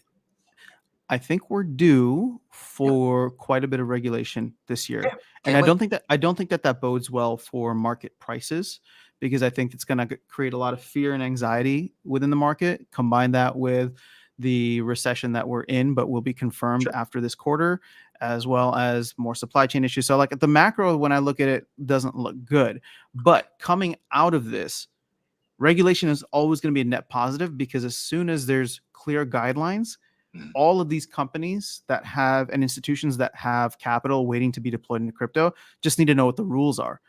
we're due Yep. for quite a bit of regulation this year, Yeah. and Can't I wait. don't think that bodes well for market prices, because I think it's going to create a lot of fear and anxiety within the market. Combine that with the recession that we're in, but will be confirmed Sure. after this quarter, as well as more supply chain issues. So like the macro, when I look at it, doesn't look good. But coming out of this, regulation is always going to be a net positive, because as soon as there's clear guidelines, all of these companies that have and institutions that have capital waiting to be deployed into crypto just need to know what the rules are.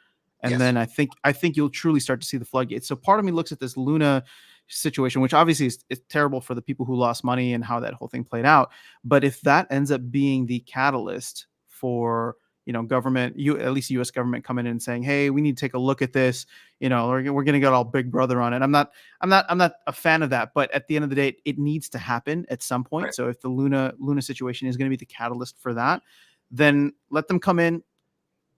And then I think you'll truly start to see the floodgates. So part of me looks at this Luna situation, which obviously is terrible for the people who lost money and how that whole thing played out. But if that ends up being the catalyst for, government, at least US government coming in and saying, hey, we need to take a look at this, we're going to get all big brother on it. I'm not a fan of that, but at the end of the day, it needs to happen at some point. Right. So if the Luna situation is going to be the catalyst for that, then let them come in.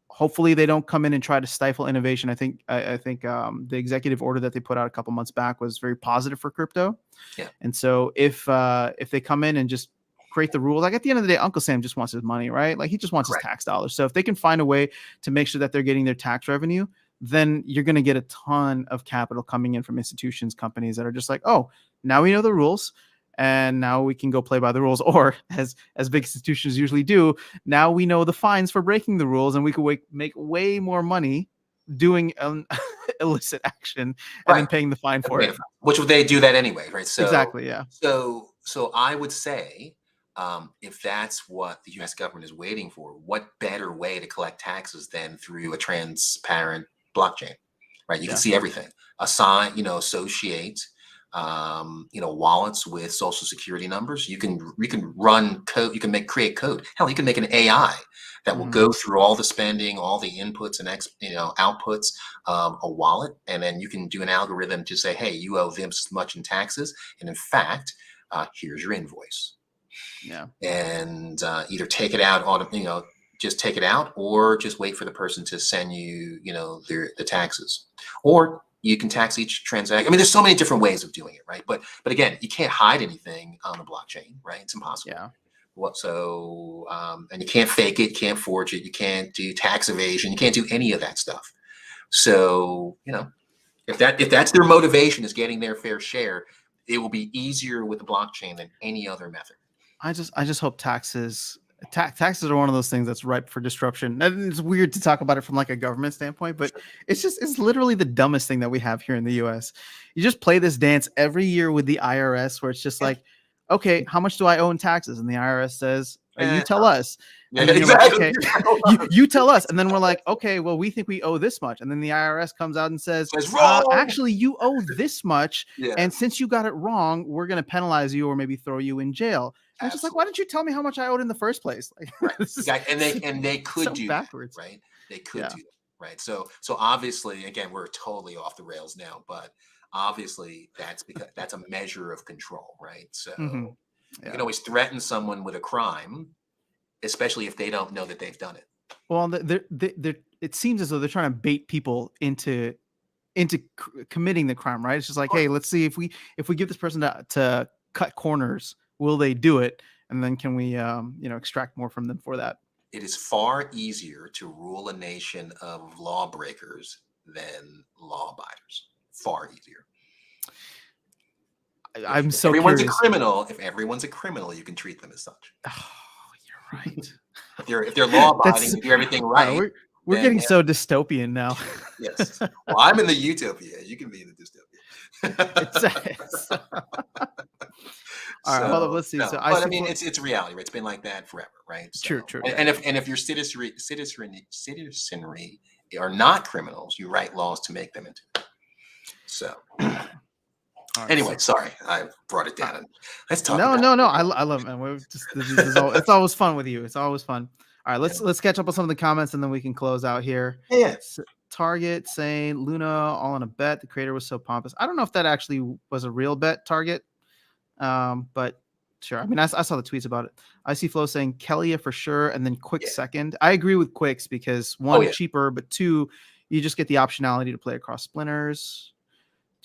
Hopefully they don't come in and try to stifle innovation. I think the executive order that they put out a couple months back was very positive for crypto. Yeah. And so if they come in and just create the rules, like at the end of the day, Uncle Sam just wants his money, right? Like he just wants his tax dollars. So if they can find a way to make sure that they're getting their tax revenue, then you're going to get a ton of capital coming in from institutions, companies that are just like, oh, now we know the rules. And now we can go play by the rules, or as big institutions usually do, now we know the fines for breaking the rules, and we could make way more money doing illicit action and then paying the fine for it. Which would they do that anyway, right? So exactly, yeah. So I would say, if that's what the U.S. government is waiting for, what better way to collect taxes than through a transparent blockchain, right? You can see everything. Associate. Wallets with social security numbers. You can run code. You can create code. Hell, you can make an AI that will go through all the spending, all the inputs and outputs of a wallet, and then you can do an algorithm to say, hey, you owe this much in taxes, and in fact, here's your invoice. Yeah. And either take it out, just take it out, or just wait for the person to send you, the taxes, or you can tax each transaction. I mean, there's so many different ways of doing it, right? But again, you can't hide anything on the blockchain, right? It's impossible. Yeah. And you can't fake it, you can't forge it, you can't do tax evasion, you can't do any of that stuff. So, if that's their motivation, is getting their fair share, it will be easier with the blockchain than any other method. I just hope taxes are one of those things that's ripe for disruption. And it's weird to talk about it from like a government standpoint, but it's literally the dumbest thing that we have here in the US. You just play this dance every year with the IRS where it's just like, okay, how much do I owe in taxes? And the IRS says, you tell us. And then exactly. Like, okay, you tell us. And then we're like, okay, well, we think we owe this much. And then the IRS comes out and says, actually, you owe this much. Yeah. And since you got it wrong, we're going to penalize you or maybe throw you in jail. And it's just like, why didn't you tell me how much I owed in the first place? Like, and they could so do backwards. That, right? They could do that, right? So obviously, again, we're totally off the rails now, but obviously that's because that's a measure of control, right? So you can always threaten someone with a crime, especially if they don't know that they've done it. Well, it seems as though they're trying to bait people into committing the crime, right? It's just like, hey, let's see if we give this person to cut corners, will they do it? And then can we extract more from them for that? It is far easier to rule a nation of lawbreakers than law abiders. Far easier. I'm so everyone's curious. A criminal. If everyone's a criminal, you can treat them as such. Oh, you're right. if they're law abiding, you do everything right. We're getting so dystopian now. Yes. Well, I'm in the utopia. You can be in the dystopia. All right, hold up. Let's see. No, so I mean, it's reality, right? It's been like that forever, right? So, true. And if your citizenry are not criminals, you write laws to make them into. So. Anyway, sorry, I brought it down. Let's talk. No. I love it, man. It's always fun with you. It's always fun. All right, let's catch up on some of the comments and then we can close out here. Yeah. Target saying Luna all on a bet. The creator was so pompous. I don't know if that actually was a real bet, Target. But sure. I mean, I saw the tweets about it. I see Flo saying Kelly for sure, and then Quick second. I agree with Quicks because one, cheaper, but two, you just get the optionality to play across splinters.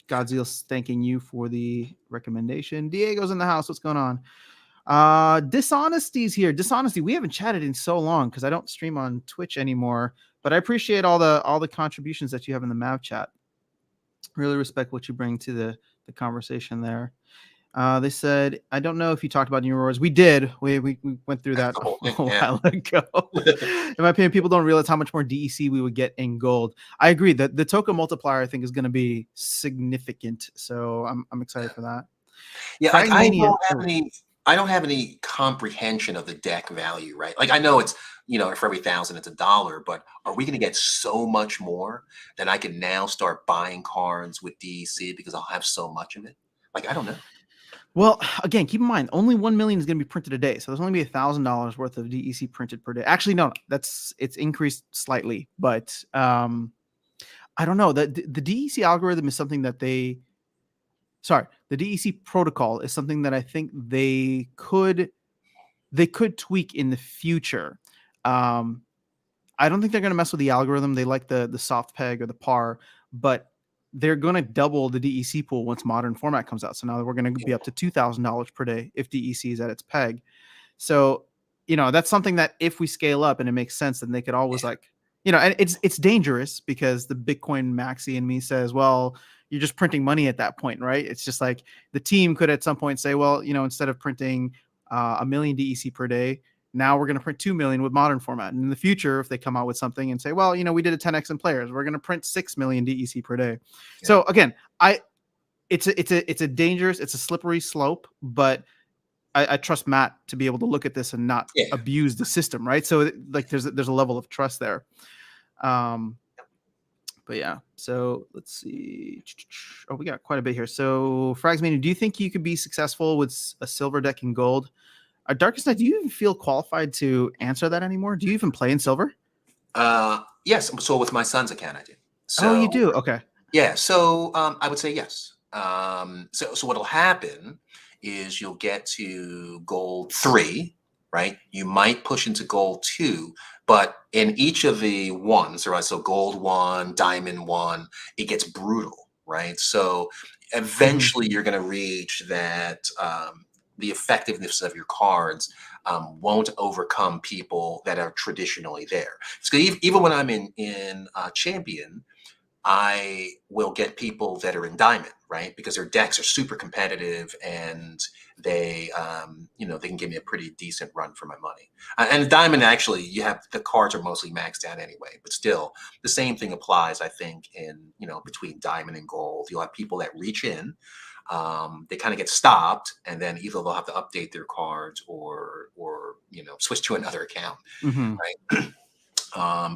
Godzilla's thanking you for the recommendation. Diego's in the house. What's going on? Dishonesty's here. Dishonesty. We haven't chatted in so long because I don't stream on Twitch anymore. But I appreciate all the contributions that you have in the Mav chat. Really respect what you bring to the conversation there. They said, I don't know if you talked about new rewards. We did. We went through that The whole a thing, yeah. while ago. In my opinion, people don't realize how much more DEC we would get in gold. I agree that the token multiplier I think is going to be significant. So I'm excited for that. Yeah, like Fragmania. I don't have any comprehension of the deck value, right? Like I know it's, for every 1,000 it's $1, but are we going to get so much more that I can now start buying cards with DEC because I'll have so much of it? Like I don't know. Well, again, keep in mind, only 1 million is going to be printed a day, so there's only be $1,000 worth of DEC printed per day. Actually, no, it's increased slightly, but I don't know. The DEC algorithm is something that the DEC protocol is something that I think they could tweak in the future. I don't think they're going to mess with the algorithm. They like the soft peg or the par, but they're going to double the DEC pool once modern format comes out. So now we're going to be up to $2,000 per day if DEC is at its peg. So, that's something that if we scale up and it makes sense, then they could always and it's dangerous because the Bitcoin maxi in me says, well, you're just printing money at that point, right? It's just like the team could at some point say, well, instead of printing a million DEC per day, now we're going to print 2 million with modern format. And in the future, if they come out with something and say, well, we did a 10x in players, we're going to print 6 million DEC per day. Yeah. So again, it's a dangerous, it's a slippery slope, but I trust Matt to be able to look at this and not abuse the system, right? So like there's a level of trust there. But yeah, so let's see. Oh, we got quite a bit here. So Fragsmania, do you think you could be successful with a silver deck in gold? Darkestnyte, do you even feel qualified to answer that anymore? Do you even play in silver? Yes. So with my son's account, I do. So, oh, you do? Okay. Yeah. So I would say yes. So what'll happen is you'll get to gold 3, right? You might push into gold 2, but in each of the ones, right? So gold 1, diamond 1, it gets brutal, right? So eventually you're going to reach that the effectiveness of your cards won't overcome people that are traditionally there. So even when I'm in champion, I will get people that are in diamond, right? Because their decks are super competitive and they, they can give me a pretty decent run for my money. And diamond, actually, the cards are mostly maxed out anyway, but still the same thing applies, I think, in, between diamond and gold. You'll have people that reach in, they kind of get stopped, and then either they'll have to update their cards or switch to another account, right?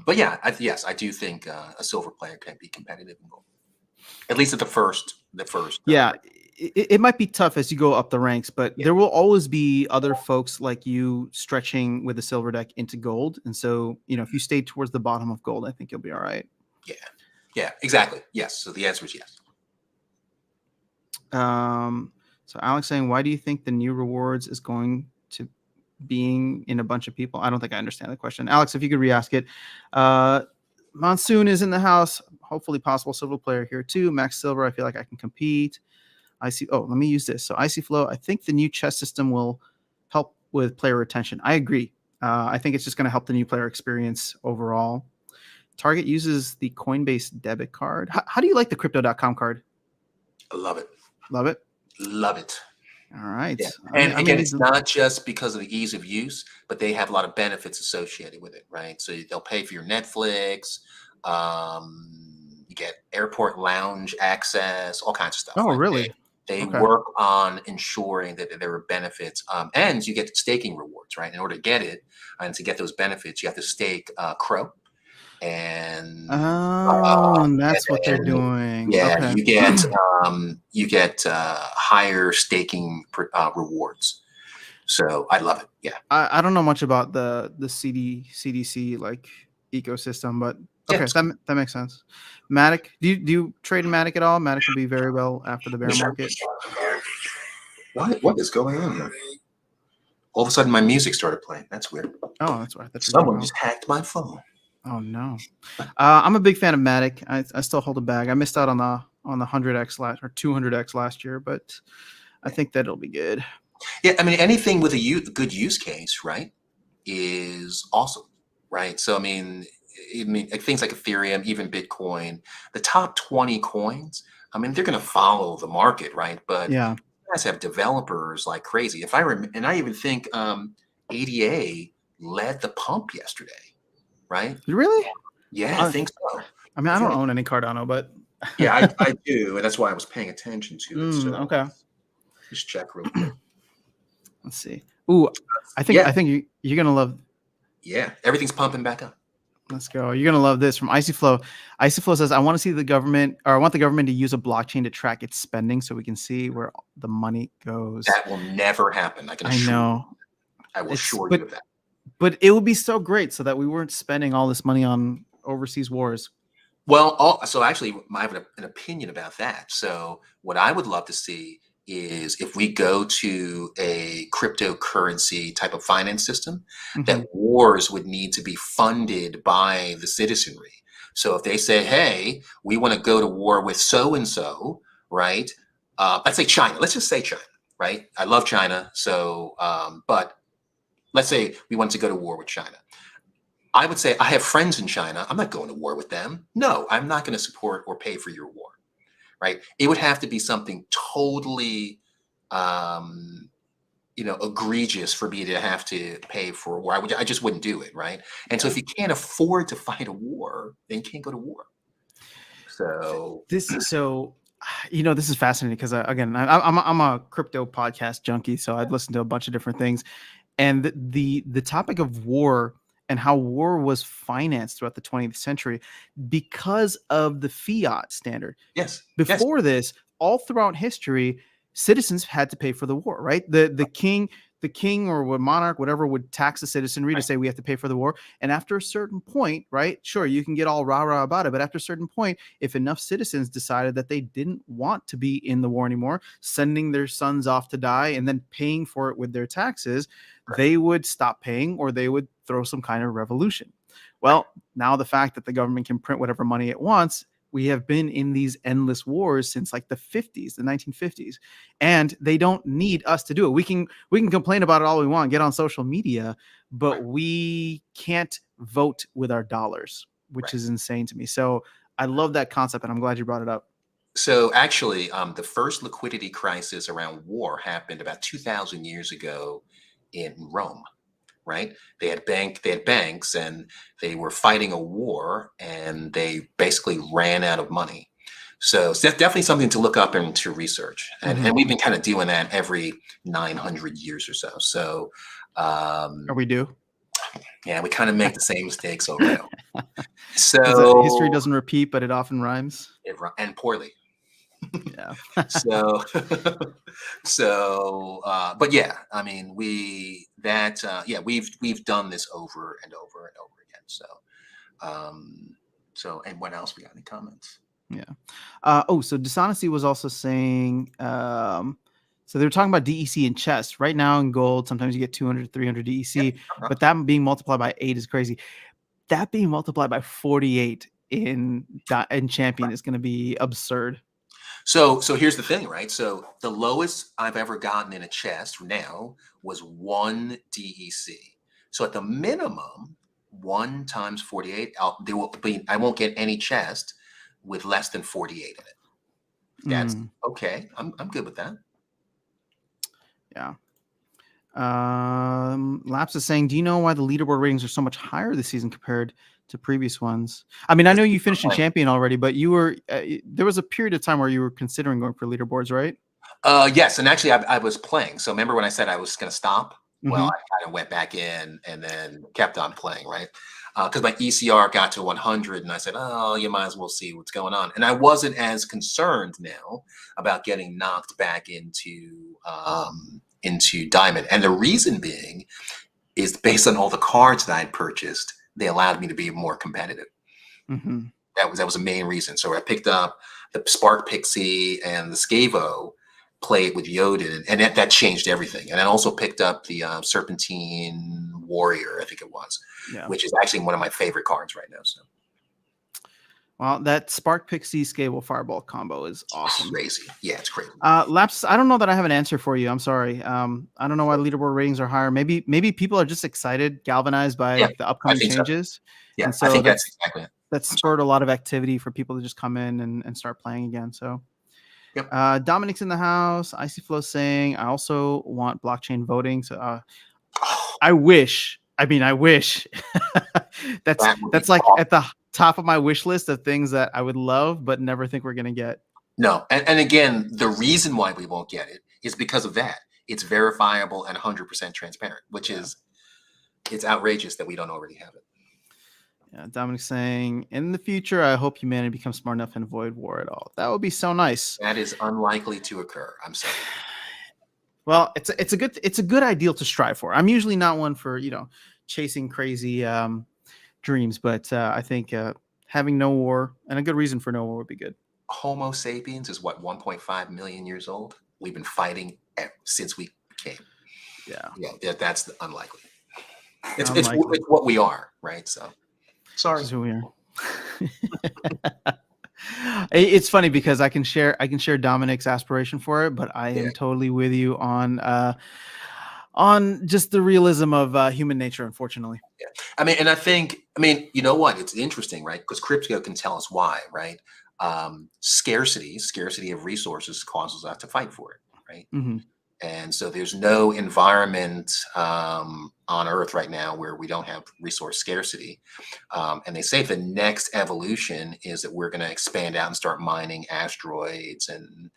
But yeah, yes, I do think a silver player can be competitive in gold, at least at the first. Yeah, it might be tough as you go up the ranks, but there will always be other folks like you stretching with a silver deck into gold. And so, if you stay towards the bottom of gold, I think you'll be all right. Yeah, exactly. Yes. So the answer is yes. So Alex saying, why do you think the new rewards is going to being in a bunch of people? I don't think I understand the question. Alex, if you could re-ask it. Monsoon is in the house. Hopefully possible silver player here too. Max Silver, I feel like I can compete. Let me use this. So Icy Flow, I think the new chess system will help with player retention. I agree. I think it's just going to help the new player experience overall. Target uses the Coinbase debit card. How do you like the Crypto.com card? I love it. Love it? Love it. All right. Yeah. And again, it's not just because of the ease of use, but they have a lot of benefits associated with it, right? So they'll pay for your Netflix, you get airport lounge access, all kinds of stuff. Oh, really? They work on ensuring that there are benefits, and you get staking rewards, right? In order to get it and to get those benefits, you have to stake Crow. And that's what they're doing. Yeah, okay. you get higher staking rewards. So I love it. Yeah, I don't know much about the CDC like ecosystem, but okay, that makes sense. Matic, do you trade in Matic at all? Matic will be very well after the bear market. What is going on here? All of a sudden, my music started playing. That's weird. Oh, that's right. Someone just hacked my phone. Oh no. I'm a big fan of Matic. I still hold a bag. I missed out on the 100x last or 200x last year, but I think that it'll be good. Yeah, I mean, anything with a good use case, right, is awesome, right? So I mean, things like Ethereum, even Bitcoin, the top 20 coins. I mean, they're going to follow the market, right? But guys have developers like crazy. If I and I even think ADA led the pump yesterday, right? Really? Yeah, I think so. I mean, I I feel don't like, own any Cardano, but yeah, I do, and that's why I was paying attention to it. So okay. just check real quick. Let's see. Ooh, I think Yeah, you're gonna love. yeah, everything's pumping back up. Let's go. You're gonna love this from Icy Flow. Icy Flow says, "I want to see the government, or I want the government to use a blockchain to track its spending, so we can see where the money goes." That will never happen. I can I assure you. know I will it's, assure you of that. but it would be so great so that we weren't spending all this money on overseas wars. Well, so actually, I have an opinion about that. So, what I would love to see is if we go to a cryptocurrency type of finance system, that Mhm. wars would need to be funded by the citizenry. So, if they say, hey, we want to go to war with so and so, right? Let's say China. Let's just say China, right? I love China. So, but let's say we want to go to war with China. I would say I have friends in China. I'm not going to war with them. No, I'm not going to support or pay for your war, right? It would have to be something totally, um, egregious for me to have to pay for a war. I just wouldn't do it, right? And so Yeah. if you can't afford to fight a war, then you can't go to war. So This is fascinating because again, I'm a crypto podcast junkie, so I'd listen to a bunch of different things, and the topic of war and how war was financed throughout the 20th century because of the fiat standard. yes, yes, Before this, all throughout history, citizens had to pay for the war, right? The king or what monarch, whatever, would tax the citizenry to right, say we have to pay for the war. And after a certain point, right? Sure, you can get all rah-rah about it, but after a certain point, if enough citizens decided that they didn't want to be in the war anymore, sending their sons off to die and then paying for it with their taxes, right, they would stop paying or they would throw some kind of revolution. right, Well, now the fact that the government can print whatever money it wants, we have been in these endless wars since like the 50s, the 1950s, and they don't need us to do it. We can complain about it all we want, get on social media, but right, we can't vote with our dollars, which right. is insane to me. So I love that concept, and I'm glad you brought it up. So actually, the first liquidity crisis around war happened about 2,000 years ago in Rome. Right? They had banks, and they were fighting a war, and they basically ran out of money. So it's definitely something to look up and to research. And Mhm. we've been kind of doing that every 900 years or so. So Or um, we do. yeah, we kind of make the same mistakes over and over. Is that history So doesn't repeat, but it often rhymes? and poorly. Yeah. So but yeah, I mean, we've done this over and over and over again. And what else we got? Any comments? Yeah. So Dishonesty was also saying, so they were talking about DEC in chess. Right now in gold, sometimes you get 200, 300 Yep. DEC, but that being multiplied by 8 is crazy. That being multiplied by 48 in champion is going to be absurd. So here's the thing, right? So the lowest I've ever gotten in a chest now was 1 DEC. So at the minimum, 1 times 48, I won't get any chest with less than 48 in it. That's Mm, okay. I'm good with that. yeah. Laps is saying, do you know why the leaderboard ratings are so much higher this season compared to previous ones? I mean, I know you finished in champion already, but there was a period of time where you were considering going for leaderboards, right? Yes, and actually, I was playing. So remember when I said I was going to stop? Well, Mm-hmm. I kind of went back in and then kept on playing, right? Because my ECR got to 100, and I said, "Oh, you might as well see what's going on." And I wasn't as concerned now about getting knocked back into diamond. And the reason being is based on all the cards that I'd purchased, they allowed me to be more competitive. Mm-hmm. That was the main reason. So I picked up the Spark Pixie and the Scavo, played with Yodin, and that changed everything. And I also picked up the Serpentine Warrior, I think it was, Yeah. which is actually one of my favorite cards right now. So Well, that Spark Pixie Scable Fireball combo is awesome. crazy, yeah, it's crazy. Laps, I don't know that I have an answer for you. I'm sorry. I don't know why the leaderboard ratings are higher. Maybe people are just excited, galvanized Yeah, by the I upcoming think so. changes, Yeah, and I so think that's exactly it. that I'm sorry. spurred a lot of activity for people to just come in and start playing again. So Yep. Dominic's in the house. Icy Flow saying, I also want blockchain voting. So I wish. I mean, I wish. that's That would be that's like awesome. at the top of my wish list of things that I would love, but never think we're gonna get. No, and again, the reason why we won't get it is because of that. It's verifiable and 100% transparent, which is it's outrageous that we don't already have it. Yeah, Dominic saying, in the future, I hope humanity becomes smart enough and avoid war at all. That would be so nice. That is unlikely to occur. I'm sorry. Well, it's a good ideal to strive for. I'm usually not one for chasing crazy dreams, but I think having no war and a good reason for no war would be good. Homo sapiens is what 1.5 million years old. We've been fighting since we came. Yeah, that's unlikely. It's what we are, right? So sorry. This is who we are. It's funny because I can share Dominic's aspiration for it, but I am totally with you on just the realism of human nature, unfortunately. Yeah. I mean, you know what? It's interesting, right? Because crypto can tell us why, right? Scarcity of resources causes us to fight for it, right? Mm-hmm. And so there's no environment on Earth right now where we don't have resource scarcity. And they say the next evolution is that we're going to expand out and start mining asteroids and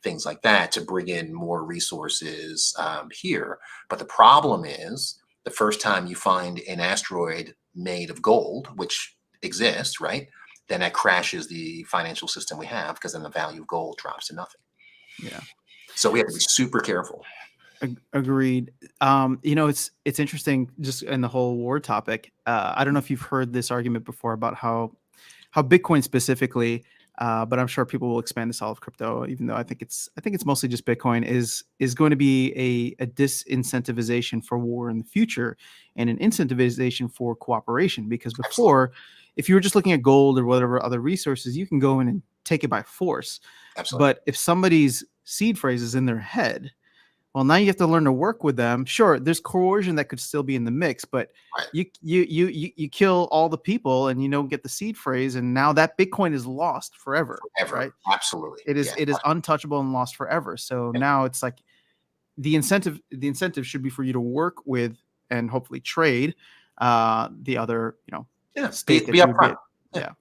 things like that to bring in more resources here. But the problem is the first time you find an asteroid made of gold, which exists, right? Then that crashes the financial system we have because then the value of gold drops to nothing. Yeah. So we have to be super careful. Agreed. It's interesting just in the whole war topic. I don't know if you've heard this argument before about how Bitcoin specifically, but I'm sure people will expand this all of crypto, even though I think it's mostly just Bitcoin is going to be a disincentivization for war in the future and an incentivization for cooperation. Because before, if you were just looking at gold or whatever other resources, you can go in and take it by force. Absolutely. But if somebody's seed phrase is in their head, well, now you have to learn to work with them. Sure, there's coercion that could still be in the mix, but you kill all the people and you don't get the seed phrase, and now that Bitcoin is lost forever. Right? Absolutely. It is untouchable and lost forever. So now it's like the incentive should be for you to work with and hopefully trade the other state be upfront. Yeah.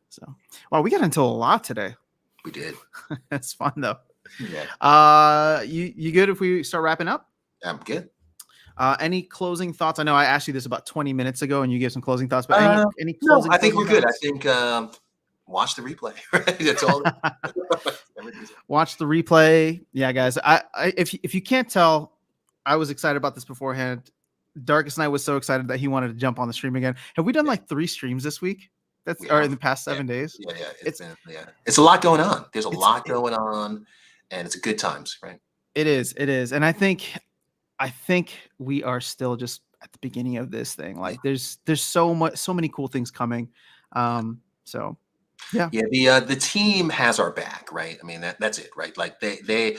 So we got into a lot today. We did. That's fun though. Yeah. You good if we start wrapping up? I'm good. Any closing thoughts? I know I asked you this about 20 minutes ago and you gave some closing thoughts, but any closing I think we're good. Thoughts? I think watch the replay. Right? That's all. Watch the replay. Yeah, guys. If you can't tell, I was excited about this beforehand. Darkestnyte was so excited that he wanted to jump on the stream again. Have we done like 3 streams this week? Or in the past 7 days? Yeah. It's a lot going on. There's a lot going on, and it's a good times, right? It is. And I think we are still just at the beginning of this thing. Like there's so many cool things coming. So yeah. The team has our back, right? I mean that's it, right? Like they're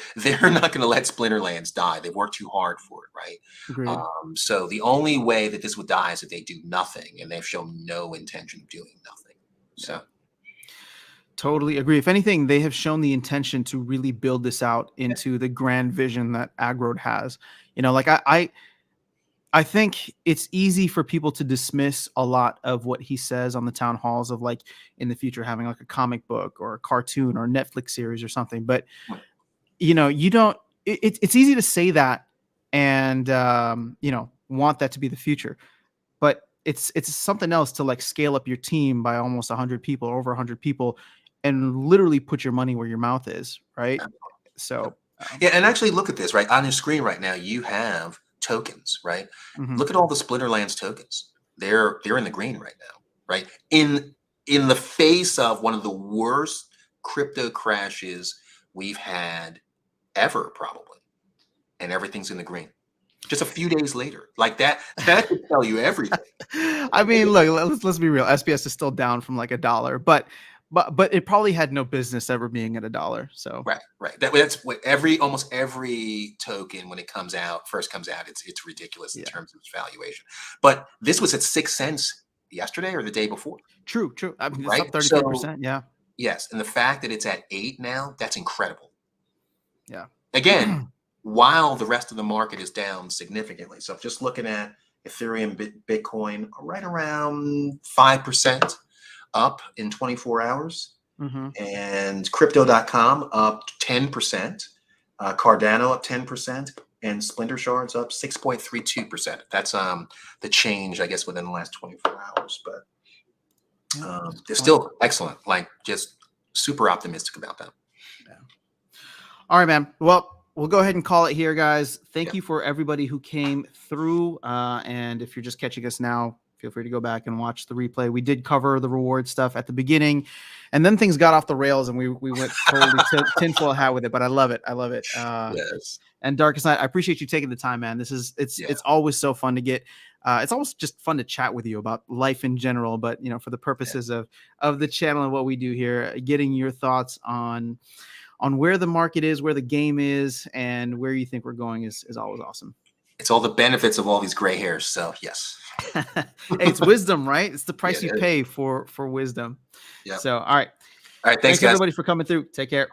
not going to let Splinterlands die. They worked too hard for it, right? Agreed. So the only way that this would die is if they do nothing, and they've shown no intention of doing nothing. So totally agree. If anything, they have shown the intention to really build this out into the grand vision that Agrod has. Like I think it's easy for people to dismiss a lot of what he says on the town halls of like in the future having like a comic book or a cartoon or a Netflix series or something. But you don't. It's easy to say that and want that to be the future, but it's something else to like scale up your team by almost 100 people, over 100 people, and literally put your money where your mouth is, right? So and actually look at this, right? On your screen right now, you have tokens, right? Mm-hmm. Look at all the Splinterlands tokens. They're in the green right now, right? In the face of one of the worst crypto crashes we've had ever, probably, and everything's in the green. Just a few days later, like that could tell you everything. I mean, look, let's be real. SPS is still down from like $1, but it probably had no business ever being at $1. So right. That's what almost every token when it first comes out, it's ridiculous in terms of its valuation. But this was at 6 cents yesterday or the day before. True. I mean, it's up 33%. Yeah. Yes, and the fact that it's at 8 now, that's incredible. Yeah. Again, while the rest of the market is down significantly. So just looking at Ethereum, Bitcoin, right around 5% up in 24 hours. Mm-hmm. And crypto.com up 10%, Cardano up 10%, and Splinter Shards up 6.32%. That's the change, I guess, within the last 24 hours. But they're still excellent. Like, just super optimistic about them. Yeah. All right, man. Well, we'll go ahead and call it here, guys. Thank you for everybody who came through. And if you're just catching us now, feel free to go back and watch the replay. We did cover the reward stuff at the beginning, and then things got off the rails, and we went totally tinfoil hat with it. But I love it. I love it. Yes. And Darkestnyte, I appreciate you taking the time, man. It's always so fun to get. It's almost just fun to chat with you about life in general. But for the purposes of the channel and what we do here, getting your thoughts on where the market is, where the game is, and where you think we're going is always awesome. It's all the benefits of all these gray hairs. So yes. Hey, it's wisdom, right? It's the price you pay for wisdom. Yeah. So, all right. All right. Thanks, guys. Everybody, for coming through. Take care.